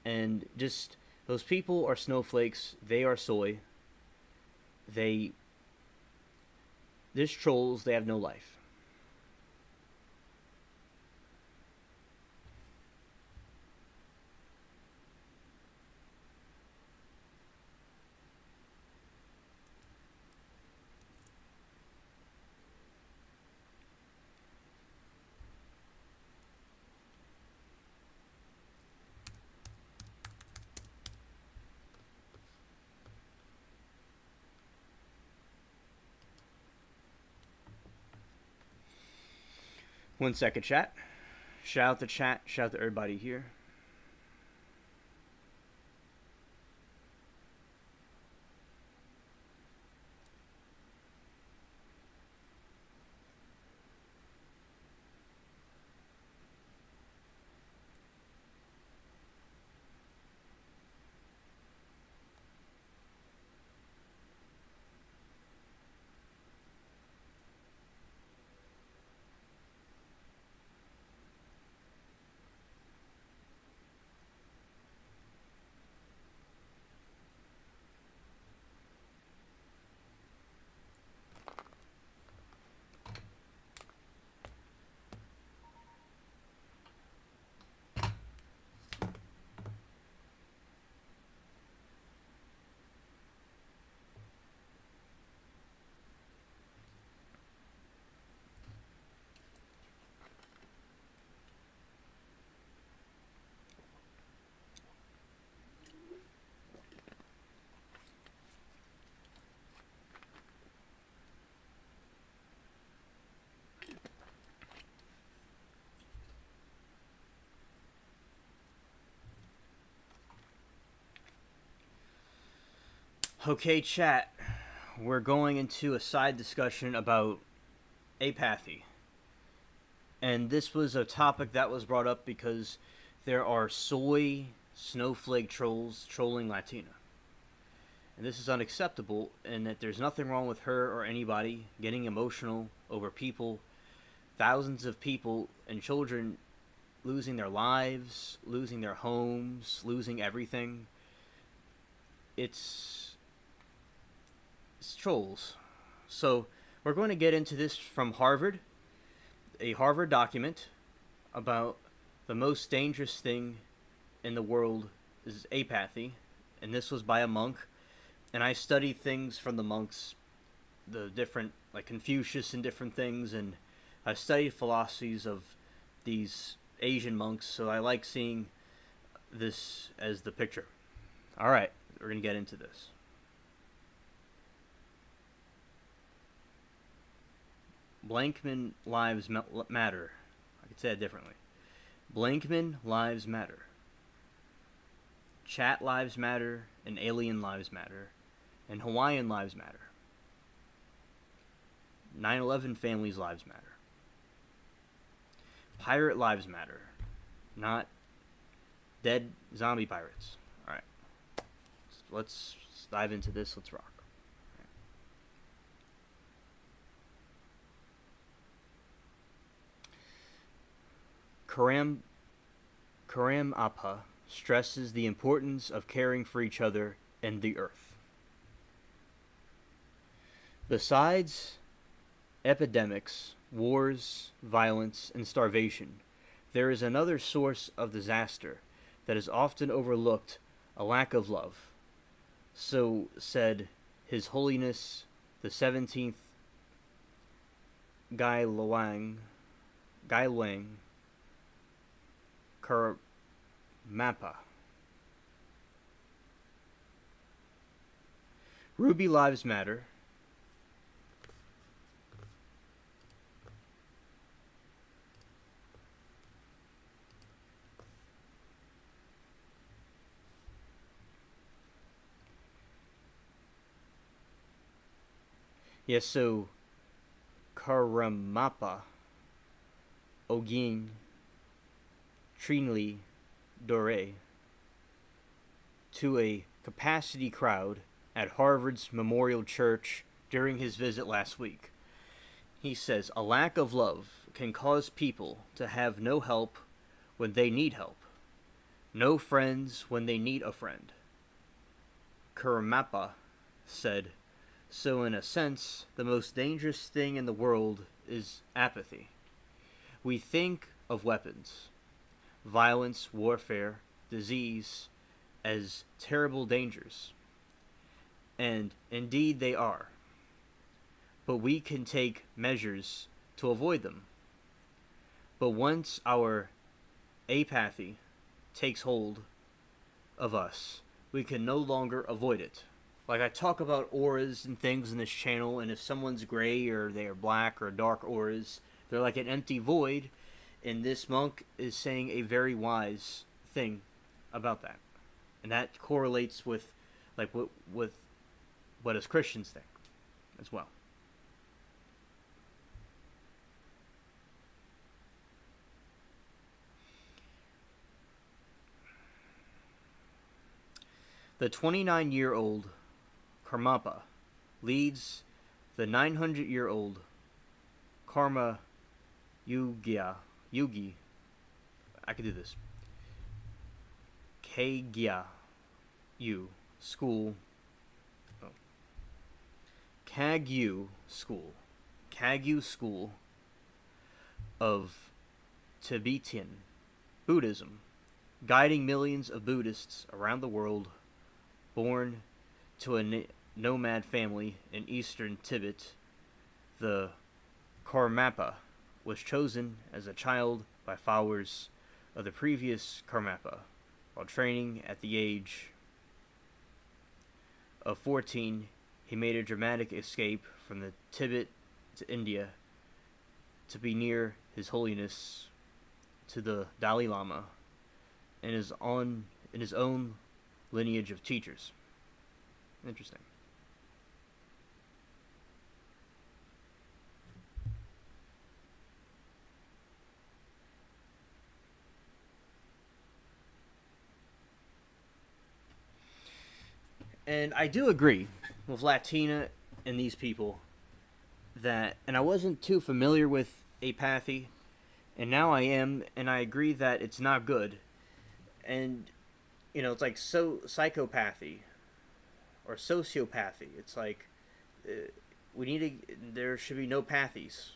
Speaker 1: And just, those people are snowflakes, they are soy. There's trolls, they have no life. One second, chat. Shout out to chat. Shout out to everybody here. Okay, chat. We're going into a side discussion about apathy. And this was a topic that was brought up because there are soy snowflake trolls trolling Latina. And this is unacceptable, and that there's nothing wrong with her or anybody getting emotional over people, thousands of people and children losing their lives, losing their homes, losing everything. It's trolls. So we're going to get into this from Harvard, a Harvard document about the most dangerous thing in the world is apathy, and this was by a monk. And I studied things from the monks, the different, like Confucius and different things, and I studied philosophies of these Asian monks, so I like seeing this as the picture. All right, we're going to get into this. Blankman lives matter. I could say it differently. Blankman lives matter. Chat lives matter, and alien lives matter, and Hawaiian lives matter. 9/11 families' lives matter. Pirate lives matter, not dead zombie pirates. All right, let's dive into this. Let's rock. Karam Appa stresses the importance of caring for each other and the earth. Besides epidemics, wars, violence, and starvation, there is another source of disaster that is often overlooked: a lack of love. So said His Holiness the 17th Gai Luang Karmapa. Ruby lives matter. Yes, so Karamapa, Ogin, Trinley, Dore, to a capacity crowd at Harvard's Memorial Church during his visit last week. He says a lack of love can cause people to have no help when they need help, no friends when they need a friend. Karamapa said, so in a sense, the most dangerous thing in the world is apathy. We think of weapons, violence, warfare, disease as terrible dangers. And indeed they are. But we can take measures to avoid them. But once our apathy takes hold of us, we can no longer avoid it. Like, I talk about auras and things in this channel, and if someone's gray or they are black or dark auras, they're like an empty void, and this monk is saying a very wise thing about that. And that correlates with, like, with what us Christians think as well. The 29-year-old Karmapa leads the 900-year-old Karma Yugi, I could do this, Kagyu School, Kagyu School of Tibetan Buddhism, guiding millions of Buddhists around the world. Born to a nomad family in eastern Tibet, the Karmapa was chosen as a child by followers of the previous Karmapa. While training at the age of 14, he made a dramatic escape from the Tibet to India to be near His Holiness to the Dalai Lama in his own lineage of teachers. Interesting. And I do agree with Latina and these people that, and I wasn't too familiar with apathy, and now I am, and I agree that it's not good. And, it's like psychopathy or sociopathy. It's like, there should be no pathies.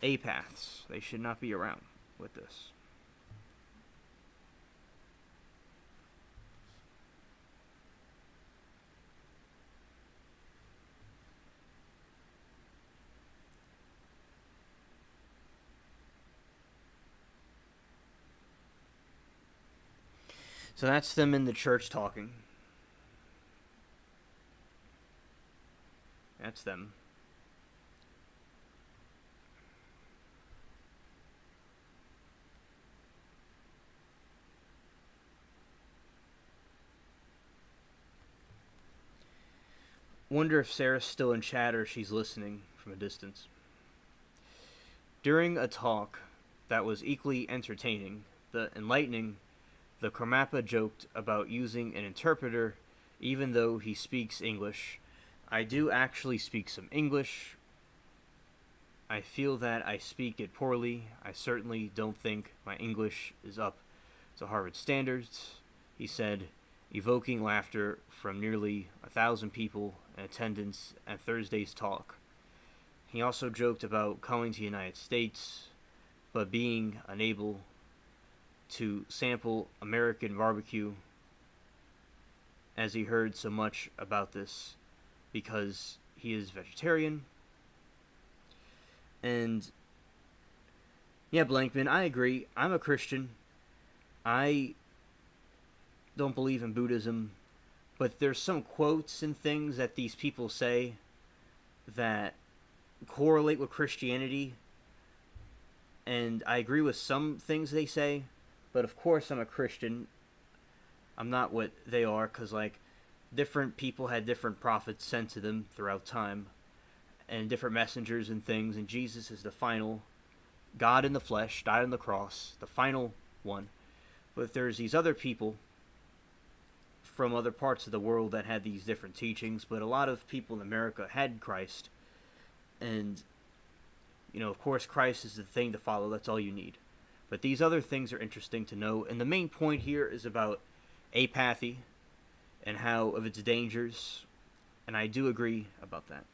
Speaker 1: Apaths. They should not be around with this. So that's them in the church talking. That's them. Wonder if Sarah's still in chat or she's listening from a distance. During a talk that was equally entertaining, enlightening, the Karmapa joked about using an interpreter even though he speaks English. I do actually speak some English. I feel that I speak it poorly. I certainly don't think my English is up to Harvard standards, he said, evoking laughter from nearly 1,000 people in attendance at Thursday's talk. He also joked about coming to the United States, but being unable to sample American barbecue, as he heard so much about this because he is vegetarian. And yeah, Blankman, I agree. I'm a Christian. I don't believe in Buddhism, but there's some quotes and things that these people say that correlate with Christianity, and I agree with some things they say, but of course I'm a Christian. I'm not what they are, because like different people had different prophets sent to them throughout time, and different messengers and things, and Jesus is the final God in the flesh, died on the cross, the final one. But there's these other people from other parts of the world that had these different teachings, but a lot of people in America had Christ, and of course Christ is the thing to follow. That's all you need. But these other things are interesting to know, and the main point here is about apathy and how of its dangers, and I do agree about that.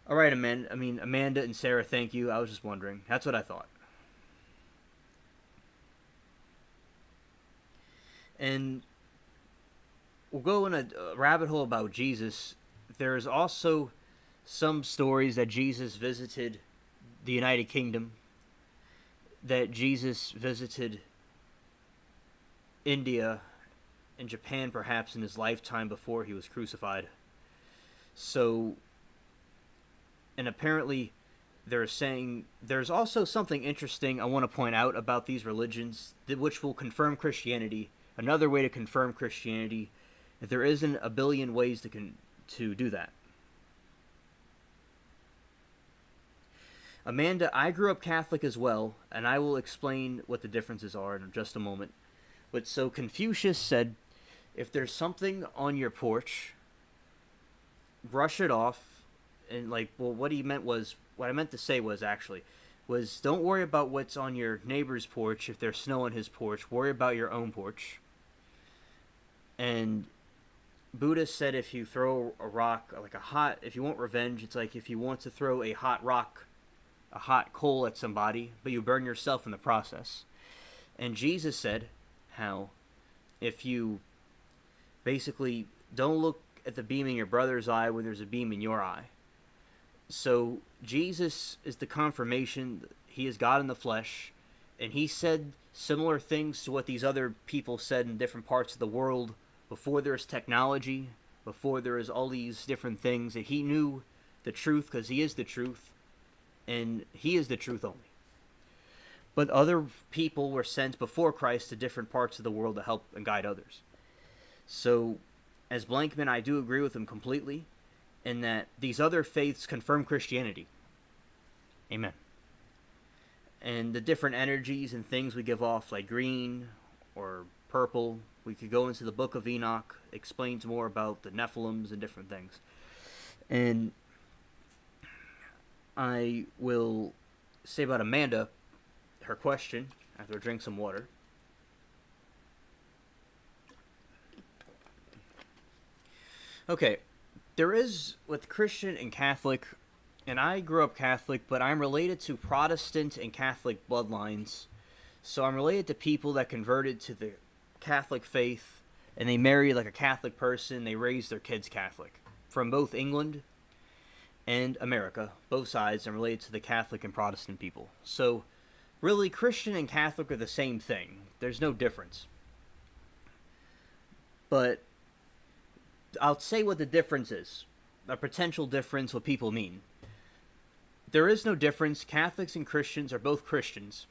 Speaker 1: All right, Amanda and Sarah, thank you. I was just wondering. That's what I thought. And we'll go in a rabbit hole about Jesus. There's also some stories that Jesus visited the United Kingdom, that Jesus visited India and Japan perhaps in his lifetime before he was crucified. So, and apparently they're saying there's also something interesting I want to point out about these religions, which will confirm Christianity. Another way to confirm Christianity, that there isn't a billion ways to do that. Amanda, I grew up Catholic as well, and I will explain what the differences are in just a moment. But so Confucius said, if there's something on your porch, brush it off. And what I meant to say was don't worry about what's on your neighbor's porch. If there's snow on his porch, worry about your own porch. And Buddha said if you throw a rock, if you want revenge, it's like if you want to throw a hot rock, a hot coal at somebody, but you burn yourself in the process. And Jesus said how if you basically don't look at the beam in your brother's eye when there's a beam in your eye. So Jesus is the confirmation. He is God in the flesh, and he said similar things to what these other people said in different parts of the world before there was technology, before there was all these different things, that he knew the truth because he is the truth, and he is the truth only. But other people were sent before Christ to different parts of the world to help and guide others. So, as Blankman, I do agree with him completely in that these other faiths confirm Christianity. Amen. and the different energies and things we give off, like green or purple. We could go into the Book of Enoch, explains more about the Nephilims and different things. And I will say about Amanda, her question, after I drink some water. Okay, there is, with Christian and Catholic, and I grew up Catholic, but I'm related to Protestant and Catholic bloodlines. So I'm related to people that converted to the Catholic faith, and they married like a Catholic person, they raised their kids Catholic. From both England and America, both sides, I'm related to the Catholic and Protestant people. So really, Christian and Catholic are the same thing. There's no difference. But I'll say what the difference is. A potential difference, what people mean. There is no difference. Catholics and Christians are both Christians.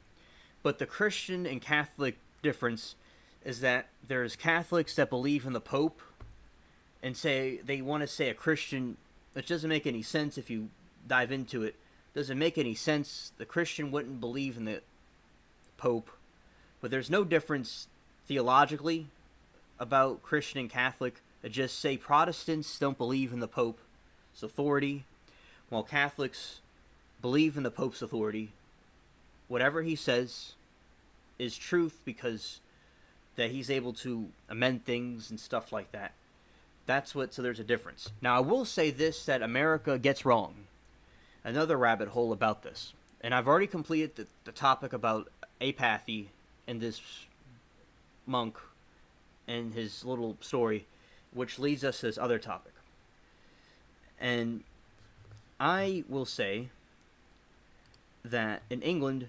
Speaker 1: But the Christian and Catholic difference is that there's Catholics that believe in the Pope and say they want to say a Christian, which doesn't make any sense if you dive into it. Doesn't make any sense. The Christian wouldn't believe in the Pope. But there's no difference theologically about Christian and Catholic. Just say Protestants don't believe in the Pope's authority, while Catholics believe in the Pope's authority. Whatever he says is truth because that he's able to amend things and stuff like that. That's what, so there's a difference. Now, I will say this, that America gets wrong. Another rabbit hole about this. And I've already completed the topic about apathy and this monk and his little story, which leads us to this other topic. And I will say that in England,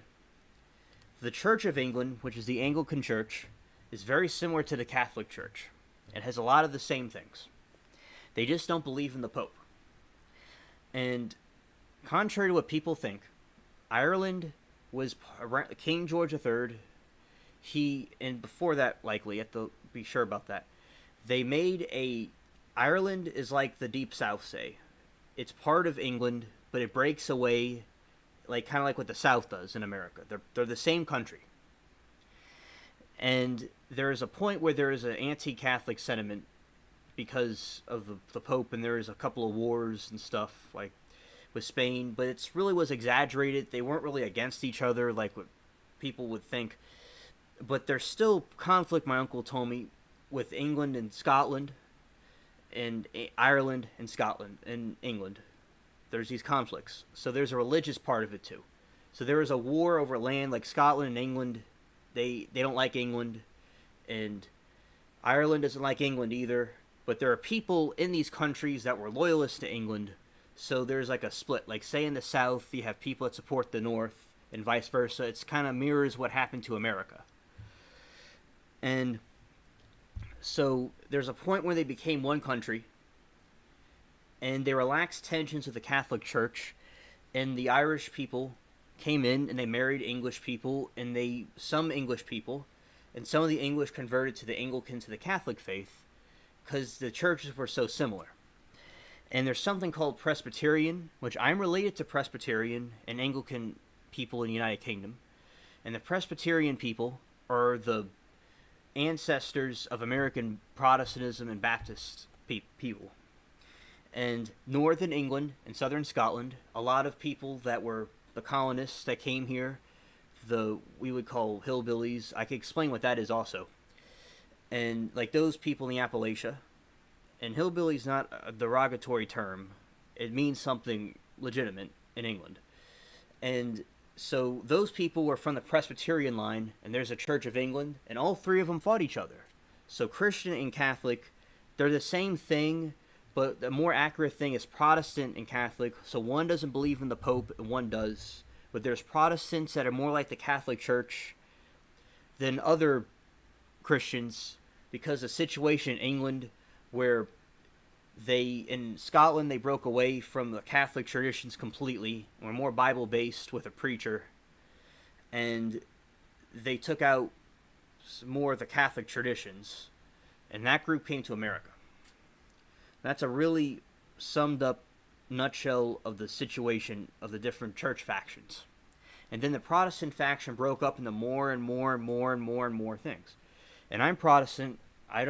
Speaker 1: the Church of England, which is the Anglican Church, is very similar to the Catholic Church. It has a lot of the same things. They just don't believe in the Pope. And contrary to what people think, Ireland was King George III. And before that, likely, you have to be sure about that. They made Ireland is like the Deep South, say. It's part of England, but it breaks away, like kind of like what the South does in America. They're the same country. And there is a point where there is an anti-Catholic sentiment because of the Pope, and there is a couple of wars and stuff, like with Spain, but it really was exaggerated. They weren't really against each other like what people would think. But there's still conflict, my uncle told me, with England and Scotland, and Ireland and Scotland and England. There's these conflicts. So there's a religious part of it too. So there is a war over land, like Scotland and England. They don't like England, and Ireland doesn't like England either. But there are people in these countries that were loyalists to England. So there's like a split. Like say in the South, you have people that support the North, and vice versa. It's kind of mirrors what happened to America. And so there's a point where they became one country, and they relaxed tensions with the Catholic Church, and the Irish people came in and they married English people, and some English people, and some of the English converted to the Anglican, to the Catholic faith, because the churches were so similar. And there's something called Presbyterian, which I'm related to Presbyterian and Anglican people in the United Kingdom, and the Presbyterian people are the ancestors of American Protestantism and Baptist people. And northern England and southern Scotland, a lot of people that were the colonists that came here, we would call hillbillies. I could explain what that is also. And like those people in the Appalachia, and hillbilly's not a derogatory term. It means something legitimate in England. And so those people were from the Presbyterian line, and there's a Church of England, and all three of them fought each other. So Christian and Catholic, they're the same thing, but the more accurate thing is Protestant and Catholic. So one doesn't believe in the Pope, and one does. But there's Protestants that are more like the Catholic Church than other Christians, because the situation in England where in Scotland, they broke away from the Catholic traditions completely, and were more Bible-based with a preacher, and they took out more of the Catholic traditions, and that group came to America. That's a really summed up nutshell of the situation of the different church factions. And then the Protestant faction broke up into more and more and more and more and more things. And I'm Protestant. I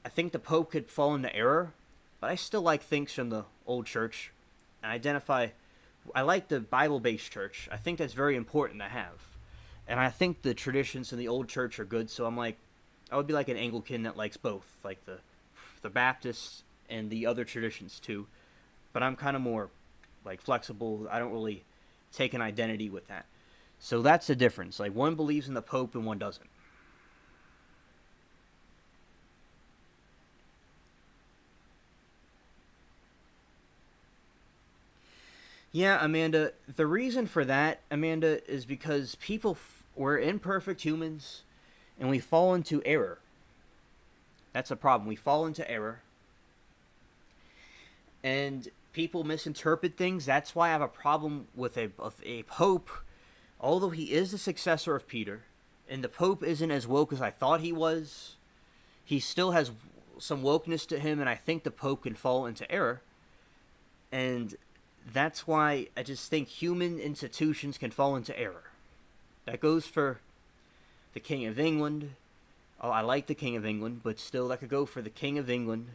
Speaker 1: think the Pope could fall into error, but I still like things from the old church. And I like the Bible-based church. I think that's very important to have. And I think the traditions in the old church are good, so I would be like an Anglican that likes both, like the Baptists and the other traditions too. But I'm kind of more like flexible. I don't really take an identity with that. So that's the difference. Like one believes in the Pope and one doesn't. Yeah, Amanda, the reason for that, Amanda, is because we're imperfect humans and we fall into error. That's a problem. We fall into error. And people misinterpret things. That's why I have a problem with a pope. Although he is the successor of Peter, and the Pope isn't as woke as I thought he was, he still has some wokeness to him, and I think the Pope can fall into error. And that's why I just think human institutions can fall into error. That goes for the King of England. Oh, I like the King of England, but still that could go for the King of England.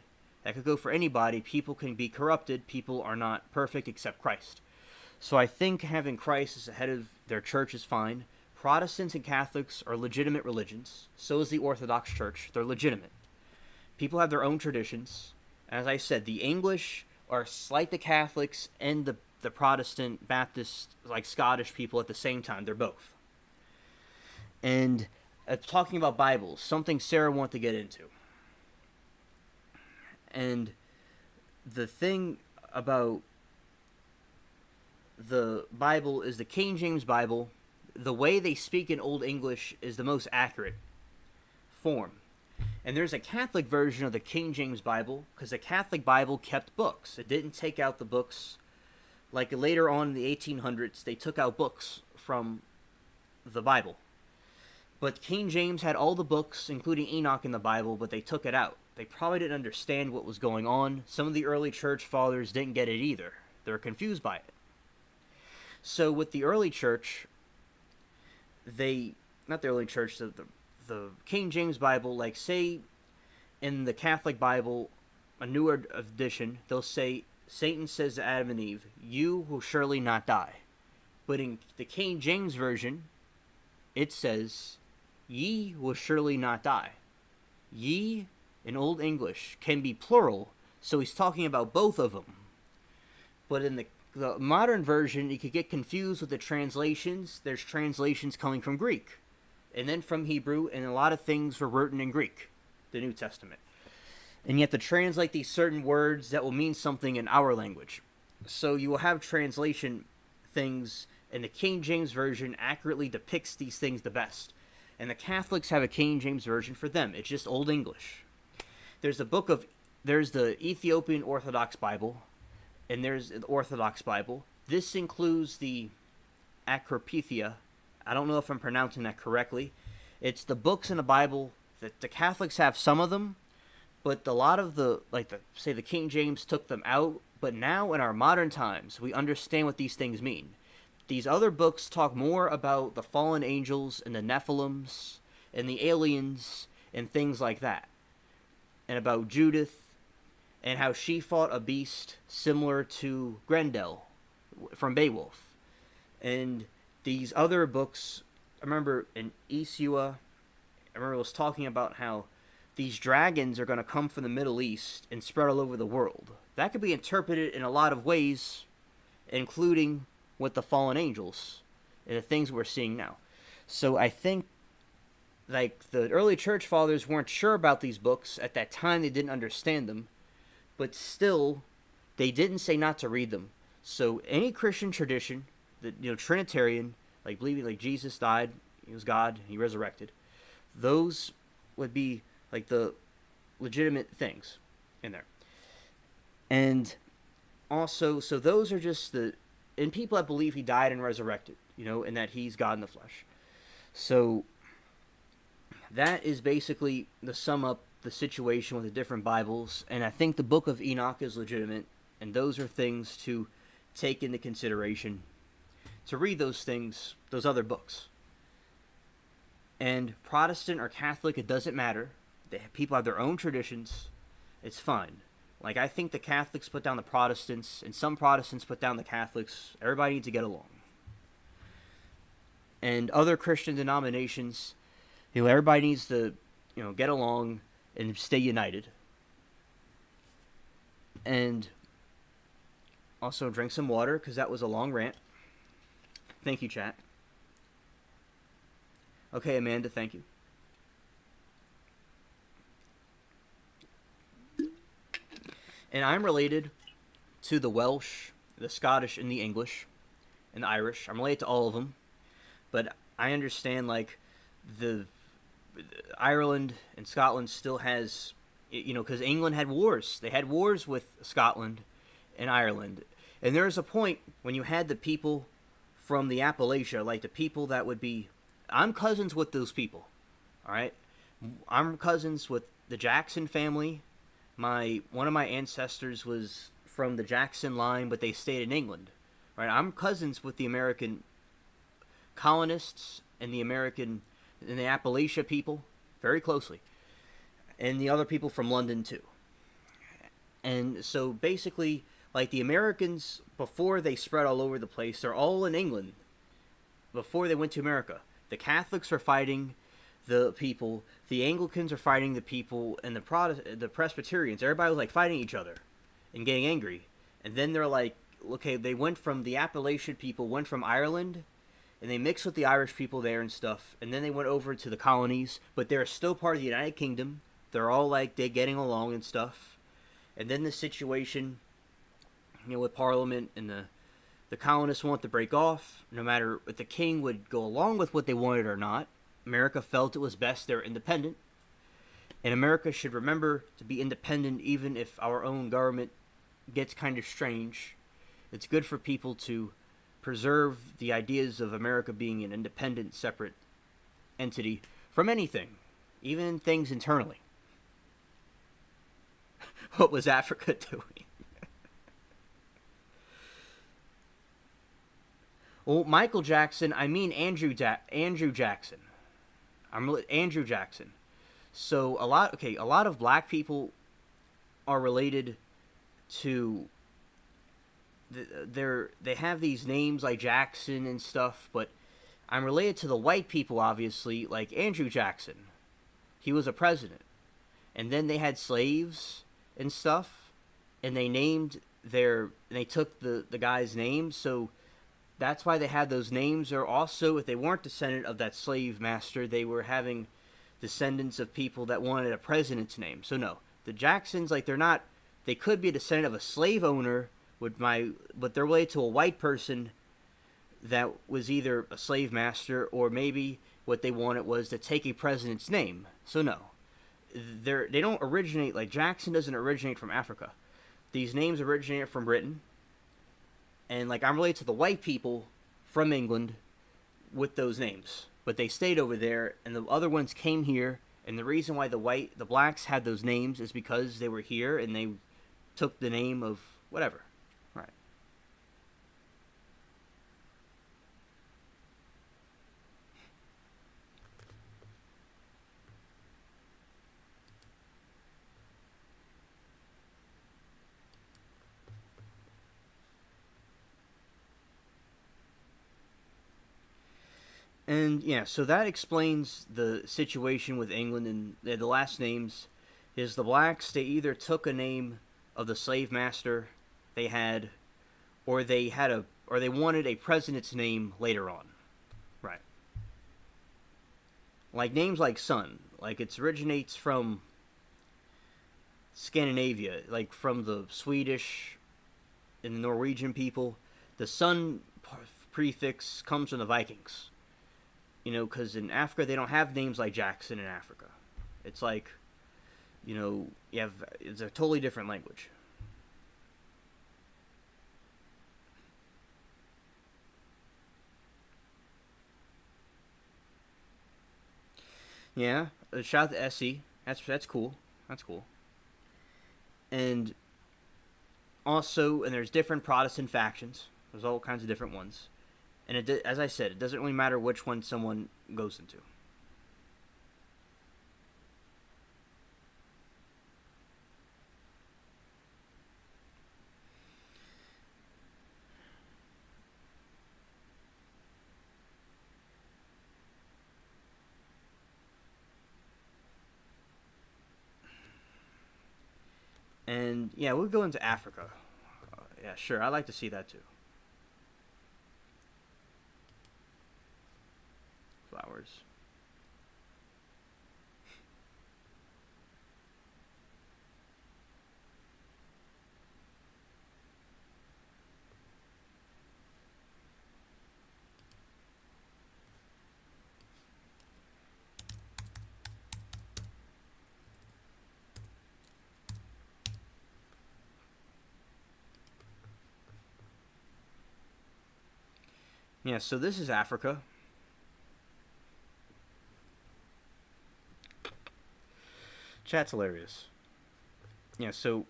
Speaker 1: That could go for anybody. People can be corrupted. People are not perfect except Christ. So I think having Christ as the head of their church is fine. Protestants and Catholics are legitimate religions. So is the Orthodox Church. They're legitimate. People have their own traditions. As I said, the English are like the Catholics and the Protestant Baptist, like Scottish people at the same time. They're both. And talking about Bibles, something Sarah wanted to get into. And the thing about the Bible is the King James Bible, the way they speak in Old English is the most accurate form. And there's a Catholic version of the King James Bible, because the Catholic Bible kept books. It didn't take out the books. Like later on in the 1800s, they took out books from the Bible. But King James had all the books, including Enoch in the Bible, but they took it out. They probably didn't understand what was going on. Some of the early church fathers didn't get it either. They were confused by it. So with the early church, the King James Bible, like say in the Catholic Bible, a newer edition, they'll say, Satan says to Adam and Eve, you will surely not die. But in the King James Version, it says, ye will surely not die. Ye, in Old English, can be plural, so he's talking about both of them. But in the modern version, you could get confused with the translations. There's translations coming from Greek, and then from Hebrew, and a lot of things were written in Greek, the New Testament. And you have to translate these certain words that will mean something in our language. So you will have translation things, and the King James Version accurately depicts these things the best. And the Catholics have a King James Version for them. It's just Old English. There's the Ethiopian Orthodox Bible, and there's the Orthodox Bible. This includes the Acropathia. I don't know if I'm pronouncing that correctly. It's the books in the Bible that the Catholics have some of them, but a lot of the King James took them out. But now in our modern times, we understand what these things mean. These other books talk more about the fallen angels and the Nephilims and the aliens and things like that. And about Judith and how she fought a beast similar to Grendel from Beowulf. And these other books, I remember in Isua, it was talking about how these dragons are going to come from the Middle East and spread all over the world. That could be interpreted in a lot of ways, including with the fallen angels and the things we're seeing now. So I think like the early church fathers weren't sure about these books. At that time, they didn't understand them. But still, they didn't say not to read them. So any Christian tradition, Trinitarian, like believing like Jesus died, he was God, he resurrected, those would be like the legitimate things in there. And also, so those are just and people that believe he died and resurrected, and that he's God in the flesh. So that is basically the sum up the situation with the different Bibles, and I think the Book of Enoch is legitimate, and those are things to take into consideration. to read those things, those other books. And Protestant or Catholic, it doesn't matter. People have their own traditions. It's fine. Like, I think the Catholics put down the Protestants, and some Protestants put down the Catholics. Everybody needs to get along. And other Christian denominations, everybody needs to, get along and stay united. And also drink some water, because that was a long rant. Thank you, chat. Okay, Amanda, thank you. And I'm related to the Welsh, the Scottish, and the English, and the Irish. I'm related to all of them. But I understand, like, the Ireland and Scotland still has, because England had wars. They had wars with Scotland and Ireland. And there was a point when you had the people from the Appalachia, like the people that would be, I'm cousins with those people, all right? I'm cousins with the Jackson family. One of my ancestors was from the Jackson line, but they stayed in England, right? I'm cousins with the American colonists and the Appalachia people very closely, and the other people from London too. And so basically, like, the Americans, before they spread all over the place, they're all in England before they went to America. The Catholics are fighting the people, the Anglicans are fighting the people, and the Presbyterians, everybody was like fighting each other and getting angry. And then they're like, okay, they went from the Appalachian people, went from Ireland, and they mixed with the Irish people there and stuff, and then they went over to the colonies, but they're still part of the United Kingdom. They're all like, they're getting along and stuff. And then the situation, with Parliament and the colonists want to break off, no matter if the king would go along with what they wanted or not. America felt it was best they're independent. And America should remember to be independent even if our own government gets kind of strange. It's good for people to preserve the ideas of America being an independent, separate entity from anything, even things internally. What was Africa doing? Well, Michael Jackson, I mean Andrew Jackson. Andrew Jackson. So a lot of black people are related to. They have these names like Jackson and stuff, but I'm related to the white people, obviously, like Andrew Jackson. He was a president, and then they had slaves and stuff, and they took the guy's name, so. That's why they had those names. Or also, if they weren't descendant of that slave master, they were having descendants of people that wanted a president's name. So no, the Jacksons, like, they could be a descendant of a slave owner, but they're related to a white person that was either a slave master, or maybe what they wanted was to take a president's name. So no, they don't originate, like Jackson doesn't originate from Africa. These names originate from Britain. And, like, I'm related to the white people from England with those names. But they stayed over there, and the other ones came here. And the reason why the blacks had those names is because they were here, and they took the name of whatever. Right. And, yeah, so that explains the situation with England, and the last names is the blacks, they either took a name of the slave master they had, or they wanted a president's name later on. Right. Like names like Sun, like it originates from Scandinavia, like from the Swedish and the Norwegian people. The Sun prefix comes from the Vikings. Because in Africa, they don't have names like Jackson in Africa. It's like, it's a totally different language. Yeah, shout out to SE. That's cool. That's cool. And also, and there's different Protestant factions. There's all kinds of different ones. And as I said, it doesn't really matter which one someone goes into. And yeah, we'll go into Africa. Yeah, sure, I'd like to see that too. Flowers. Yeah, so this is Africa. Chat's hilarious. Yeah, so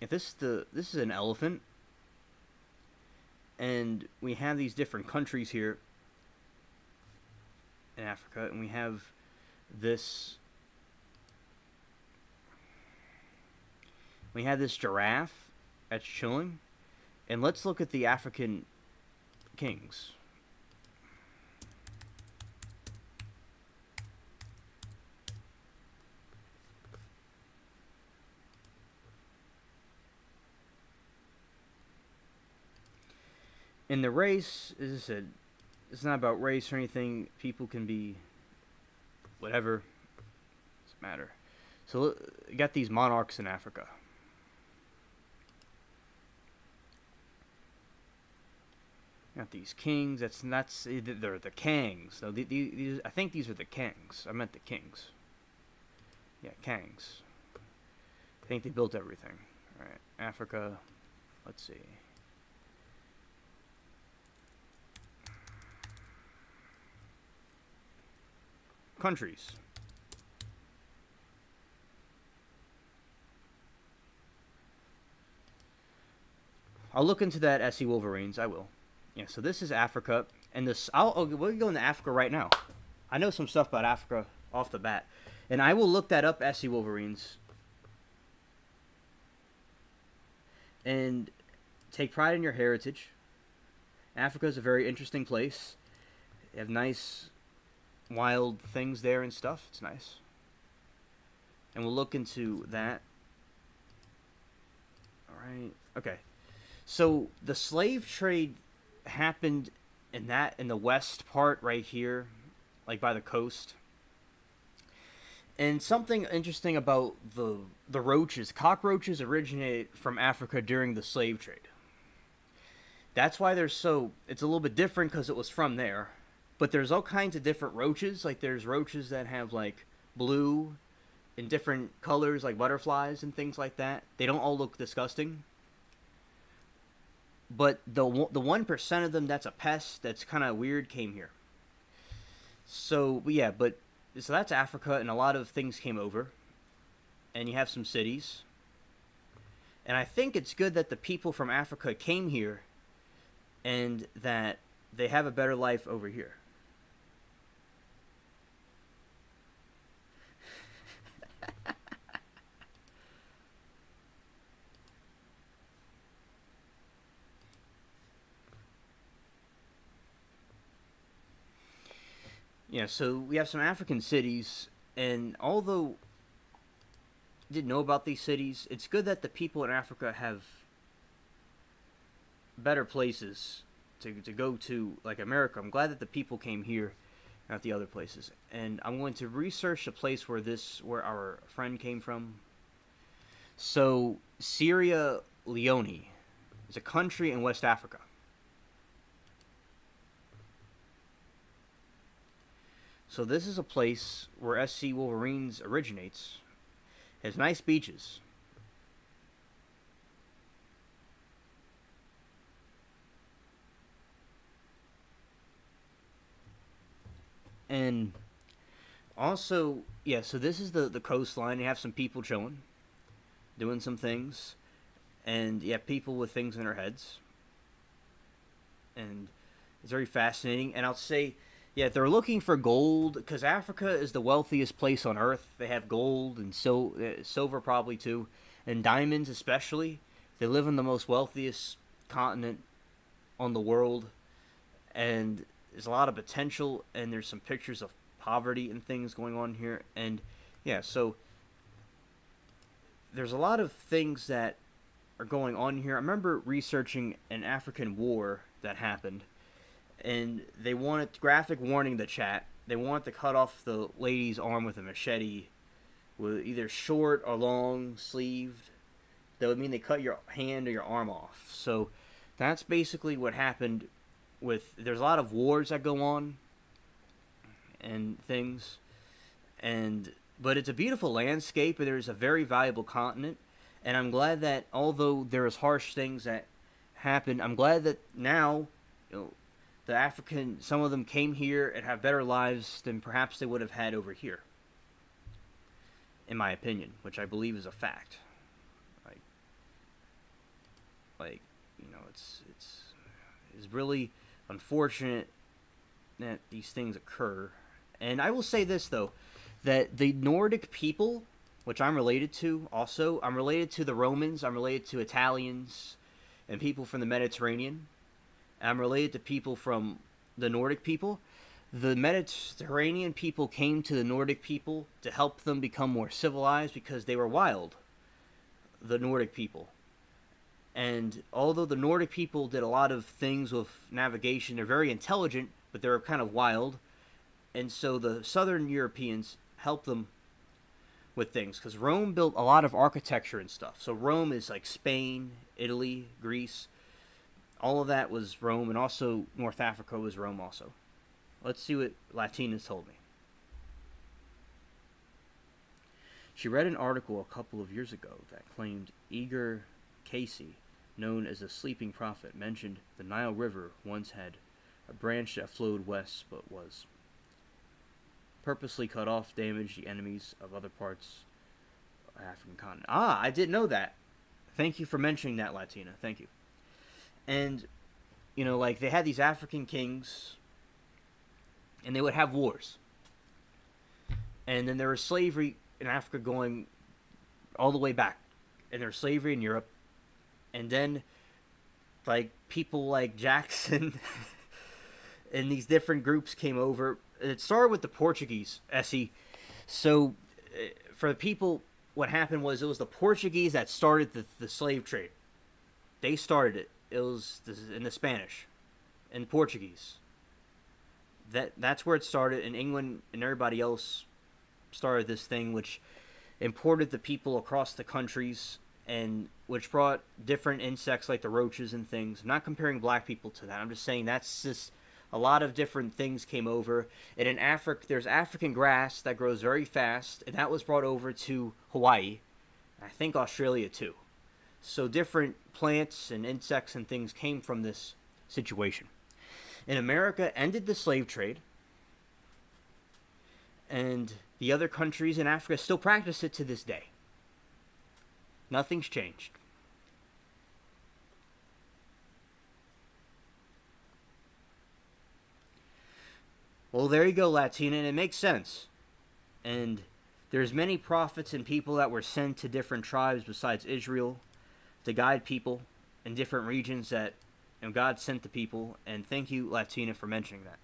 Speaker 1: if this is an elephant, and we have these different countries here in Africa, and we have this giraffe that's chilling, and let's look at the African kings. In the race, as I said, it's not about race or anything. People can be whatever. Doesn't matter. So you got these monarchs in Africa. Got these kings. They're the kangs. So these, I think these are the kangs. I meant the kings. Yeah, kangs. I think they built everything. All right, Africa. Let's see. Countries. I'll look into that SC Wolverines. I will. Yeah, so this is Africa, and this we'll go into Africa right now. I know some stuff about Africa off the bat, and I will look that up. SC Wolverines, and take pride in your heritage. Africa is a very interesting place. They have nice wild things there and stuff. It's nice. And we'll look into that. Alright. Okay. So the slave trade happened in the west part right here, like by the coast. And something interesting about the roaches. Cockroaches originated from Africa during the slave trade. That's why it's a little bit different because it was from there. But there's all kinds of different roaches. Like there's roaches that have like blue and different colors, like butterflies and things like that. They don't all look disgusting. But the 1% of them that's a pest, that's kind of weird, came here. So yeah, so that's Africa, and a lot of things came over. And you have some cities. And I think it's good that the people from Africa came here, and that they have a better life over here. Yeah, so we have some African cities, and although I didn't know about these cities, it's good that the people in Africa have better places to go to, like America. I'm glad that the people came here, not the other places. And I'm going to research the place where our friend came from. So, Sierra Leone is a country in West Africa. So this is a place where SC Wolverines originates. It has nice beaches. And also, yeah, so this is the coastline. You have some people chilling, doing some things. And you have people with things in their heads. And It's very fascinating, and I'll say, yeah, they're looking for gold because Africa is the wealthiest place on earth. They have gold and silver probably too, and diamonds especially. They live in the most wealthiest continent on the world, and there's a lot of potential. And there's some pictures of poverty and things going on here, and yeah, so there's a lot of things that are going on here. I remember researching an African war that happened, and they wanted, graphic warning the chat, they wanted to cut off the lady's arm with a machete, with either short or long sleeved. That would mean they cut your hand or your arm off. So that's basically what happened with, there's a lot of wars that go on and things, and but it's a beautiful landscape, and there's a very valuable continent. And I'm glad that although there is harsh things that happened, I'm glad that now, the African, some of them came here and have better lives than perhaps they would have had over here. In my opinion, which I believe is a fact. Like it's really unfortunate that these things occur. And I will say this though, that the Nordic people, which I'm related to also, I'm related to the Romans, I'm related to Italians, and people from the Mediterranean. I'm related to people from the Nordic people. The Mediterranean people came to the Nordic people to help them become more civilized because they were wild, the Nordic people. And although the Nordic people did a lot of things with navigation, they're very intelligent, but they're kind of wild. And so the Southern Europeans helped them with things, because Rome built a lot of architecture and stuff. So Rome is like Spain, Italy, Greece. All of that was Rome, and also North Africa was Rome also. Let's see what Latina told me. She read an article a couple of years ago that claimed Eager Casey, known as the Sleeping Prophet, mentioned the Nile River once had a branch that flowed west but was purposely cut off, damaged the enemies of other parts of the African continent. Ah, I didn't know that. Thank you for mentioning that, Latina. Thank you. And, like, they had these African kings, and they would have wars. And then there was slavery in Africa going all the way back. And there was slavery in Europe. And then, like, people like Jackson and these different groups came over. It started with the Portuguese, Essie. So, for the people, what happened was it was the Portuguese that started the slave trade. They started it. It was in the Spanish and Portuguese. That's where it started, and England and everybody else started this thing, which imported the people across the countries, and which brought different insects like the roaches and things. I'm not comparing black people to that. I'm just saying that's just a lot of different things came over. And in Africa, there's African grass that grows very fast, and that was brought over to Hawaii. I think Australia too. So different plants and insects and things came from this situation. And America ended the slave trade, and the other countries in Africa still practice it to this day. Nothing's changed. Well, there you go, Latina, and it makes sense. And there's many prophets and people that were sent to different tribes besides Israel to guide people in different regions that God sent the people. And thank you, Latina, for mentioning that.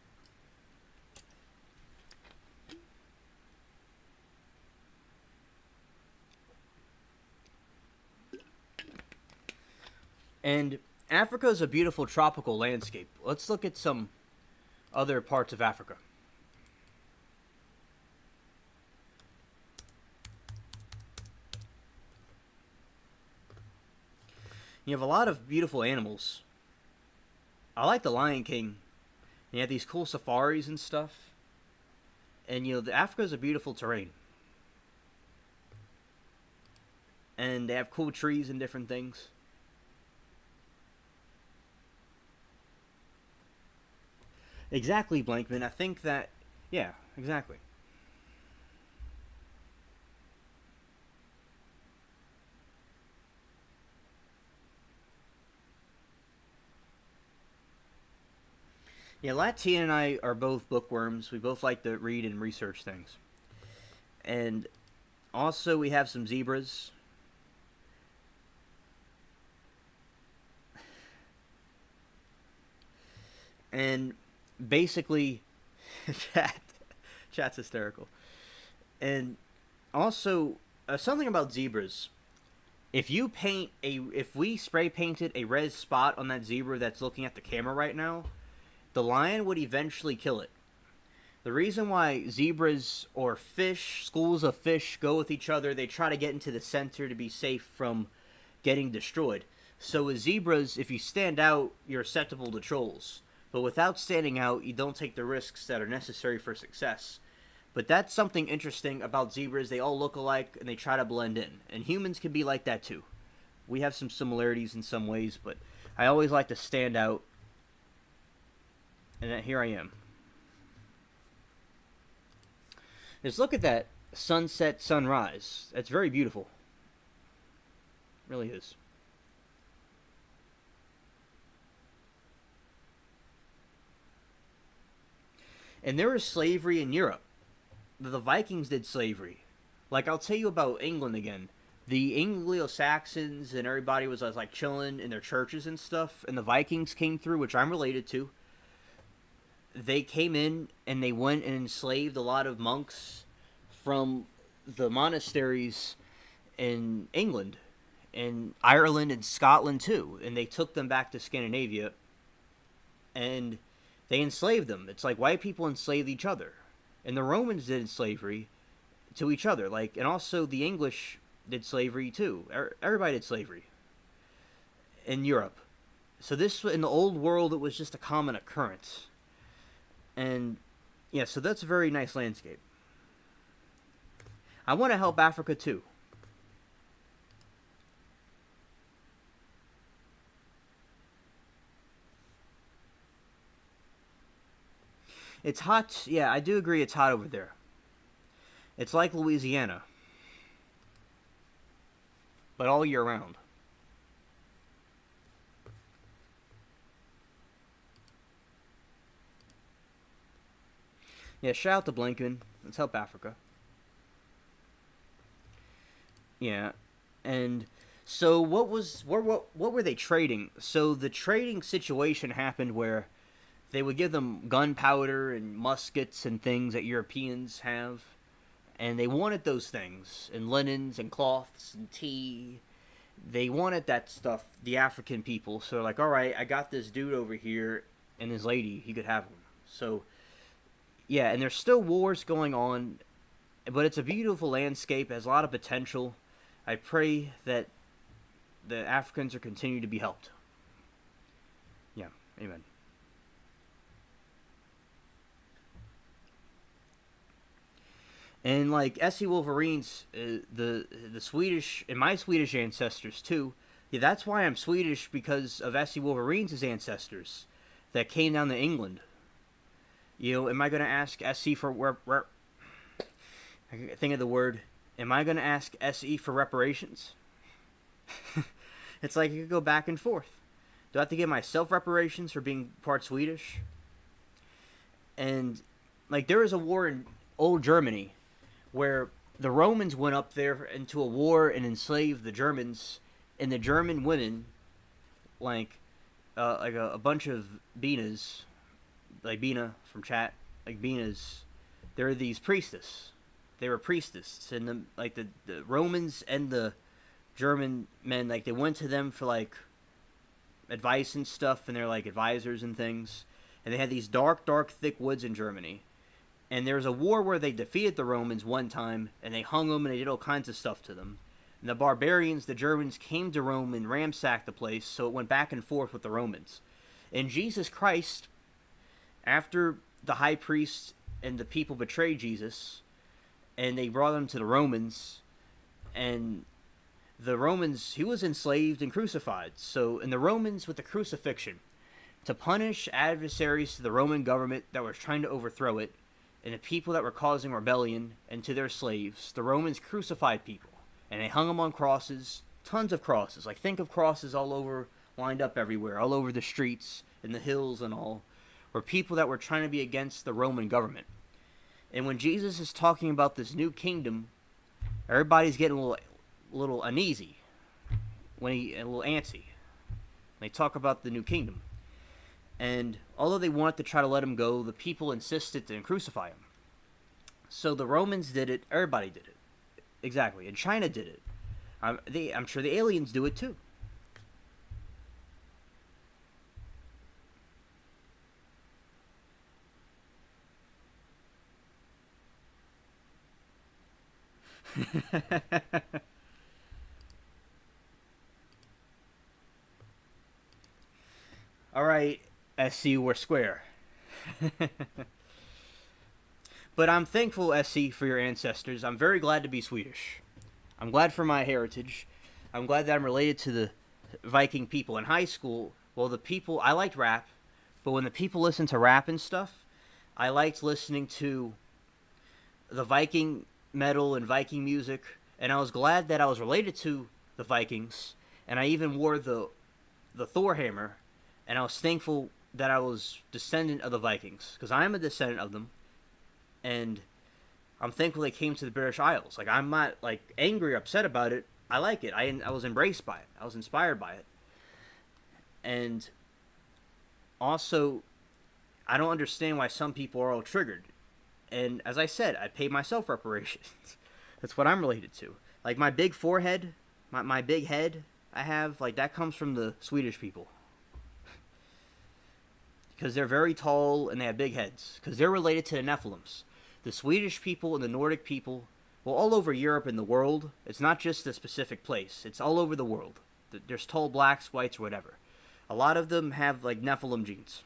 Speaker 1: And Africa is a beautiful tropical landscape. Let's look at some other parts of Africa. You have a lot of beautiful animals. I like the Lion King. You have these cool safaris and stuff. And Africa is a beautiful terrain. And they have cool trees and different things. Exactly, Blankman. I think that, yeah, exactly. Yeah, Latina and I are both bookworms. We both like to read and research things. And also, we have some zebras. And basically, chat's hysterical. And also, something about zebras. If we spray painted a red spot on that zebra that's looking at the camera right now, the lion would eventually kill it. The reason why zebras or fish, schools of fish, go with each other, they try to get into the center to be safe from getting destroyed. So with zebras, if you stand out, you're susceptible to trolls. But without standing out, you don't take the risks that are necessary for success. But that's something interesting about zebras. They all look alike, and they try to blend in. And humans can be like that too. We have some similarities in some ways, but I always like to stand out. And here I am. Just look at that sunset, sunrise. That's very beautiful. It really is. And there was slavery in Europe. The Vikings did slavery. Like, I'll tell you about England again. The Anglo-Saxons and everybody was like chilling in their churches and stuff, and the Vikings came through, which I'm related to. They came in and they went and enslaved a lot of monks from the monasteries in England and Ireland and Scotland too, and they took them back to Scandinavia and they enslaved them. It's like white people enslaved each other, and the Romans did slavery to each other, like, and also the English did slavery too. Everybody did slavery in Europe. So this, in the old world, it was just a common occurrence. And yeah, so that's a very nice landscape. I want to help Africa too. It's hot. Yeah, I do agree it's hot over there. It's like Louisiana, but all year round. Yeah, shout out to Blinken. Let's help Africa. Yeah, and so what were they trading? So the trading situation happened where they would give them gunpowder and muskets and things that Europeans have, and they wanted those things, and linens and cloths and tea. They wanted that stuff, the African people. So they're like, all right, I got this dude over here and his lady, he could have them. So yeah, and there's still wars going on, but it's a beautiful landscape. It has a lot of potential. I pray that the Africans are continue to be helped. Yeah, amen. And like SC Wolverines, the Swedish, and my Swedish ancestors too. Yeah, that's why I'm Swedish, because of SC Wolverines' ancestors that came down to England. You know, am I going to ask SC for where? I can think of the word. Am I going to ask SE for reparations? It's like you could go back and forth. Do I have to give myself reparations for being part Swedish? And like there was a war in old Germany where the Romans went up there into a war and enslaved the Germans, and the German women, like a bunch of Binas, like Bina from chat, like Binas, they're these priestess. They were priestesses, and the Romans and the German men, like they went to them for like advice and stuff, and they're like advisors and things. And they had these dark, thick woods in Germany. And there was a war where they defeated the Romans one time, and they hung them, and they did all kinds of stuff to them. And the barbarians, the Germans, came to Rome and ransacked the place, so it went back and forth with the Romans. And Jesus Christ, after the high priest and the people betrayed Jesus, and they brought him to the Romans, and the Romans, he was enslaved and crucified. So, in the Romans, with the crucifixion, to punish adversaries to the Roman government that were trying to overthrow it, and the people that were causing rebellion, and to their slaves, the Romans crucified people, and they hung them on crosses, tons of crosses. Like, think of crosses all over, lined up everywhere, all over the streets, and the hills and all, were people that were trying to be against the Roman government. And when Jesus is talking about this new kingdom, everybody's getting a little uneasy, a little antsy. They talk about the new kingdom. And although they wanted to try to let him go, the people insisted to crucify him. So the Romans did it. Everybody did it. Exactly. And China did it. I'm sure the aliens do it too. All right, SC, we're square. But I'm thankful, SC, for your ancestors. I'm very glad to be Swedish. I'm glad for my heritage. I'm glad that I'm related to the Viking people. In high school, well, I liked rap, but when the people listened to rap and stuff, I liked listening to the Viking metal and Viking music, and I was glad that I was related to the Vikings, and I even wore the Thor hammer, and I was thankful that I was descendant of the Vikings, because I am a descendant of them, and I'm thankful they came to the British Isles. Like, I'm not, like, angry or upset about it. I like it. I was embraced by it. I was inspired by it. And also, I don't understand why some people are all triggered. And as I said, I pay myself reparations. That's what I'm related to. Like, my big forehead, my big head I have, like, that comes from the Swedish people. Because they're very tall and they have big heads. Because they're related to the Nephilims. The Swedish people and the Nordic people, well, all over Europe and the world, it's not just a specific place. It's all over the world. There's tall blacks, whites, or whatever. A lot of them have, like, Nephilim genes.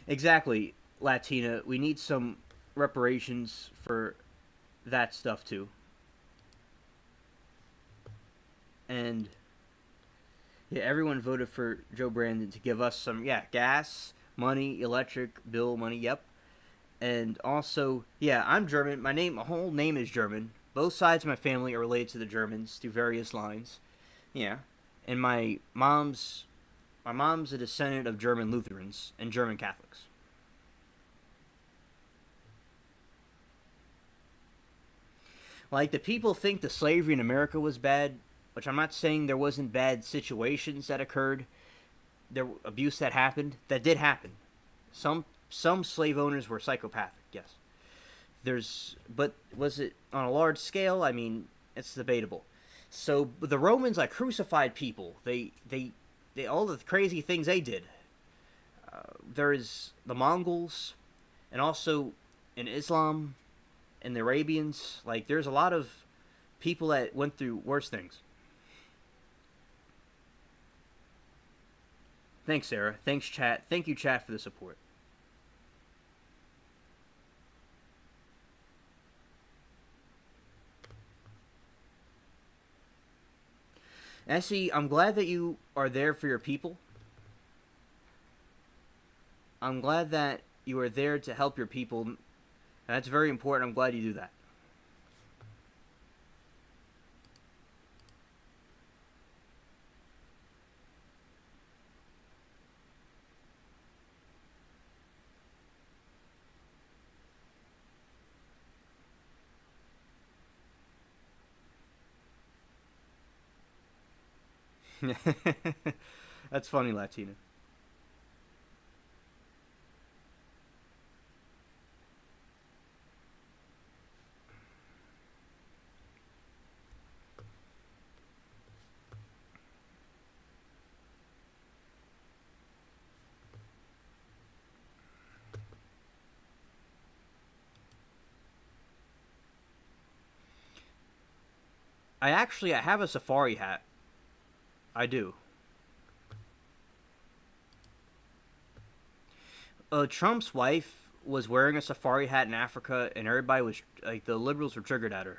Speaker 1: Exactly, Latina. We need some reparations for that stuff, too. And yeah, everyone voted for Joe Brandon to give us some, gas, money, electric bill money, yep. And also, I'm German. My whole name is German. Both sides of my family are related to the Germans through various lines. Yeah. And my mom's a descendant of German Lutherans and German Catholics. Like, the people think the slavery in America was bad, which I'm not saying there wasn't bad situations that occurred, there abuse that happened. That did happen. Some slave owners were psychopathic, yes. But was it on a large scale? I mean, it's debatable. So the Romans, like, crucified people. They all the crazy things they did. There's the Mongols, and also in Islam, and the Arabians. Like, there's a lot of people that went through worse things. Thanks, Sarah. Thanks, chat. Thank you, chat, for the support. Essie, I'm glad that you are there for your people. I'm glad that you are there to help your people. And that's very important. I'm glad you do that. That's funny, Latina. I have a safari hat. I do. Trump's wife was wearing a safari hat in Africa, and everybody was, like, the liberals were triggered at her.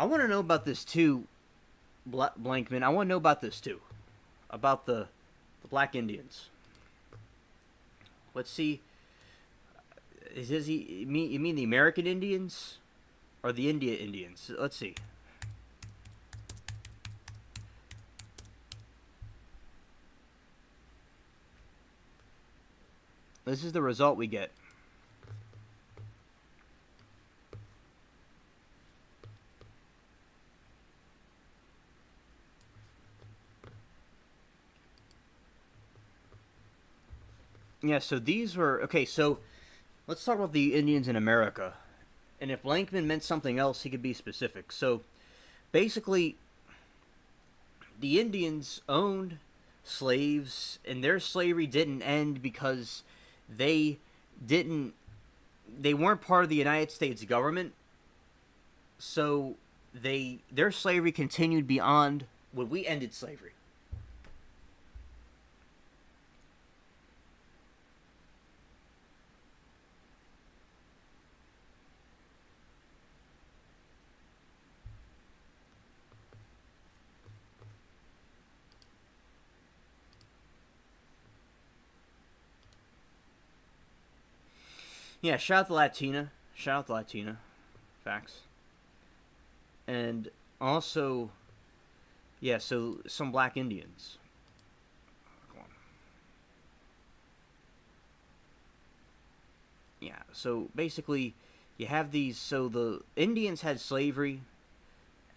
Speaker 1: I want to know about this too, Blankman. I want to know about this too, about the Black Indians. Let's see. You mean the American Indians or the India Indians? Let's see. This is the result we get. Yeah, so these were... Okay, so let's talk about the Indians in America. And if Blankman meant something else, he could be specific. So, basically, the Indians owned slaves, and their slavery didn't end because they weren't part of the United States government. So, their slavery continued beyond when we ended slavery. Yeah, shout out to Latina. Shout out to Latina. Facts. And also, yeah, so some Black Indians. Come on. Yeah, so basically, you have these. So the Indians had slavery,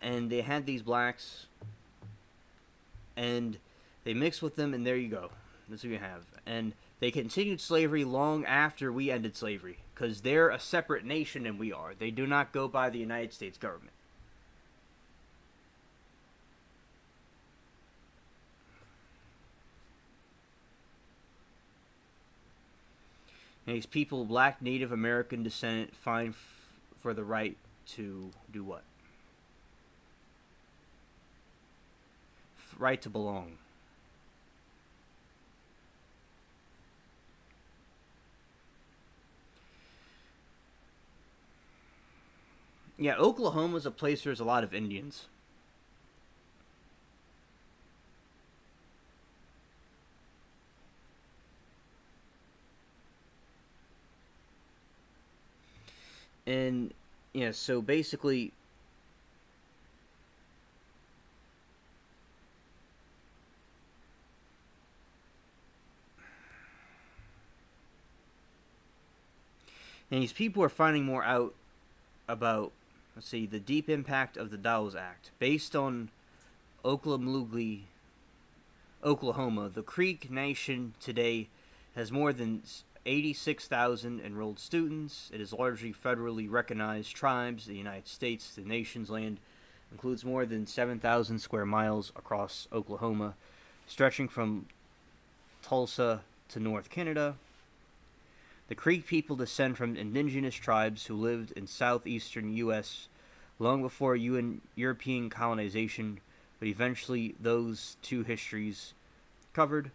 Speaker 1: and they had these blacks, and they mixed with them, and there you go. That's what you have. And they continued slavery long after we ended slavery, because they're a separate nation than we are. They do not go by the United States government. And these people, Black Native American descent, fight for the right to do what? Right to belong. Yeah, Oklahoma's a place where there's a lot of Indians. And, yeah, so basically... And these people are finding more out about, let's see, the deep impact of the Dawes Act. Based on Oklahoma, the Creek Nation today has more than 86,000 enrolled students. It is largely federally recognized tribes. The United States, the nation's land, includes more than 7,000 square miles across Oklahoma, stretching from Tulsa to North Canada. The Creek people descend from indigenous tribes who lived in southeastern U.S. long before European colonization, but eventually those two histories covered.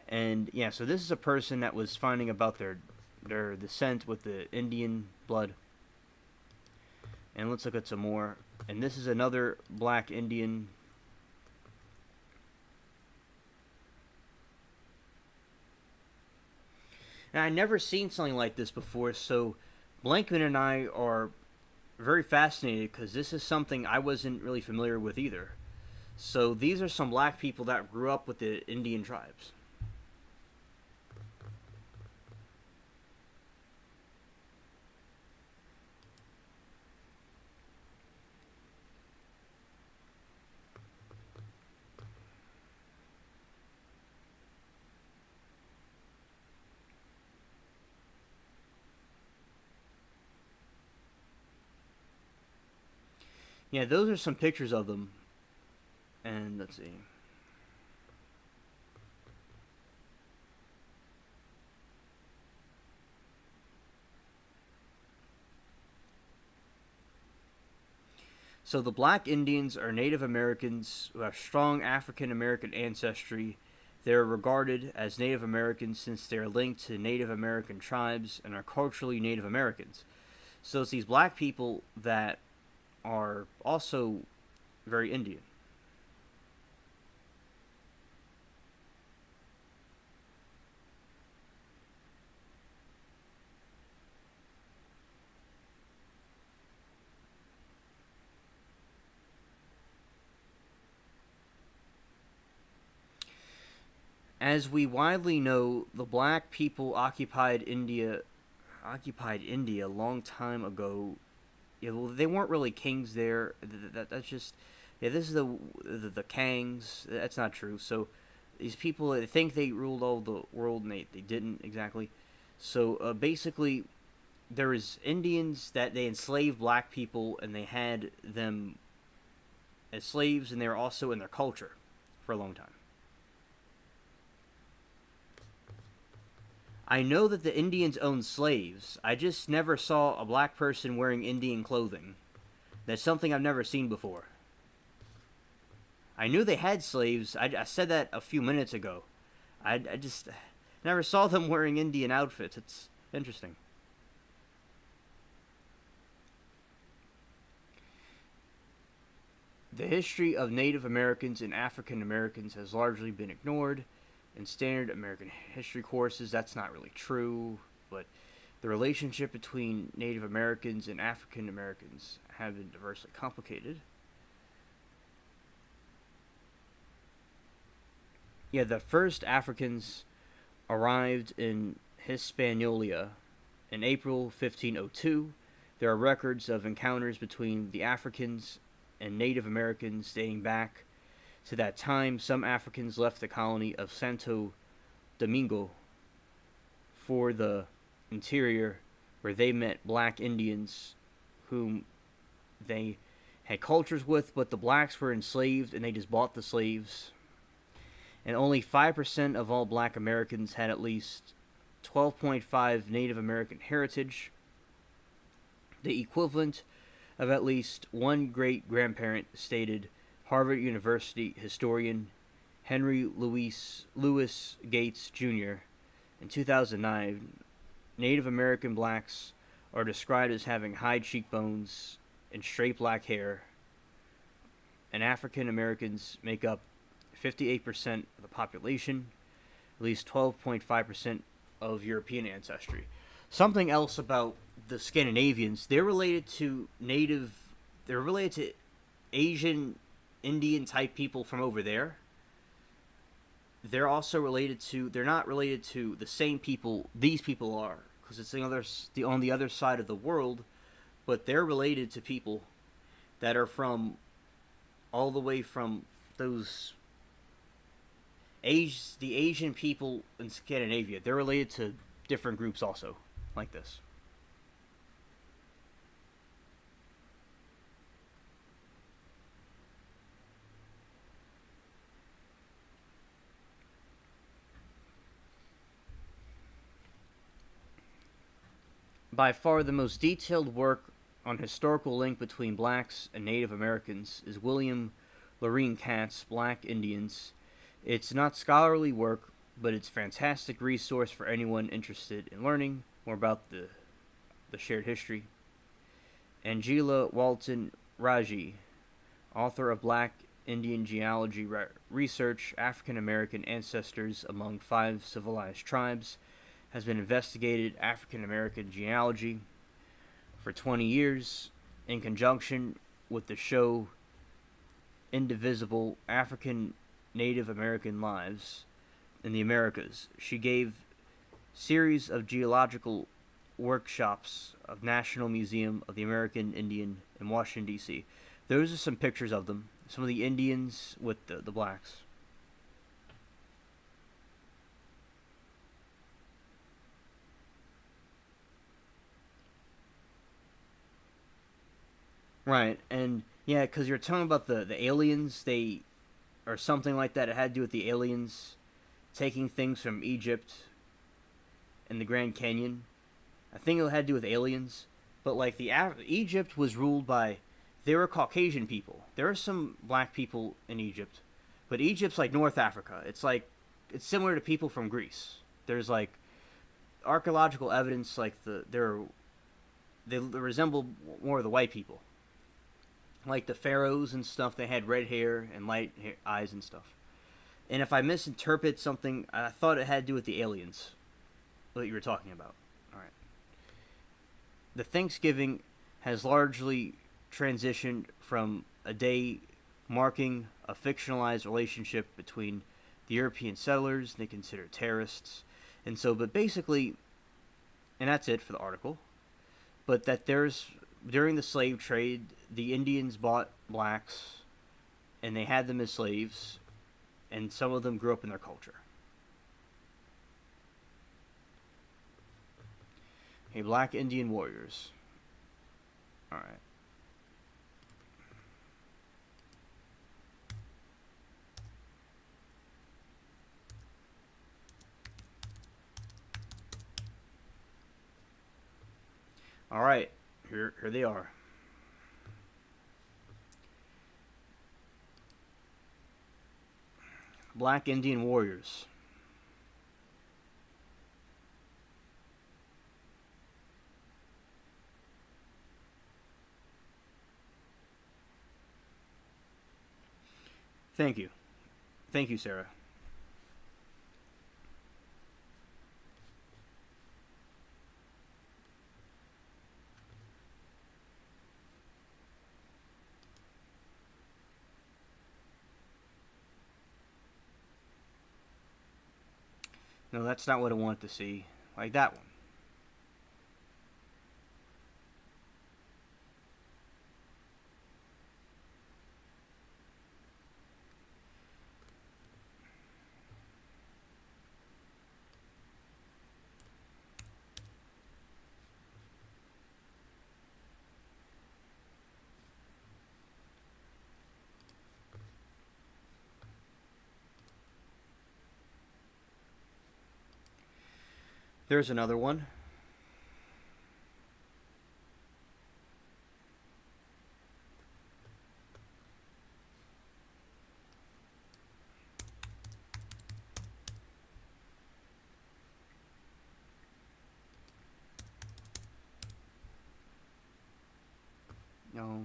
Speaker 1: And yeah, so this is a person that was finding about their descent with the Indian blood. And let's look at some more. And this is another Black Indian. And I'd never seen something like this before, so Blankman and I are very fascinated because this is something I wasn't really familiar with either. So these are some Black people that grew up with the Indian tribes. Yeah, those are some pictures of them. And let's see. So the Black Indians are Native Americans who have strong African American ancestry. They are regarded as Native Americans since they are linked to Native American tribes and are culturally Native Americans. So it's these Black people that are also very Indian. As we widely know, the black people occupied India a long time ago. Yeah, well, they weren't really kings there. That's just, yeah. This is the Kangs. That's not true. So these people, they think they ruled all the world, and they didn't exactly. So basically, there was Indians that they enslaved black people, and they had them as slaves, and they were also in their culture for a long time. I know that the Indians owned slaves. I just never saw a black person wearing Indian clothing. That's something I've never seen before. I knew they had slaves. I said that a few minutes ago. I just never saw them wearing Indian outfits. It's interesting. The history of Native Americans and African Americans has largely been ignored in standard American history courses. That's not really true, but the relationship between Native Americans and African Americans have been diversely complicated. Yeah, the first Africans arrived in Hispaniola in April 1502. There are records of encounters between the Africans and Native Americans dating back to that time. Some Africans left the colony of Santo Domingo for the interior, where they met black Indians whom they had cultures with, but the blacks were enslaved and they just bought the slaves. And only 5% of all black Americans had at least 12.5 Native American heritage, the equivalent of at least one great-grandparent, stated Harvard University historian Henry Louis Gates Jr. in 2009. Native American blacks are described as having high cheekbones and straight black hair, and African Americans make up 58% of the population, at least 12.5% of European ancestry. Something else about the Scandinavians, they're related to Asian Indian type people from over there. They're also they're not related to the same people these people are, because it's on the other side of the world, but they're related to people that are from all the way from the Asian people in Scandinavia. They're related to different groups also, like this. By far the most detailed work on historical link between blacks and Native Americans is William Lorene Katz's Black Indians. It's not scholarly work, but it's a fantastic resource for anyone interested in learning more about the shared history. Angela Walton Raji, author of Black Indian Genealogy Research, African American Ancestors Among 5 Civilized Tribes, has been investigated African American genealogy for 20 years in conjunction with the show Indivisible African Native American Lives in the Americas. She gave series of geological workshops of National Museum of the American Indian in Washington, D.C. Those are some pictures of them. Some of the Indians with the blacks. Right, and yeah, because you're talking about the aliens, or something like that. It had to do with the aliens taking things from Egypt and the Grand Canyon. I think it had to do with aliens, but like Egypt was ruled by, they were Caucasian people. There are some black people in Egypt, but Egypt's like North Africa. It's similar to people from Greece. There's like archaeological evidence, like they resemble more of the white people. like the pharaohs and stuff, they had red hair and eyes and stuff. And if I misinterpret something, I thought it had to do with the aliens that you were talking about. All right. The Thanksgiving has largely transitioned from a day marking a fictionalized relationship between the European settlers they consider terrorists. And so, but basically, and that's it for the article, but that during the slave trade, the Indians bought blacks and they had them as slaves, and some of them grew up in their culture. Hey, black Indian warriors. All right. All right, here they are. Black Indian warriors. Thank you. Thank you, Sarah. No, that's not what I wanted to see. Like that one. There's another one. No.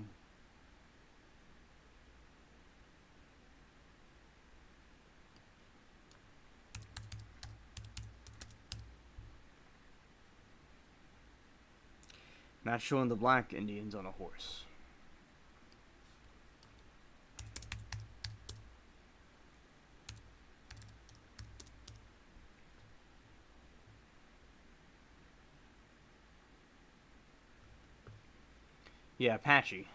Speaker 1: Not showing the black Indians on a horse. Yeah, Apache.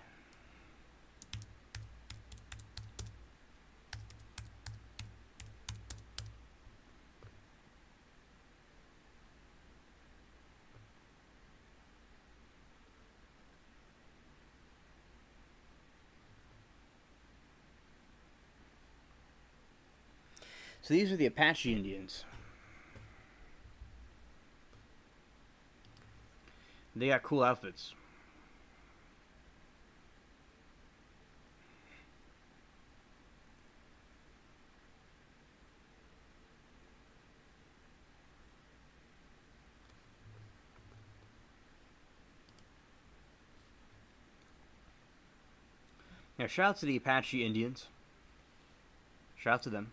Speaker 1: So these are the Apache Indians. They got cool outfits. Yeah, shout out to the Apache Indians. Shout out to them.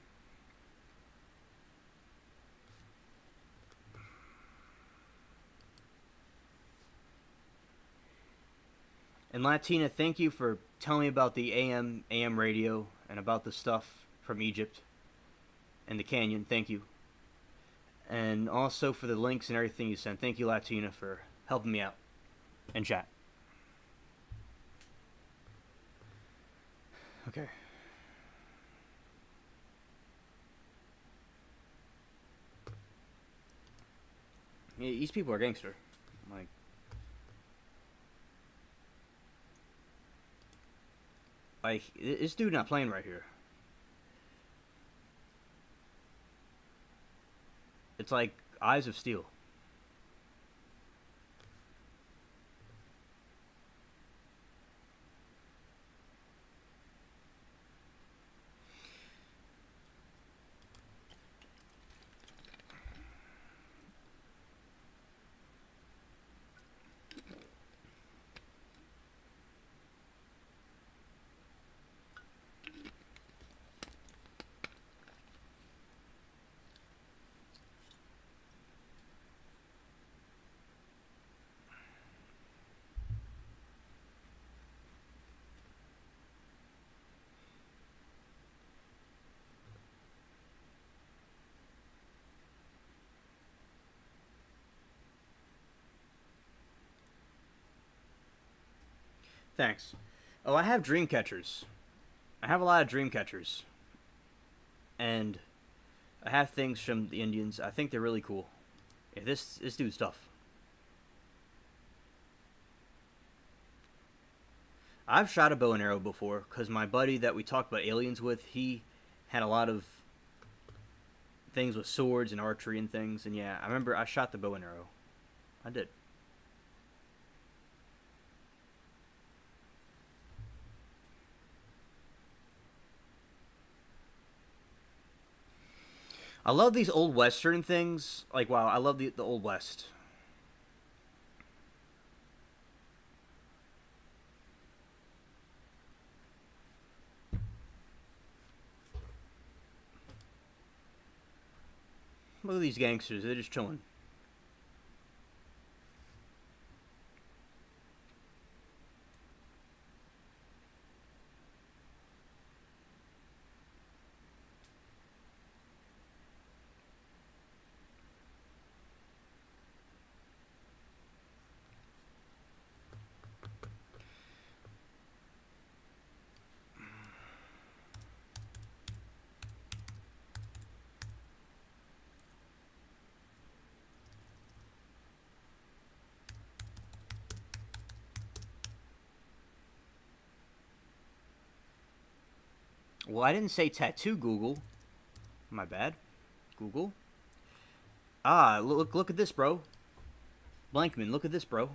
Speaker 1: And Latina, thank you for telling me about the AM radio and about the stuff from Egypt and the canyon. Thank you. And also for the links and everything you sent. Thank you, Latina, for helping me out and chat. Okay. Yeah, these people are gangster. Like, this dude not playing right here. It's like Eyes of Steel. Thanks. Oh, I have dream catchers. I have a lot of dream catchers. And I have things from the Indians. I think they're really cool. Yeah, this dude's tough. I've shot a bow and arrow before, because my buddy that we talked about aliens with, he had a lot of things with swords and archery and things, and yeah, I remember I shot the bow and arrow. I did. I love these old western things. Like, wow, I love the old west. Look at these gangsters. They're just chilling. Well, I didn't say tattoo, Google. My bad. Google. Ah, look at this, bro. Blankman, look at this, bro.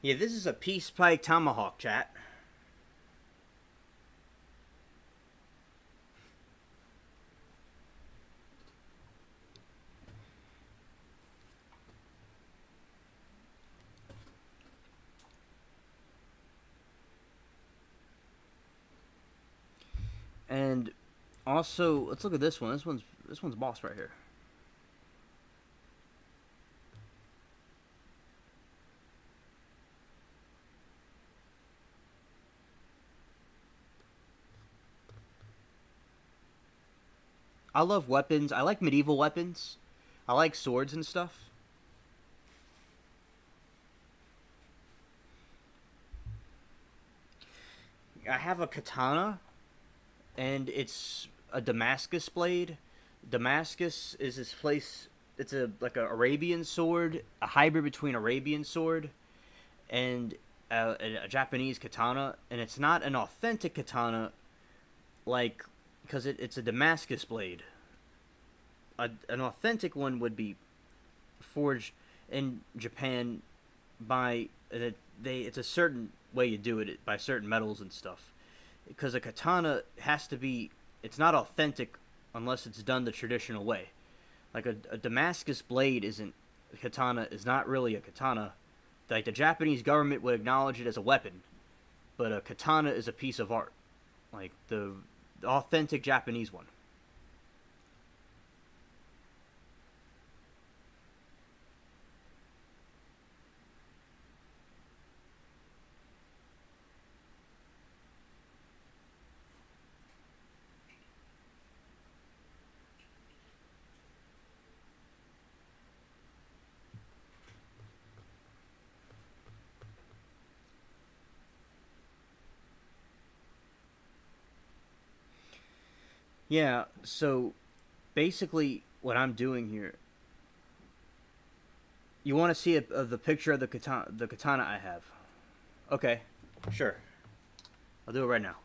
Speaker 1: Yeah, this is a Peace Pike Tomahawk, chat. And also, let's look at this one. This one's boss right here. I love weapons. I like medieval weapons. I like swords and stuff. I have a katana, and it's a Damascus blade. Damascus is this place. It's like a Arabian sword, a hybrid between Arabian sword and a Japanese katana, and it's not an authentic katana, like, because it's a Damascus blade. An authentic one would be forged in Japan by it's a certain way you do it by certain metals and stuff. Because a katana has to be, it's not authentic unless it's done the traditional way. Like a Damascus blade isn't, a katana is not really a katana. Like the Japanese government would acknowledge it as a weapon, but a katana is a piece of art. Like the authentic Japanese one. Yeah, so basically what I'm doing here, you want to see the picture of the katana I have. Okay, sure. I'll do it right now.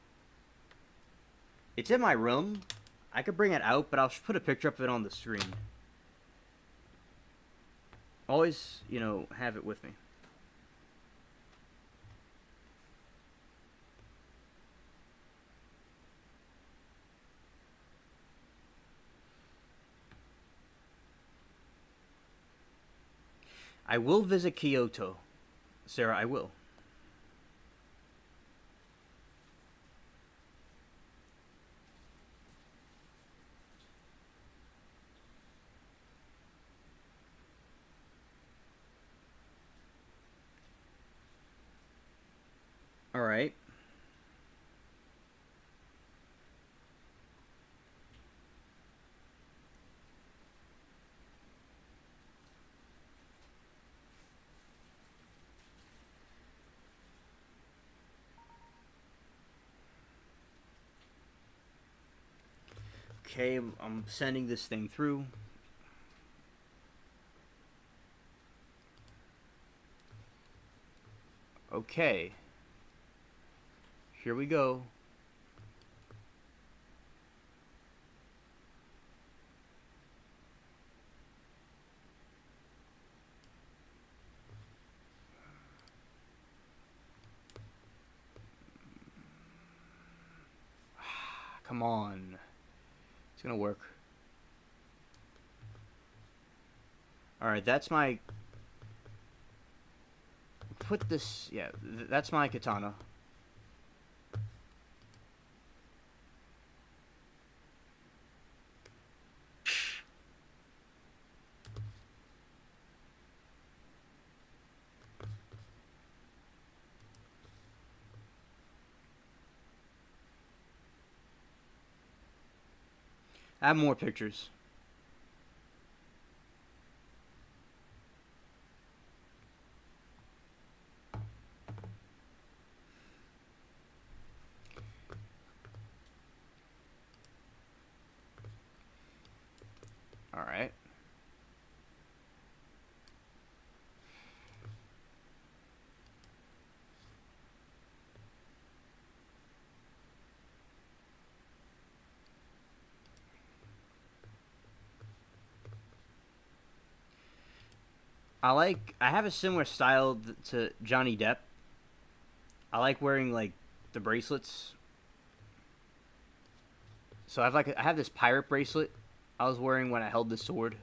Speaker 1: It's in my room. I could bring it out, but I'll put a picture of it on the screen. Always, have it with me. I will visit Kyoto. Sarah, I will. Okay, I'm sending this thing through. Okay. Here we go. Come on. It's gonna work. Alright, that's my... Put this... Yeah, that's my katana. I have more pictures. Alright. I have a similar style to Johnny Depp. I like wearing, like, the bracelets. So I have this pirate bracelet I was wearing when I held the sword.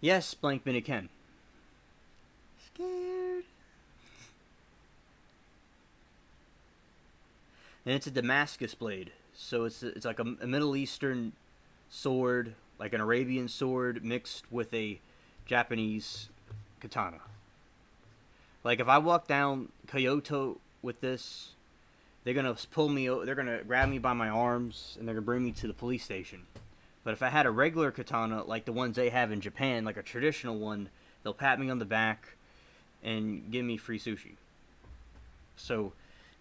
Speaker 1: Yes, blank minute Ken. Scared. And it's a Damascus blade, so it's like a Middle Eastern sword, like an Arabian sword mixed with a Japanese katana. Like if I walk down Kyoto with this, they're gonna pull me. They're gonna grab me by my arms and they're gonna bring me to the police station. But if I had a regular katana, like the ones they have in Japan, like a traditional one, they'll pat me on the back and give me free sushi. So,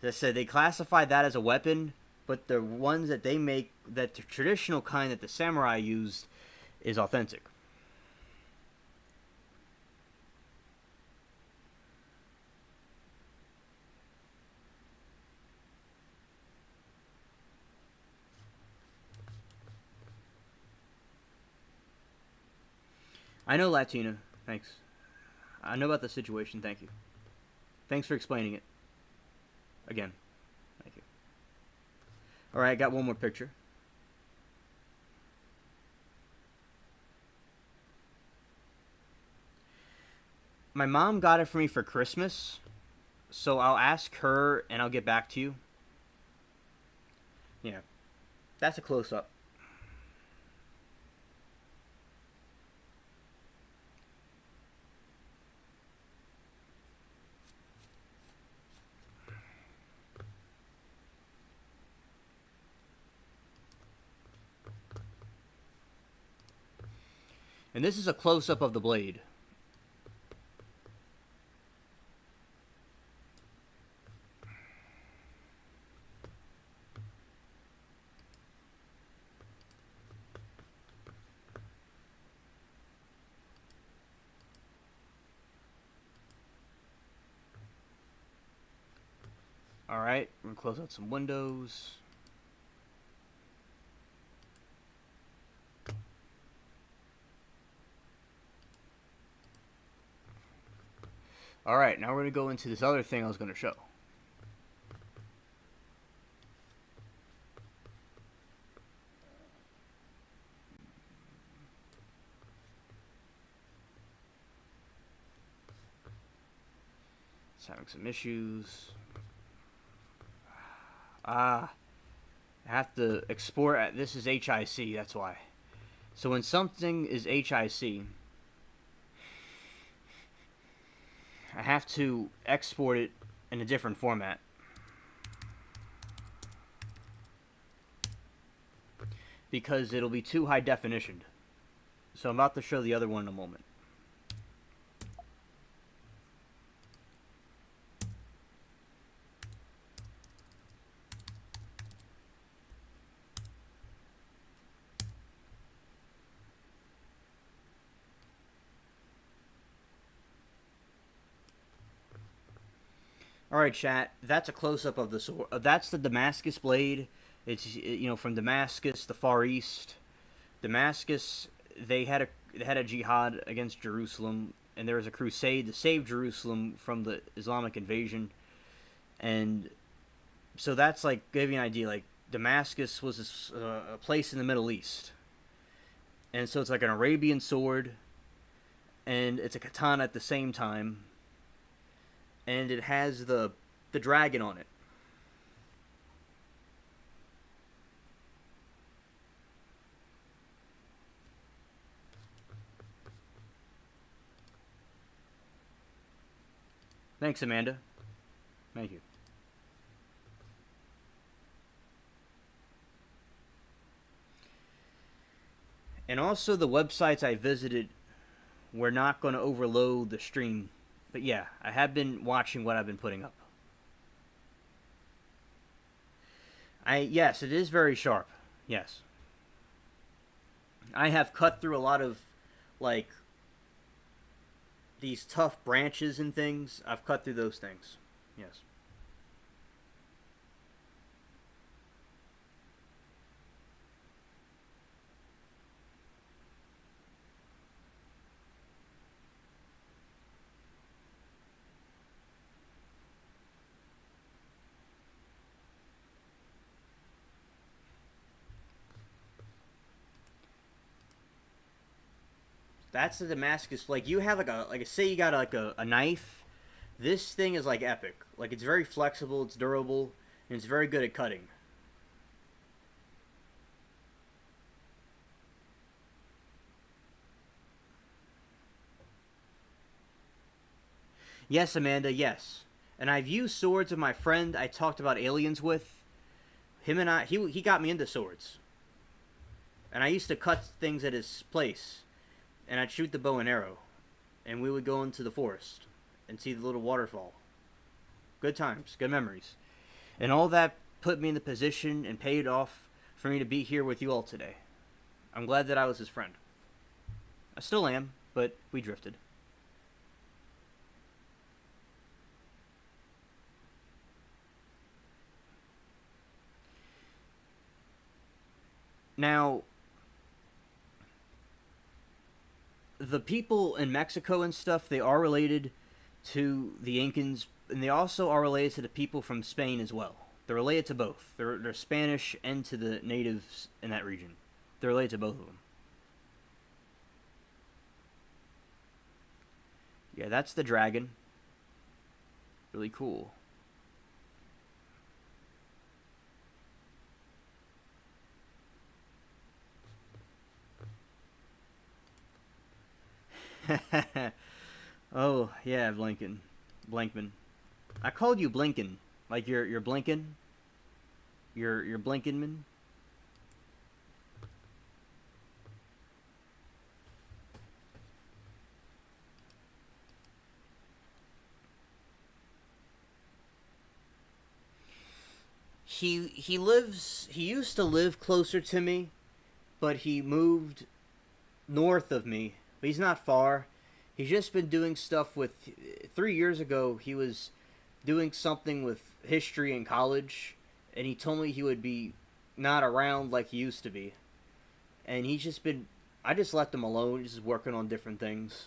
Speaker 1: as I said, they classify that as a weapon, but the ones that they make, that the traditional kind that the samurai used, is authentic. I know, Latina. Thanks. I know about the situation. Thank you. Thanks for explaining it. Again. Thank you. Alright, I got one more picture. My mom got it for me for Christmas, so I'll ask her and I'll get back to you. Yeah. That's a close-up. And this is a close-up of the blade. Alright, we're going to close out some windows. Alright, now we're going to go into this other thing I was going to show. It's having some issues. I have to export. This is HIC, that's why. So when something is HIC, I have to export it in a different format. because it'll be too high definition. So I'm about to show the other one in a moment. All right, chat. That's a close-up of the sword. That's the Damascus blade. It's, you know, from Damascus, the Far East. Damascus, they had a jihad against Jerusalem, and there was a crusade to save Jerusalem from the Islamic invasion. And so that's like give you an idea. Like Damascus was a place in the Middle East, and so it's like an Arabian sword, and it's a katana at the same time. And it has the dragon on it. Thanks, Amanda. Thank you. And also the websites I visited, we're not going to overload the stream. But yeah, I have been watching what I've been putting up. Yes, it is very sharp. Yes. I have cut through a lot of, like, these tough branches and things. I've cut through those things. Yes. That's the Damascus. Like, you have say you got a knife. This thing is like epic. Like, it's very flexible, it's durable, and it's very good at cutting. Yes, Amanda, yes. And I've used swords of my friend I talked about aliens with. Him and he got me into swords. And I used to cut things at his place. And I'd shoot the bow and arrow. And we would go into the forest and see the little waterfall. Good times, good memories. And all that put me in the position and paid off for me to be here with you all today. I'm glad that I was his friend. I still am, but we drifted. Now, the people in Mexico and stuff, they are related to the Incans, and they also are related to the people from Spain as well. They're related to both. They're Spanish and to the natives in that region. They're related to both of them. Yeah, that's the dragon. Really cool. Oh, yeah, Blankman. I called you Blinken. Like you're Blinken? You're Blinkenman? He used to live closer to me, but he moved north of me. But he's not far. He's just been doing stuff with 3 years ago he was doing something with history in college, and he told me he would be not around like he used to be. And he's just been I just left him alone, just working on different things.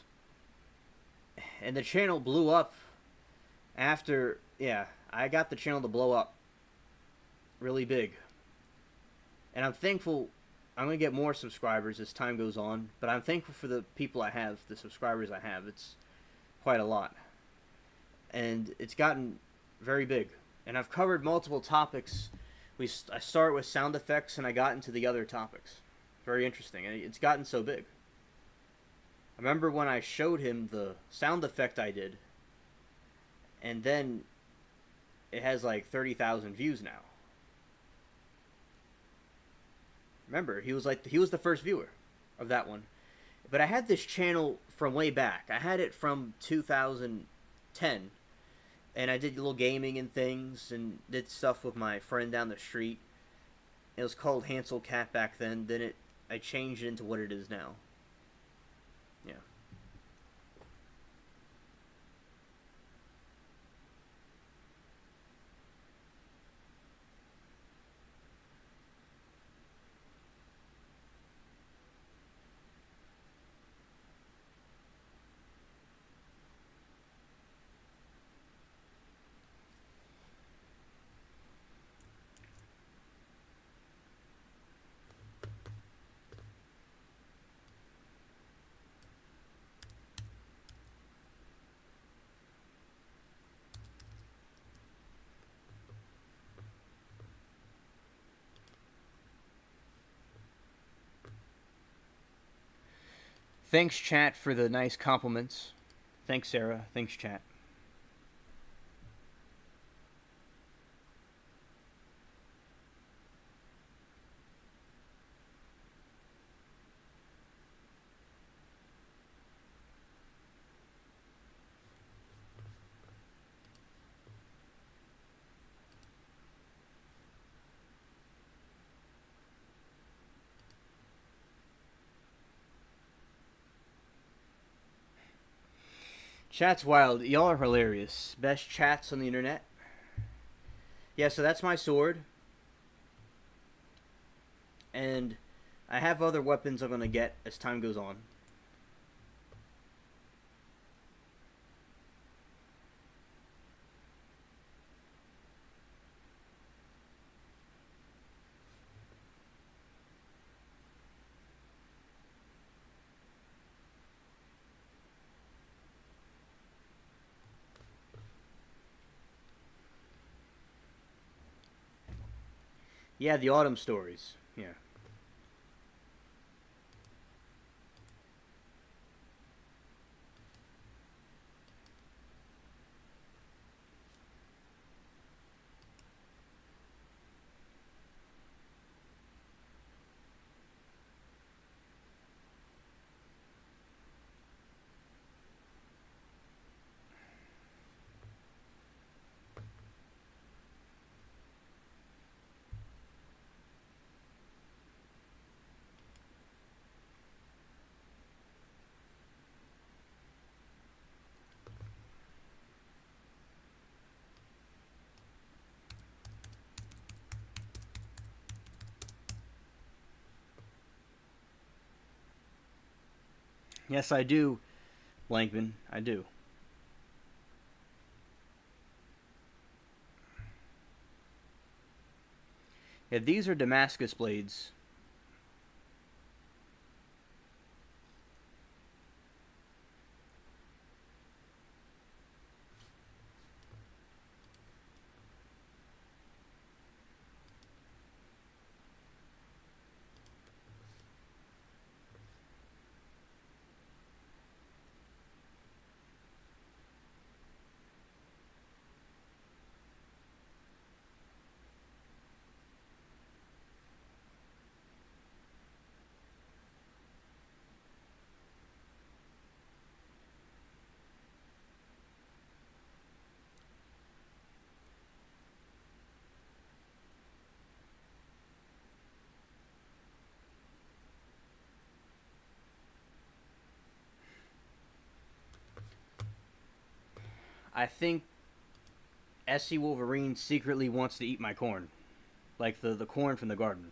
Speaker 1: And the channel blew up after I got the channel to blow up really big. And I'm thankful I'm going to get more subscribers as time goes on, but I'm thankful for the people I have, the subscribers I have. It's quite a lot. And it's gotten very big. And I've covered multiple topics. I start with sound effects, and I got into the other topics. Very interesting. And it's gotten so big. I remember when I showed him the sound effect I did, and then it has like 30,000 views now. Remember, he was the first viewer of that one. But I had this channel from way back. I had it from 2010, and I did a little gaming and things, and did stuff with my friend down the street. It was called Hansel Cat back then. Then I changed it into what it is now. Yeah. Thanks, chat, for the nice compliments. Thanks, Sarah. Thanks, chat. Chat's wild. Y'all are hilarious. Best chats on the internet. Yeah, so that's my sword. And I have other weapons I'm going to get as time goes on. Yeah, the autumn stories. Yeah. Yes, I do, Blankman. I do. Yeah, these are Damascus blades. I think SC Wolverine secretly wants to eat my corn. Like the corn from the garden.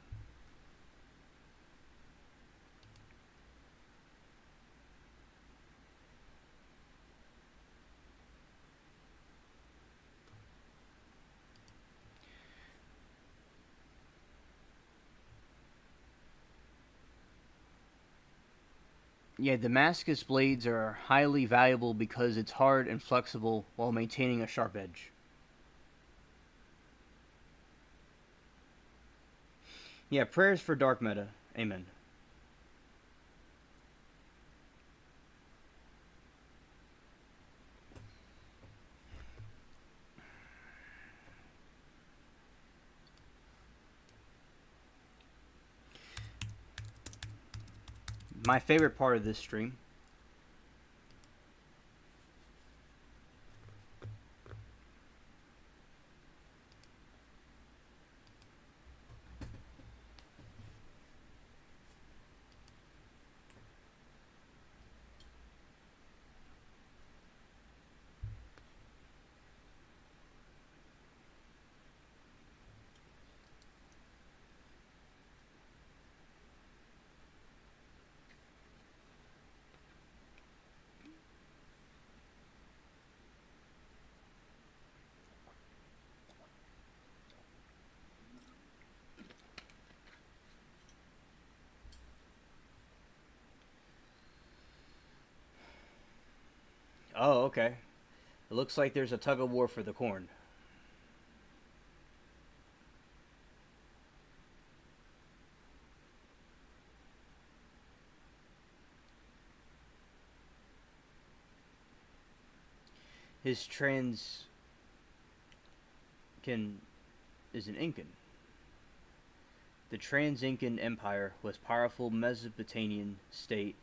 Speaker 1: Yeah, Damascus blades are highly valuable because it's hard and flexible while maintaining a sharp edge. Yeah, prayers for Dark Meta. Amen. my favorite part of this stream. Oh, okay. It looks like there's a tug of war for the corn. His trans is an Incan. The Trans-Incan Empire was a powerful Mesopotamian state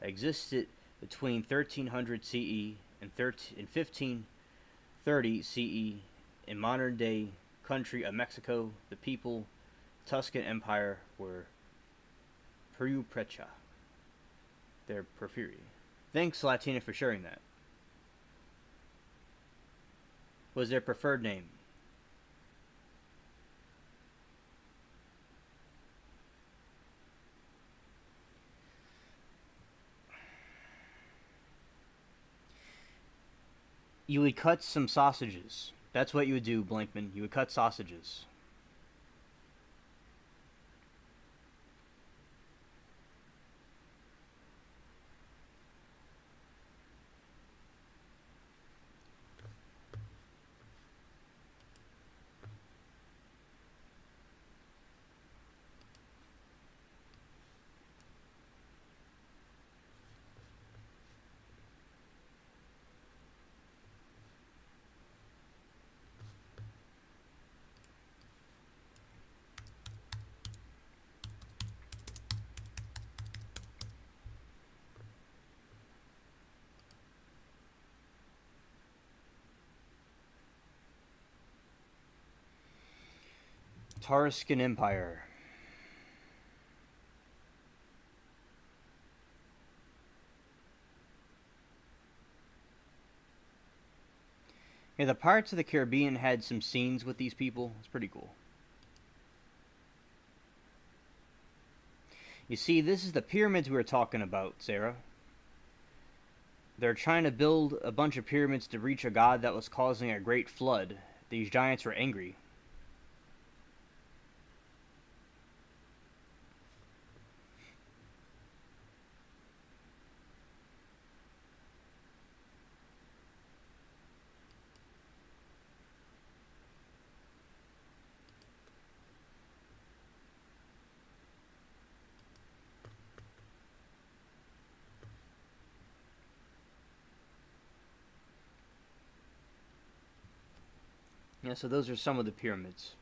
Speaker 1: that existed between 1300 CE and 1530 CE in modern-day country of Mexico. The people Tuscan Empire were Purépecha, their porphyry. Thanks, Latina, for sharing that. Was their preferred name. You would cut some sausages. That's what you would do, Blankman. You would cut sausages. Tarascan Empire. Yeah, the Pirates of the Caribbean had some scenes with these people. It's pretty cool. You see, this is the pyramids we were talking about, Sarah. They're trying to build a bunch of pyramids to reach a god that was causing a great flood. These giants were angry. Yeah, so those are some of the pyramids.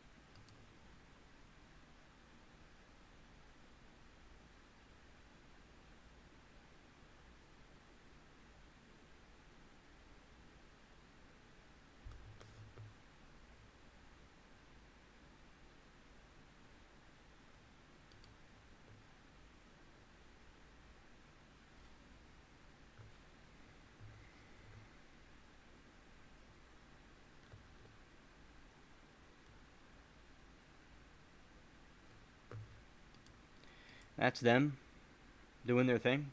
Speaker 1: That's them doing their thing.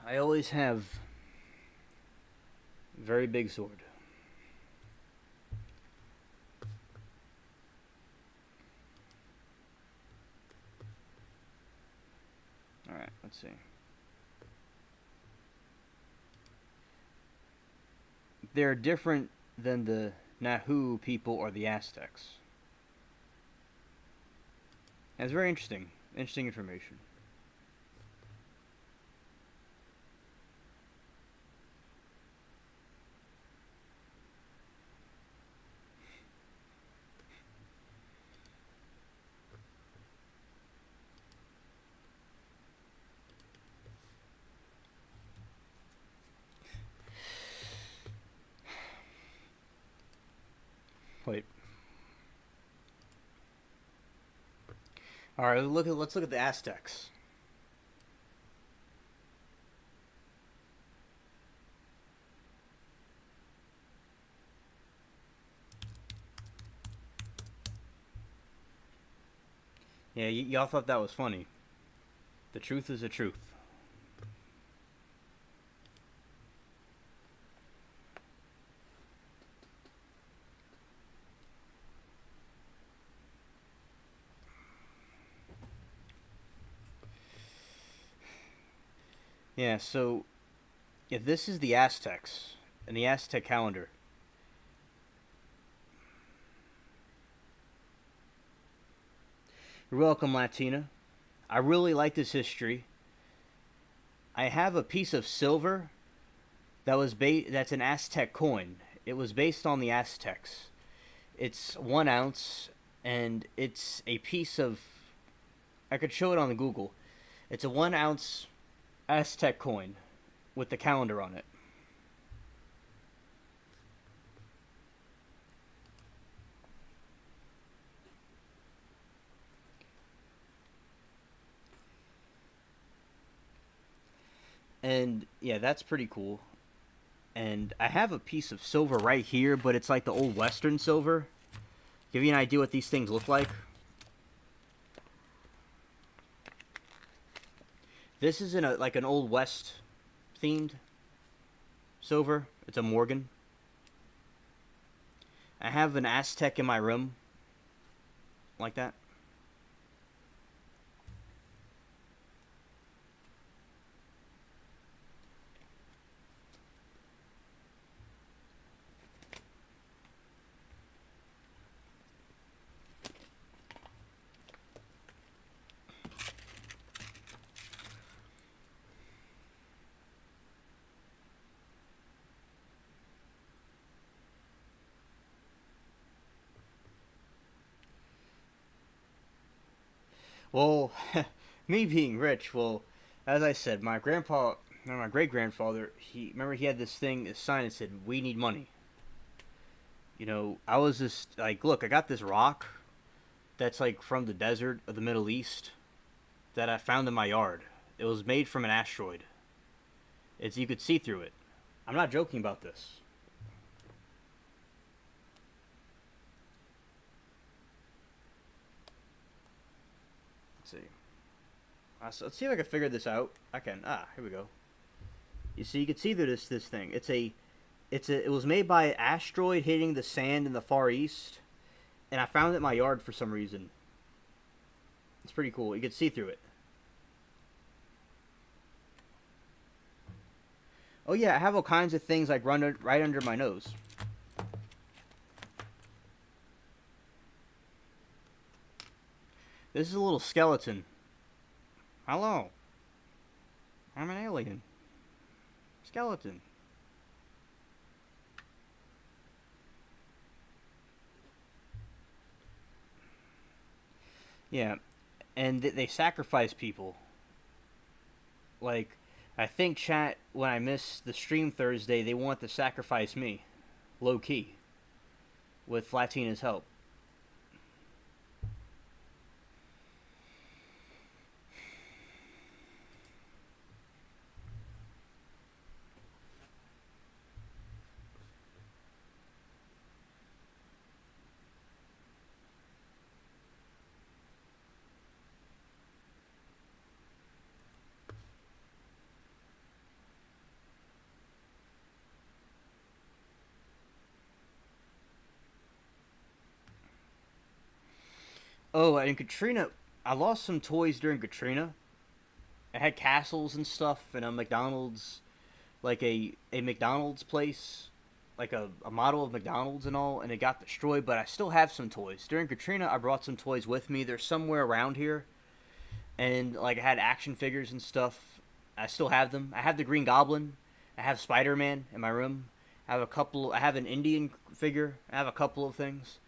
Speaker 1: I always have very big sword. Let's see. They're different than the Nahu people or the Aztecs. That's very interesting. Interesting information. Wait. All right, let's look at the Aztecs. Yeah, y'all thought that was funny. The truth is the truth. Yeah, so if this is the Aztecs and the Aztec calendar, you're welcome, Latina. I really like this history. I have a piece of silver that's an Aztec coin. It was based on the Aztecs. It's 1 ounce, and it's a piece of. I could show it on the Google. It's a 1 ounce Aztec coin with the calendar on it. And yeah, that's pretty cool. And I have a piece of silver right here, but it's like the old Western silver. Give you an idea what these things look like. This is in like an Old West themed silver. It's a Morgan. I have an Aztec in my room. Like that. Well, me being rich, well, as I said, my grandpa, or my great grandfather, he had this thing, this sign that said, "We need money." You know, I was just like, look, I got this rock that's like from the desert of the Middle East that I found in my yard. It was made from an asteroid. You could see through it. I'm not joking about this. Let's see. So let's see if I can figure this out. I can. Here we go. You see, you can see through this thing. It was made by an asteroid hitting the sand in the Far East, and I found it in my yard for some reason. It's pretty cool. You can see through it. Oh yeah, I have all kinds of things like right under my nose. This is a little skeleton. Hello. I'm an alien. Skeleton. Yeah, and they sacrifice people. Like, I think chat, when I miss the stream Thursday, they want to sacrifice me. Low key. With Latina's help. Oh, and Katrina, I lost some toys during Katrina. it had castles and stuff, and a McDonald's, like a McDonald's place, like a model of McDonald's and all, and it got destroyed. But I still have some toys. During Katrina, I brought some toys with me. They're somewhere around here, and like I had action figures and stuff. I still have them. I have the Green Goblin. I have Spider-Man in my room. I have a couple. I have an Indian figure. I have a couple of things,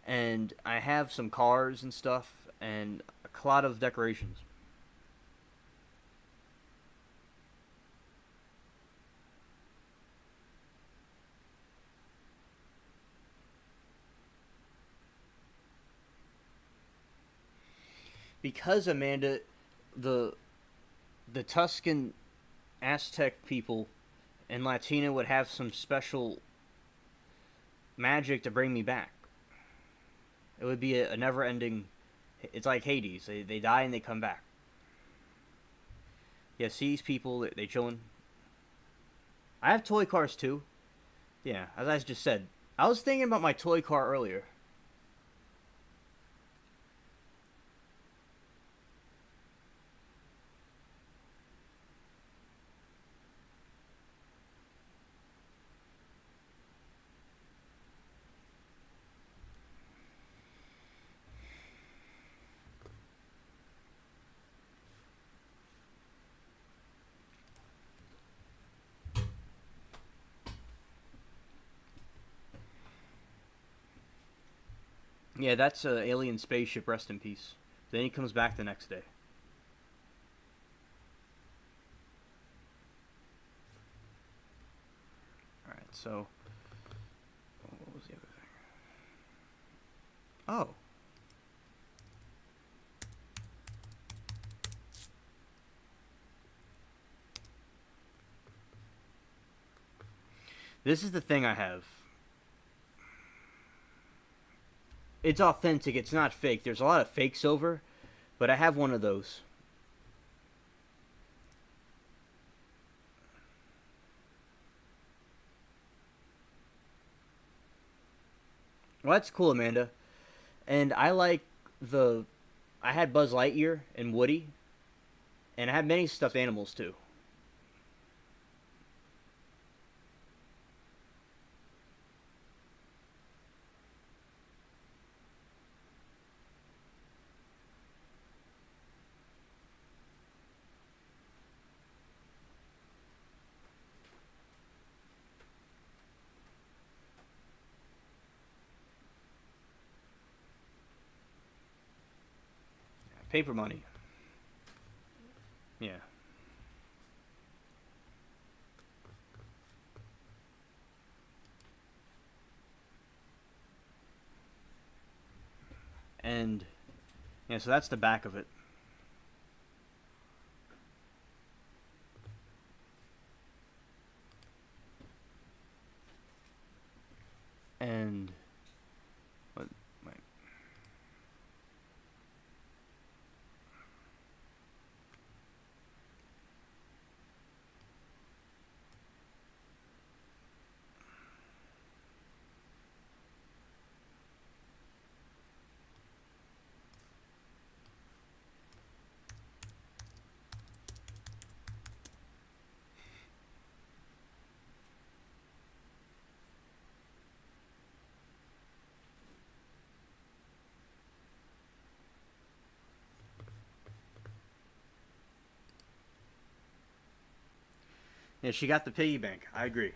Speaker 1: and I have some cars and stuff, and a lot of decorations. Because Amanda, the the Tuscan Aztec people and Latina would have some special magic to bring me back. It would be a never-ending. It's like Hades. They die and they come back. Yeah, see these people. They chilling. I have toy cars too. Yeah, as I just said. I was thinking about my toy car earlier. Yeah, that's a alien spaceship. Rest in peace. Then he comes back the next day. All right. So, what was the other thing? Oh. This is the thing I have. It's authentic. It's not fake. There's a lot of fake silver, but I have one of those. Well, that's cool, Amanda. And I like the. I had Buzz Lightyear and Woody, and I had many stuffed animals too. Paper money. Yeah. And yeah, so that's the back of it. And what? Wait. Yeah, she got the piggy bank. I agree.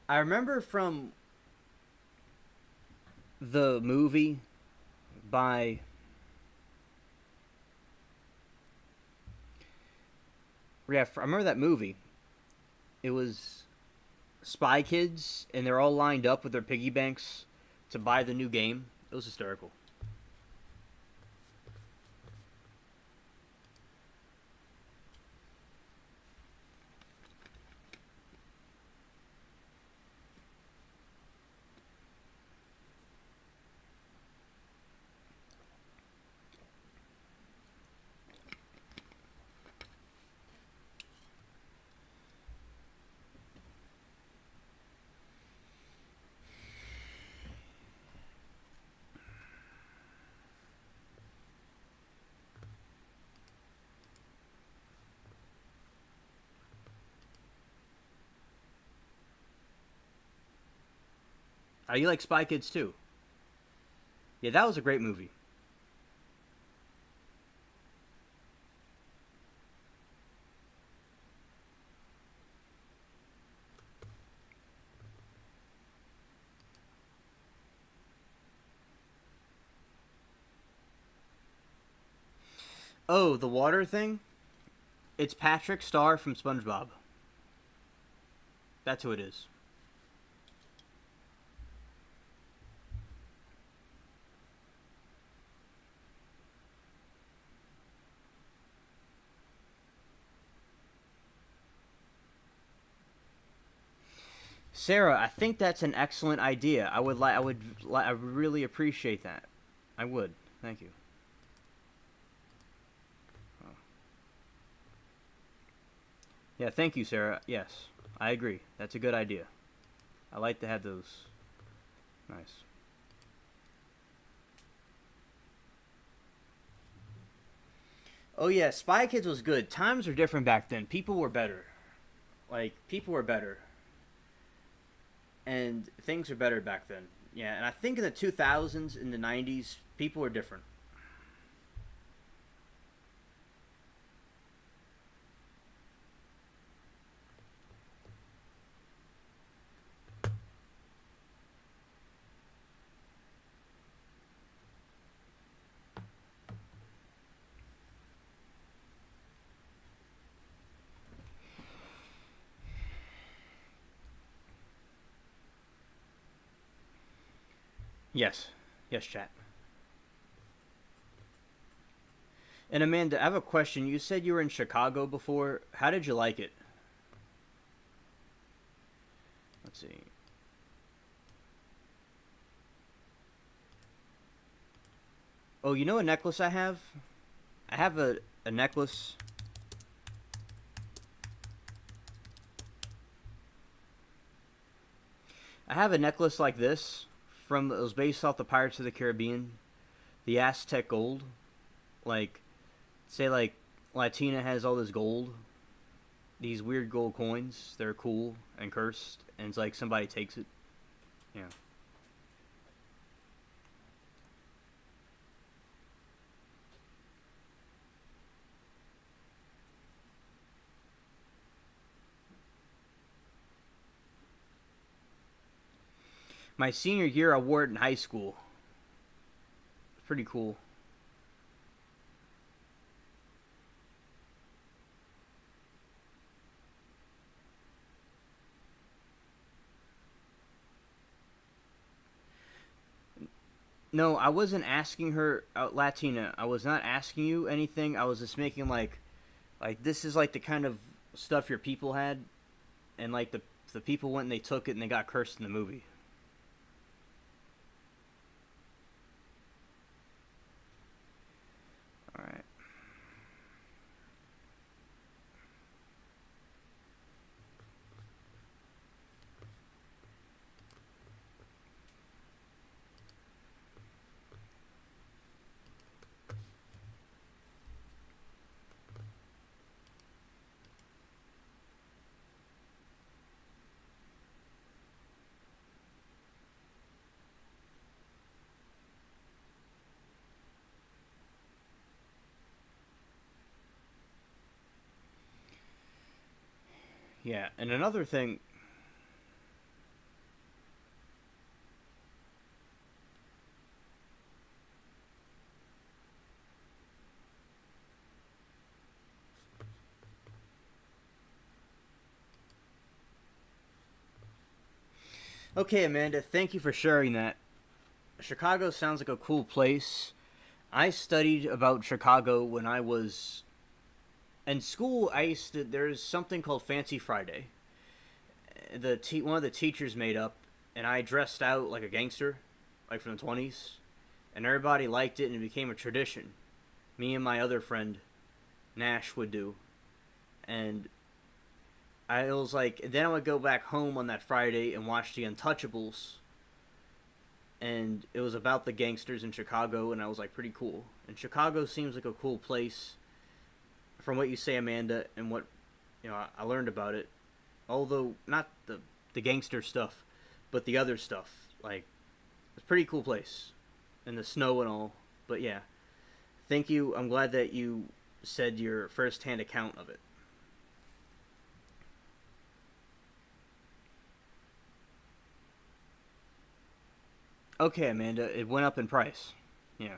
Speaker 1: I remember from the movie by yeah, I remember that movie. It was Spy Kids, and they're all lined up with their piggy banks to buy the new game. It was hysterical. You like Spy Kids too? Yeah, that was a great movie. Oh, the water thing? It's Patrick Star from SpongeBob. That's who it is. Sarah, I think that's an excellent idea. I would really appreciate that. I would. Thank you. Oh. Yeah, thank you, Sarah. Yes, I agree. That's a good idea. I like to have those. Nice. Oh yeah, Spy Kids was good. Times were different back then. People were better. Like, people were better. And things were better back then. Yeah, and I think in the 2000s, in the 90s, people were different. Yes. Yes, chat. And Amanda, I have a question. You said you were in Chicago before. How did you like it? Let's see. Oh, you know a necklace I have? I have a necklace. I have a necklace like this from it was based off the Pirates of the Caribbean, the Aztec gold. Like, say like Latina has all this gold, these weird gold coins. They're cool and cursed, and it's like somebody takes it. Yeah. My senior year, I wore it in high school. Pretty cool. No, I wasn't asking her, Latina. I was not asking you anything. I was just making like this is like the kind of stuff your people had, and like the people went and they took it and they got cursed in the movie. All right. Yeah, and another thing. Okay, Amanda, thank you for sharing that. Chicago sounds like a cool place. I studied about Chicago when I was in school. There's something called Fancy Friday. One of the teachers made up, and I dressed out like a gangster, like from the 20s, and everybody liked it, and it became a tradition. Me and my other friend, Nash, would do, and I was like, then I would go back home on that Friday and watch The Untouchables, and it was about the gangsters in Chicago, and I was like, pretty cool. And Chicago seems like a cool place, from what you say, Amanda, and what I learned about it. Although not the gangster stuff, but the other stuff, Like, it's a pretty cool place, and the snow and all. But yeah, thank you. I'm glad that you said your first-hand account of it. Okay, Amanda, it went up in price. Yeah.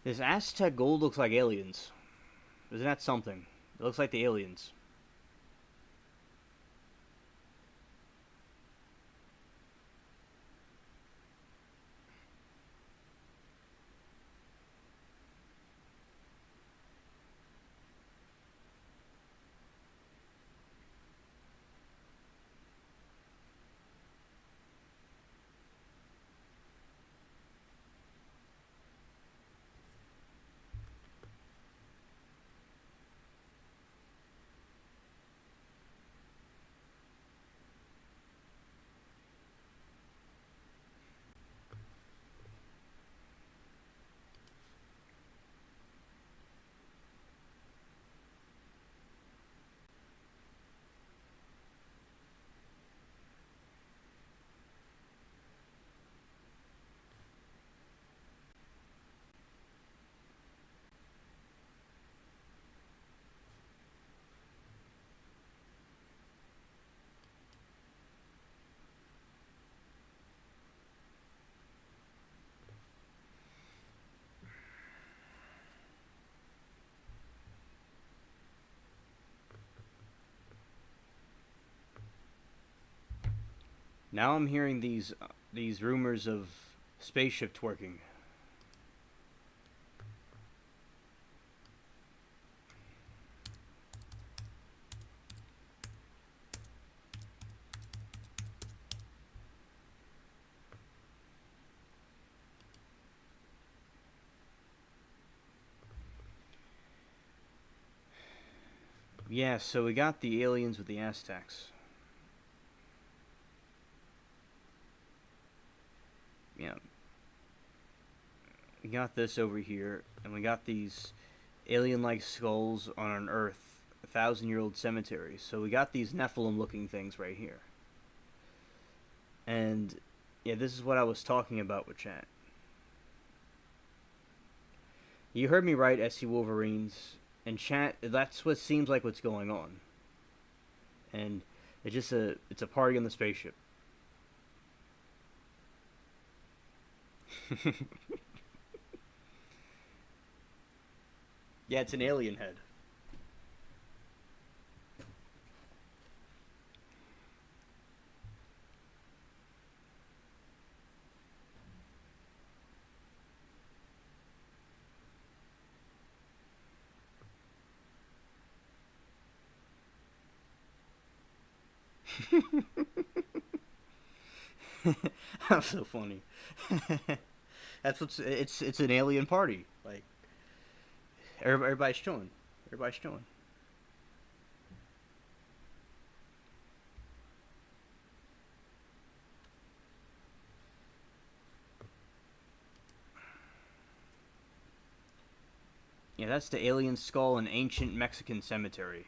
Speaker 1: This Aztec gold looks like aliens. Isn't that something? It looks like the aliens. Now I'm hearing these rumors of spaceship twerking. Yeah, so we got the aliens with the Aztecs. Yeah. We got this over here, and we got these alien-like skulls on an Earth, 1,000-year-old cemetery. So we got these Nephilim-looking things right here. And, yeah, this is what I was talking about with chat. You heard me right, SC Wolverines. And chat, that's what seems like what's going on. And it's a party on the spaceship. Yeah, it's an alien head. That's so funny. That's what's it's an alien party. Like Everybody's chilling. Everybody's chilling. Yeah, that's the alien skull in ancient Mexican cemetery.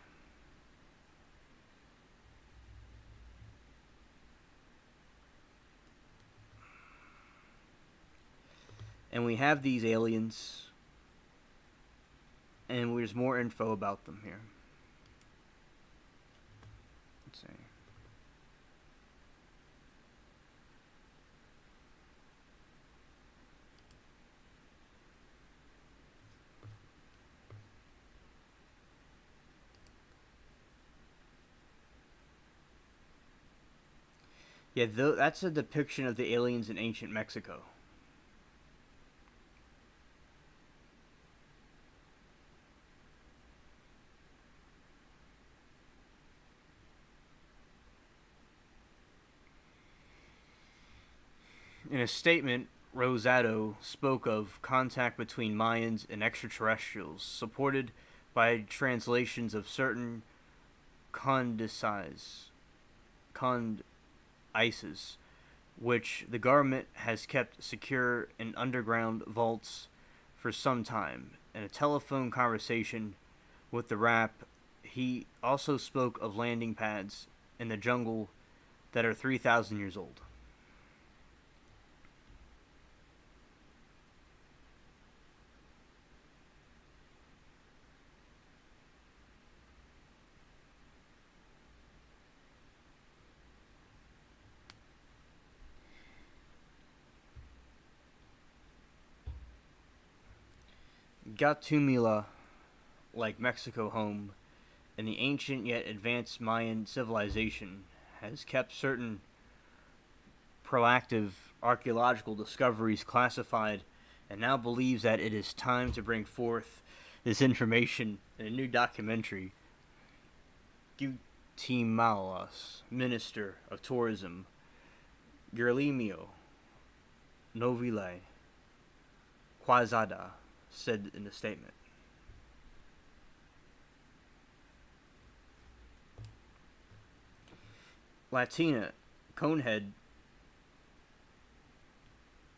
Speaker 1: And we have these aliens, and there's more info about them here. Let's see. Yeah, that's a depiction of the aliens in ancient Mexico. In a statement, Rosado spoke of contact between Mayans and extraterrestrials, supported by translations of certain condices, which the government has kept secure in underground vaults for some time. In a telephone conversation with the rap, he also spoke of landing pads in the jungle that are 3,000 years old. Gatumila, like Mexico home, and the ancient yet advanced Mayan civilization, has kept certain proactive archaeological discoveries classified and now believes that it is time to bring forth this information in a new documentary. Guatimalas, Minister of Tourism, Guillermo Novile Quazada, said in the statement. Latina, Conehead,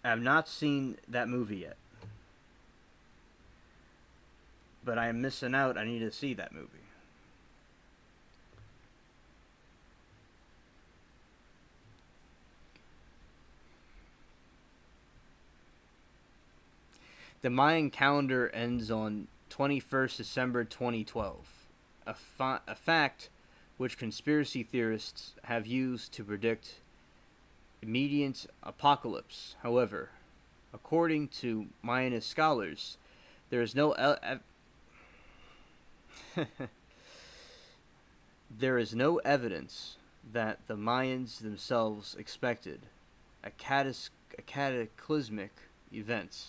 Speaker 1: I have not seen that movie yet. But I am missing out. I need to see that movie. The Mayan calendar ends on 21st December 2012, a fact which conspiracy theorists have used to predict immediate apocalypse. However, according to Mayanist scholars, there is no there is no evidence that the Mayans themselves expected a cataclysmic event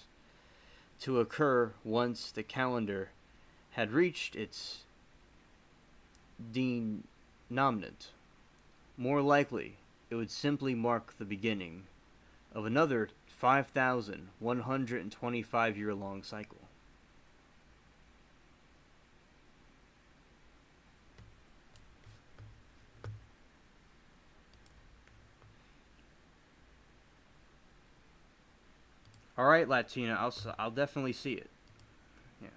Speaker 1: to occur once the calendar had reached its denouement. More likely, it would simply mark the beginning of another 5,125-year-long cycle. All right, Latina, I'll definitely see it. Yeah.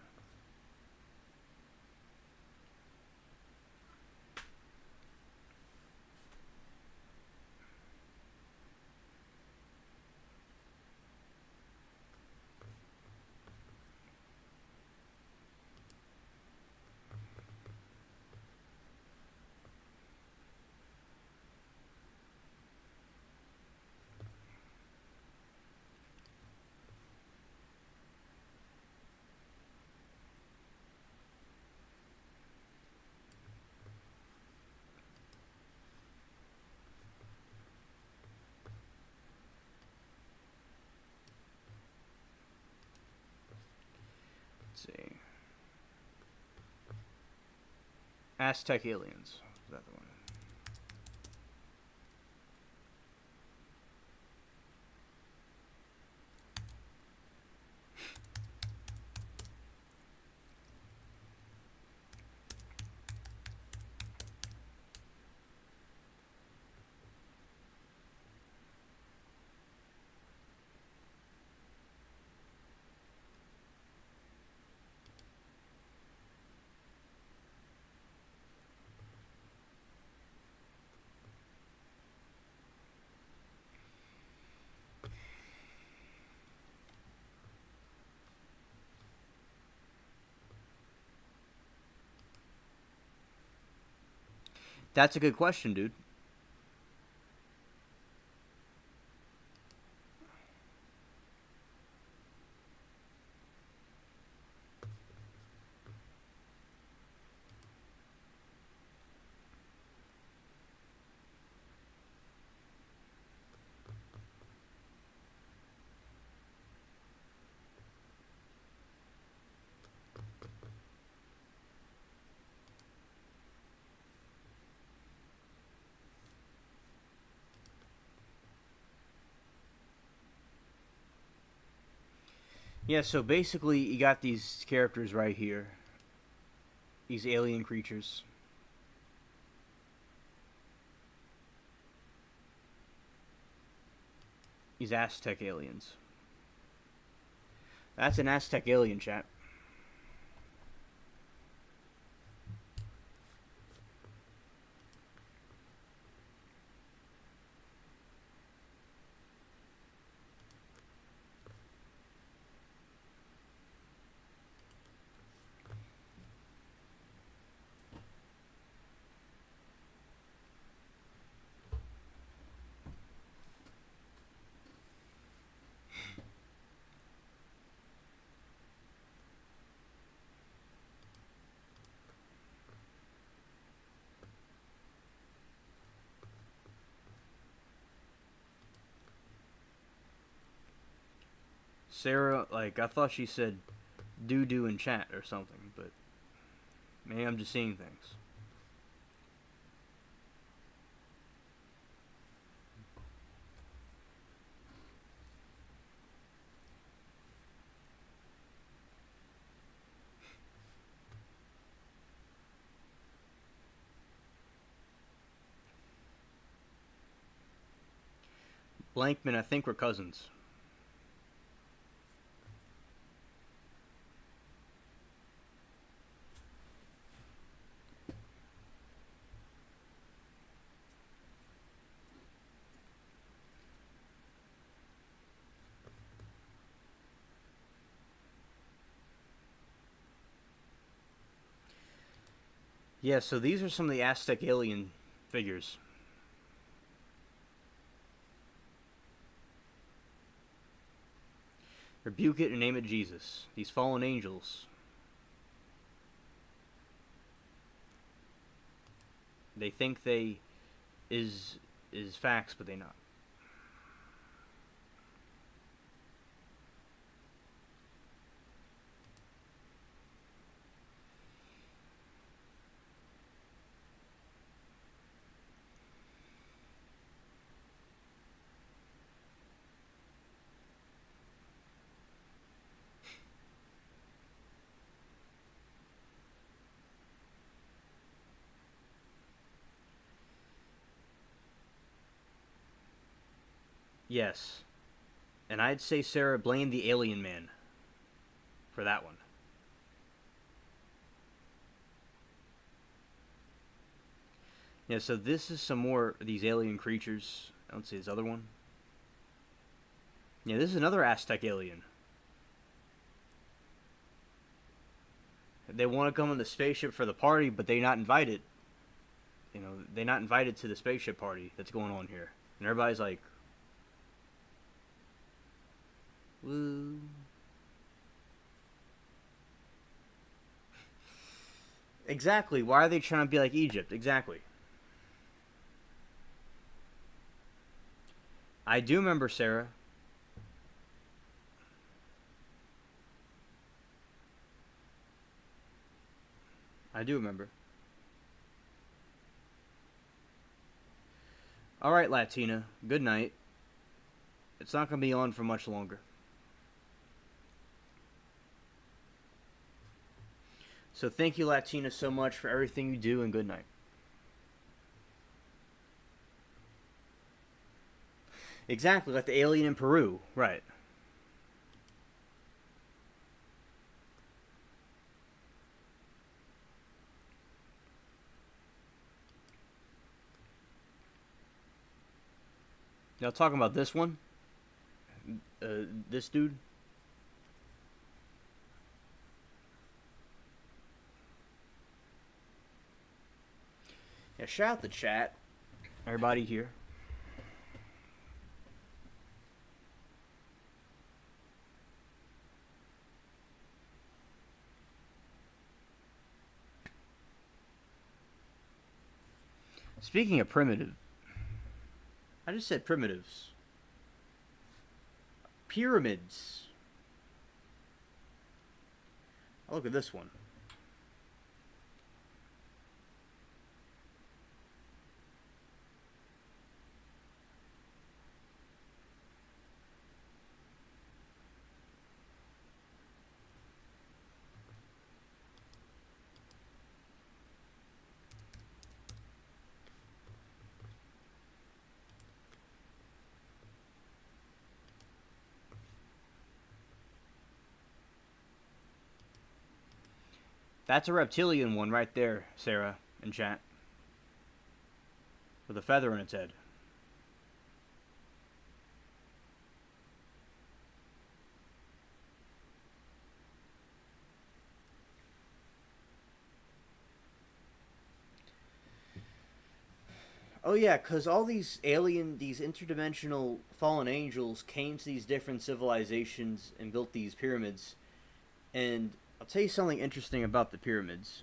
Speaker 1: Let's see. Aztec aliens. Is that the one? That's a good question, dude. Yeah, so basically you got these characters right here. These alien creatures. These Aztec aliens. That's an Aztec alien, chat. Sarah, like, I thought she said doo-doo in chat or something, but maybe I'm just seeing things. Blankman, I think we're cousins. Yeah, so these are some of the Aztec alien figures. Rebuke it and name it Jesus. These fallen angels. They think they is facts, but they not. Yes. And I'd say, Sarah, blame the alien man for that one. Yeah, so this is some more of these alien creatures. I don't see this other one. Yeah, this is another Aztec alien. They want to come on the spaceship for the party, but they're not invited. You know, they're not invited to the spaceship party that's going on here. And everybody's like, woo. Exactly. Why are they trying to be like Egypt? Exactly. I do remember, Sarah. I do remember. All right, Latina. Good night. It's not going to be on for much longer. So thank you, Latina, so much for everything you do, and good night. Exactly, like the alien in Peru. Right. Now talking about this one. This dude. Yeah, shout out the chat. Everybody here. Speaking of primitive, I just said primitives. Pyramids. Oh, look at this one. That's a reptilian one right there, Sarah, in chat. With a feather in its head. Oh yeah, because all these these interdimensional fallen angels came to these different civilizations and built these pyramids. And I'll tell you something interesting about the pyramids.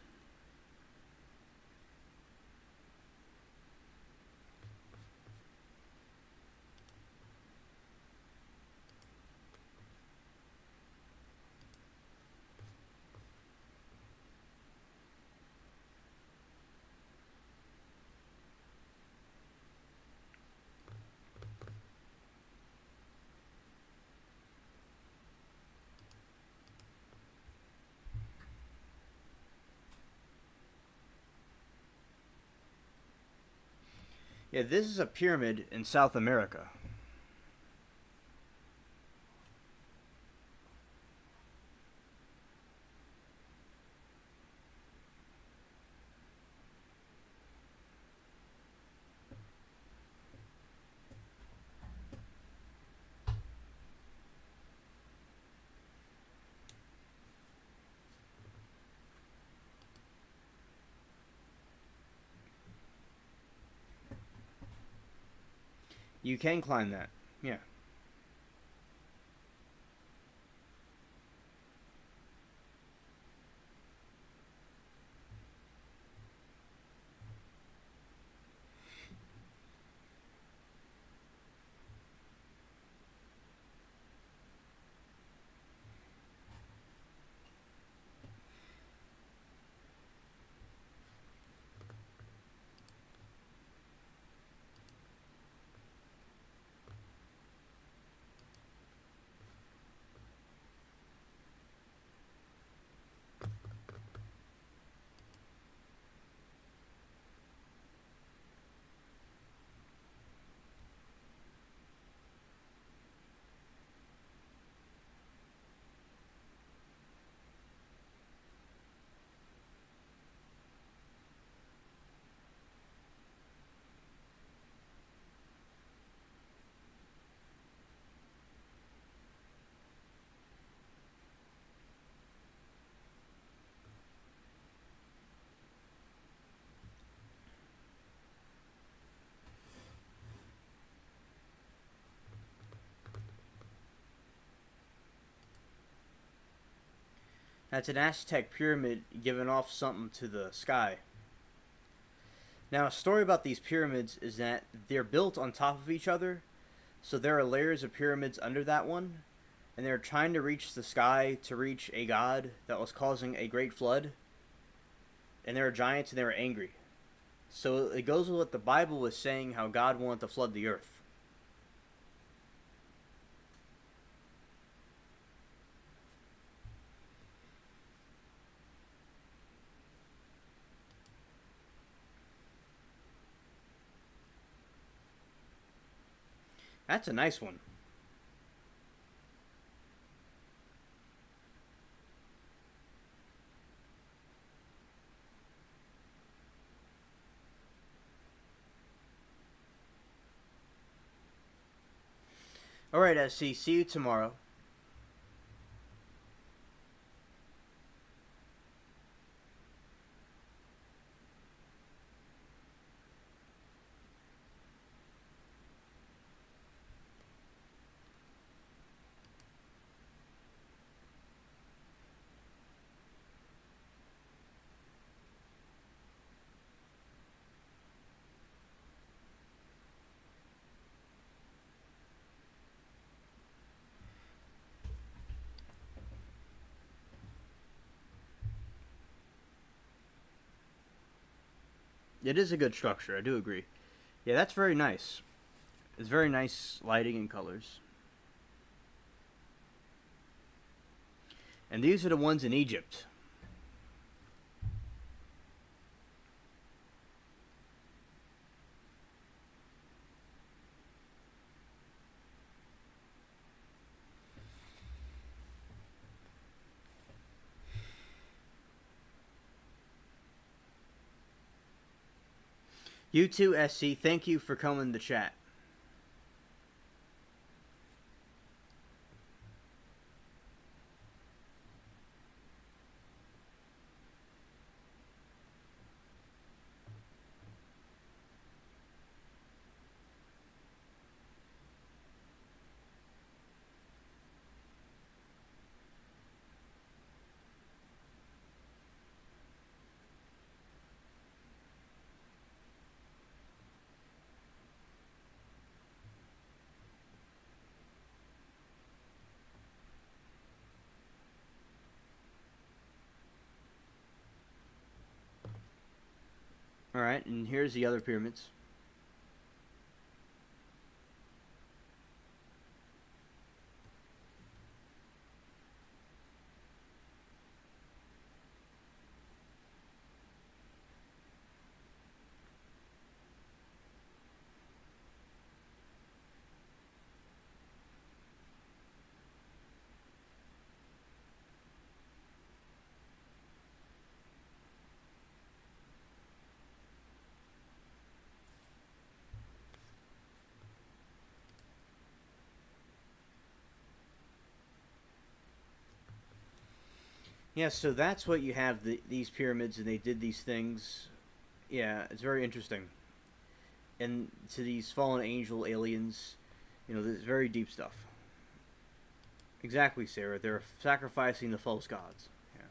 Speaker 1: Yeah, this is a pyramid in South America. You can climb that. Yeah. That's an Aztec pyramid giving off something to the sky. Now, a story about these pyramids is that they're built on top of each other, so there are layers of pyramids under that one, and they're trying to reach the sky to reach a god that was causing a great flood, and there are giants and they were angry. So it goes with what the Bible was saying, how God wanted to flood the earth. That's a nice one. Alright, SC, see you tomorrow. It is a good structure. I do agree. Yeah, that's very nice. It's very nice lighting and colors. And these are the ones in Egypt. You too, SC. Thank you for coming to chat. Alright, and here's the other pyramids. Yeah, so that's what you have, these pyramids, and they did these things. Yeah, it's very interesting. And to these fallen angel aliens, there's very deep stuff. Exactly, Sarah. They're sacrificing the false gods. Yeah.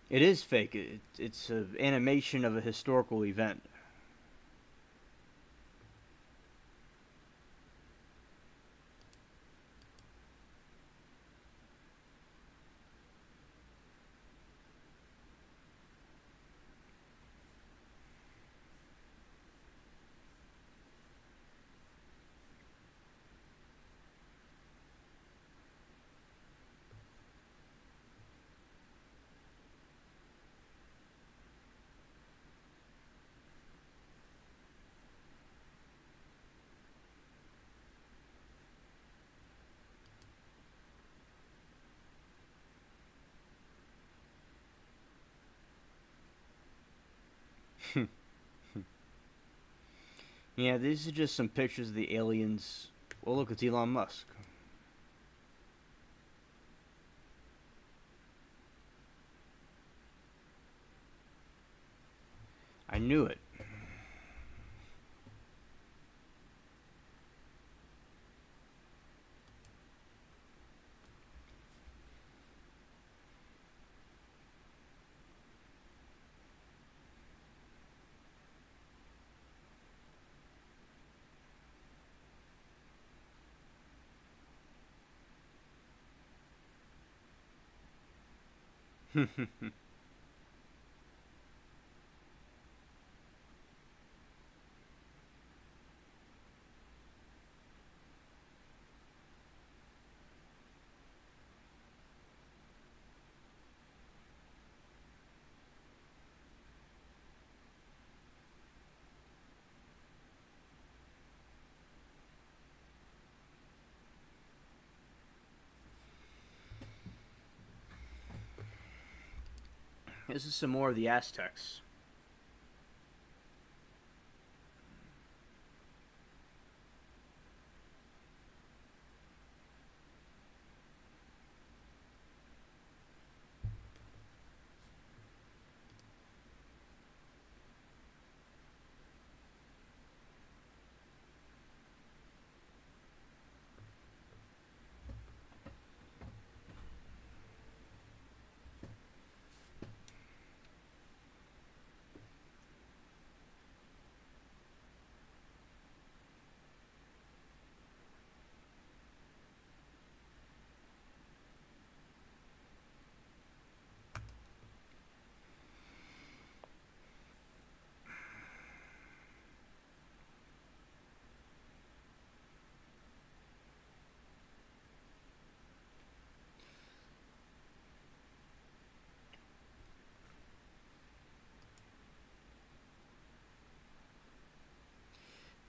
Speaker 1: It is fake. It's an animation of a historical event. Yeah, these are just some pictures of the aliens. Well, look, it's Elon Musk. I knew it. This is some more of the Aztecs.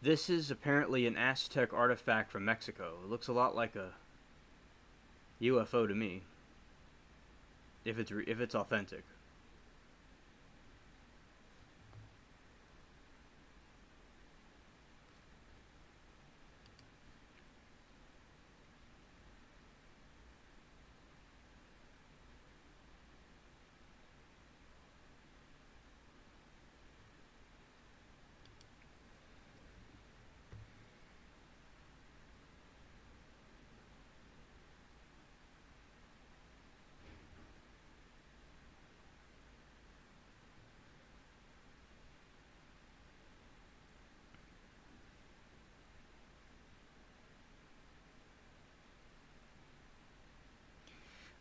Speaker 1: This is apparently an Aztec artifact from Mexico. It looks a lot like a UFO to me. If it's authentic.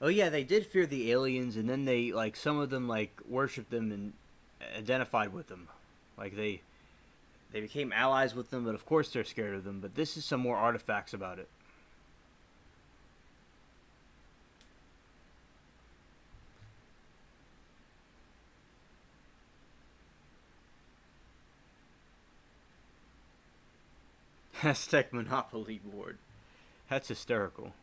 Speaker 1: Oh yeah, they did fear the aliens, and then they like some of them like worshipped them and identified with them, like they became allies with them. But of course they're scared of them. But this is some more artifacts about it. Aztec Monopoly board. That's hysterical.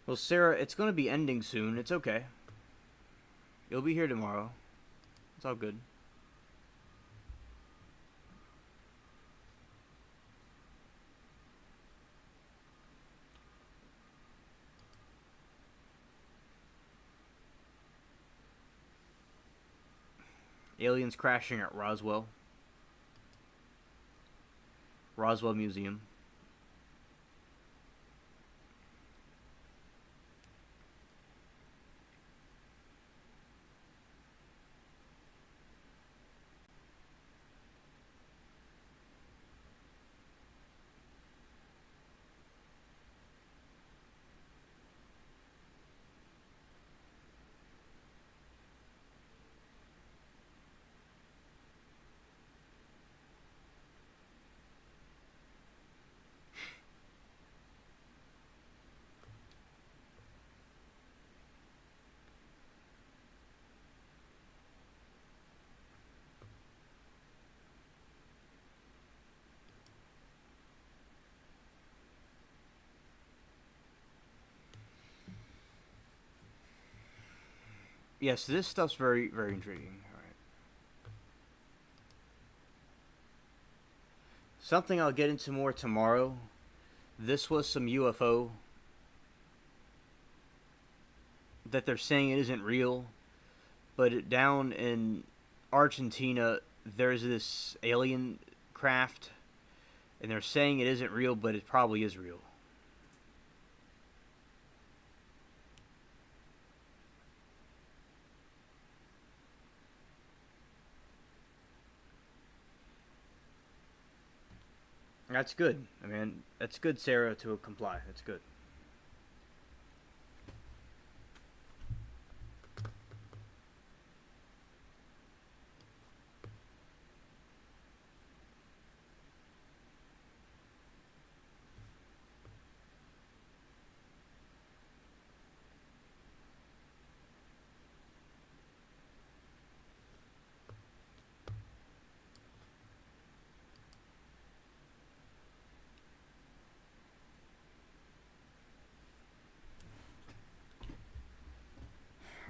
Speaker 1: Well, Sarah, it's going to be ending soon. It's okay. You'll be here tomorrow. It's all good. Aliens crashing at Roswell. Roswell Museum. Yes, this stuff's very, very intriguing. All right. Something I'll get into more tomorrow. This was some UFO that they're saying it isn't real, but down in Argentina, there's this alien craft, and they're saying it isn't real, but it probably is real. That's good. I mean, that's good, Sarah, to comply. That's good.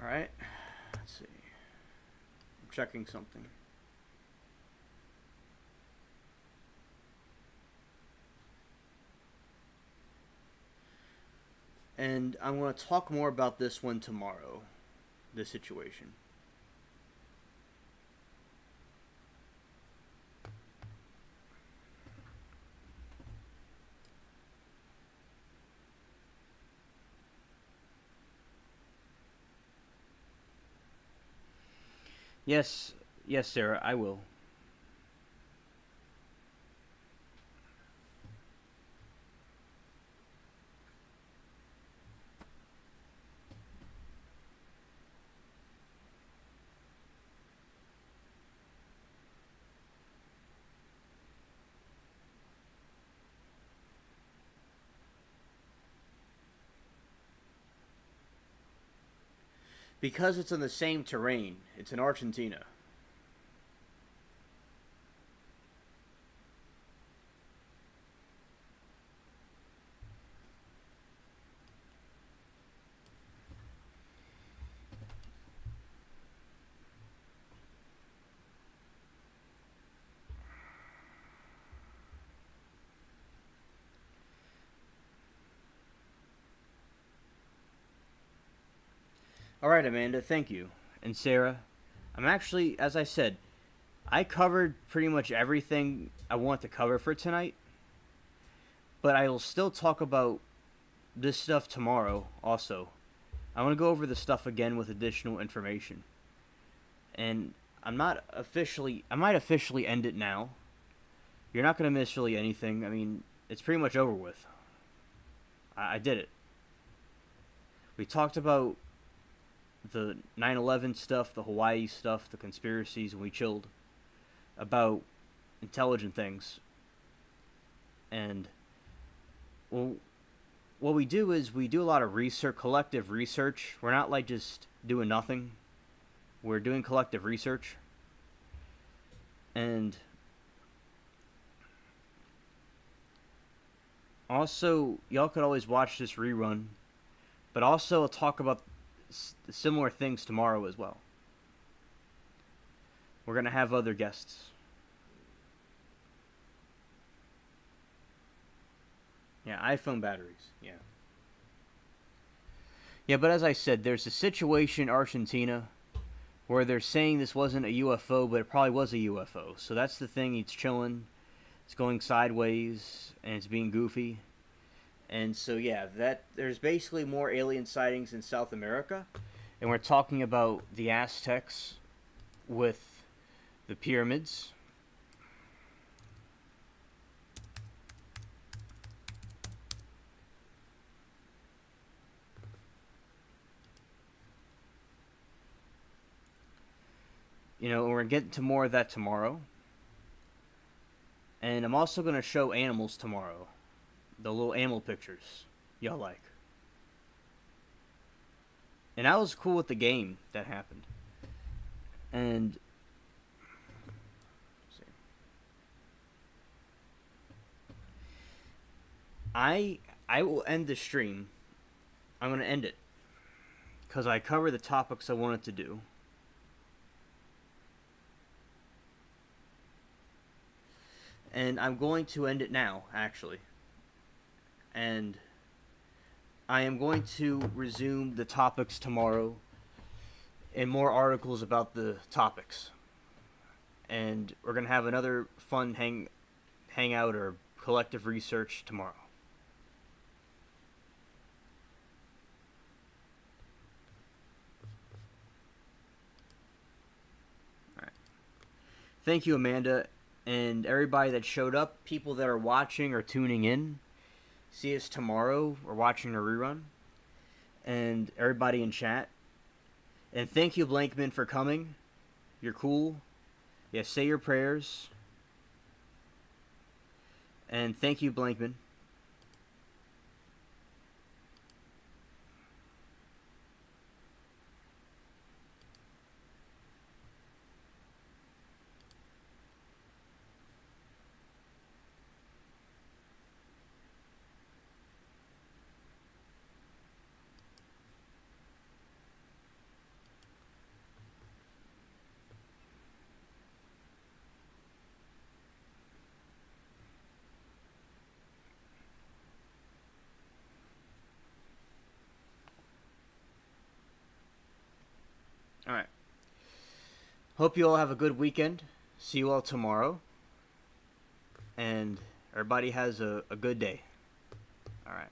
Speaker 1: All right. Let's see. I'm checking something. And I'm going to talk more about this one tomorrow. This situation. Yes, yes, Sarah, I will. Because it's on the same terrain. It's in Argentina. Alright, Amanda, thank you. And Sarah, I'm actually, as I said, I covered pretty much everything I want to cover for tonight. But I will still talk about this stuff tomorrow also. I want to go over the stuff again with additional information. And I might officially end it now. You're not going to miss really anything. I mean, it's pretty much over with. I did it. We talked about the 9/11 stuff, the Hawaii stuff, the conspiracies, and we chilled about intelligent things. And well, what we do is we do a lot of research, collective research. We're not like just doing nothing. We're doing collective research. And also, y'all could always watch this rerun, but also I'll talk about similar things tomorrow as well. We're going to have other guests. Yeah, iPhone batteries. Yeah. Yeah, but as I said, there's a situation in Argentina where they're saying this wasn't a UFO, but it probably was a UFO. So that's the thing. It's chilling. It's going sideways, and it's being goofy. And so, yeah, there's basically more alien sightings in South America. And we're talking about the Aztecs with the pyramids. You know, we're going to get into more of that tomorrow. And I'm also going to show animals tomorrow. The little animal pictures y'all like. And that was cool with the game that happened. And I will end the stream. I'm going to end it because I covered the topics I wanted to do. And I'm going to end it now, actually. And I am going to resume the topics tomorrow and more articles about the topics. And we're going to have another fun hangout or collective research tomorrow. All right. Thank you, Amanda, and everybody that showed up, people that are watching or tuning in. See us tomorrow or watching a rerun. And everybody in chat. And thank you, Blankman, for coming. You're cool. Yeah, say your prayers. And thank you, Blankman. Alright. Hope you all have a good weekend. See you all tomorrow. And everybody has a good day. Alright.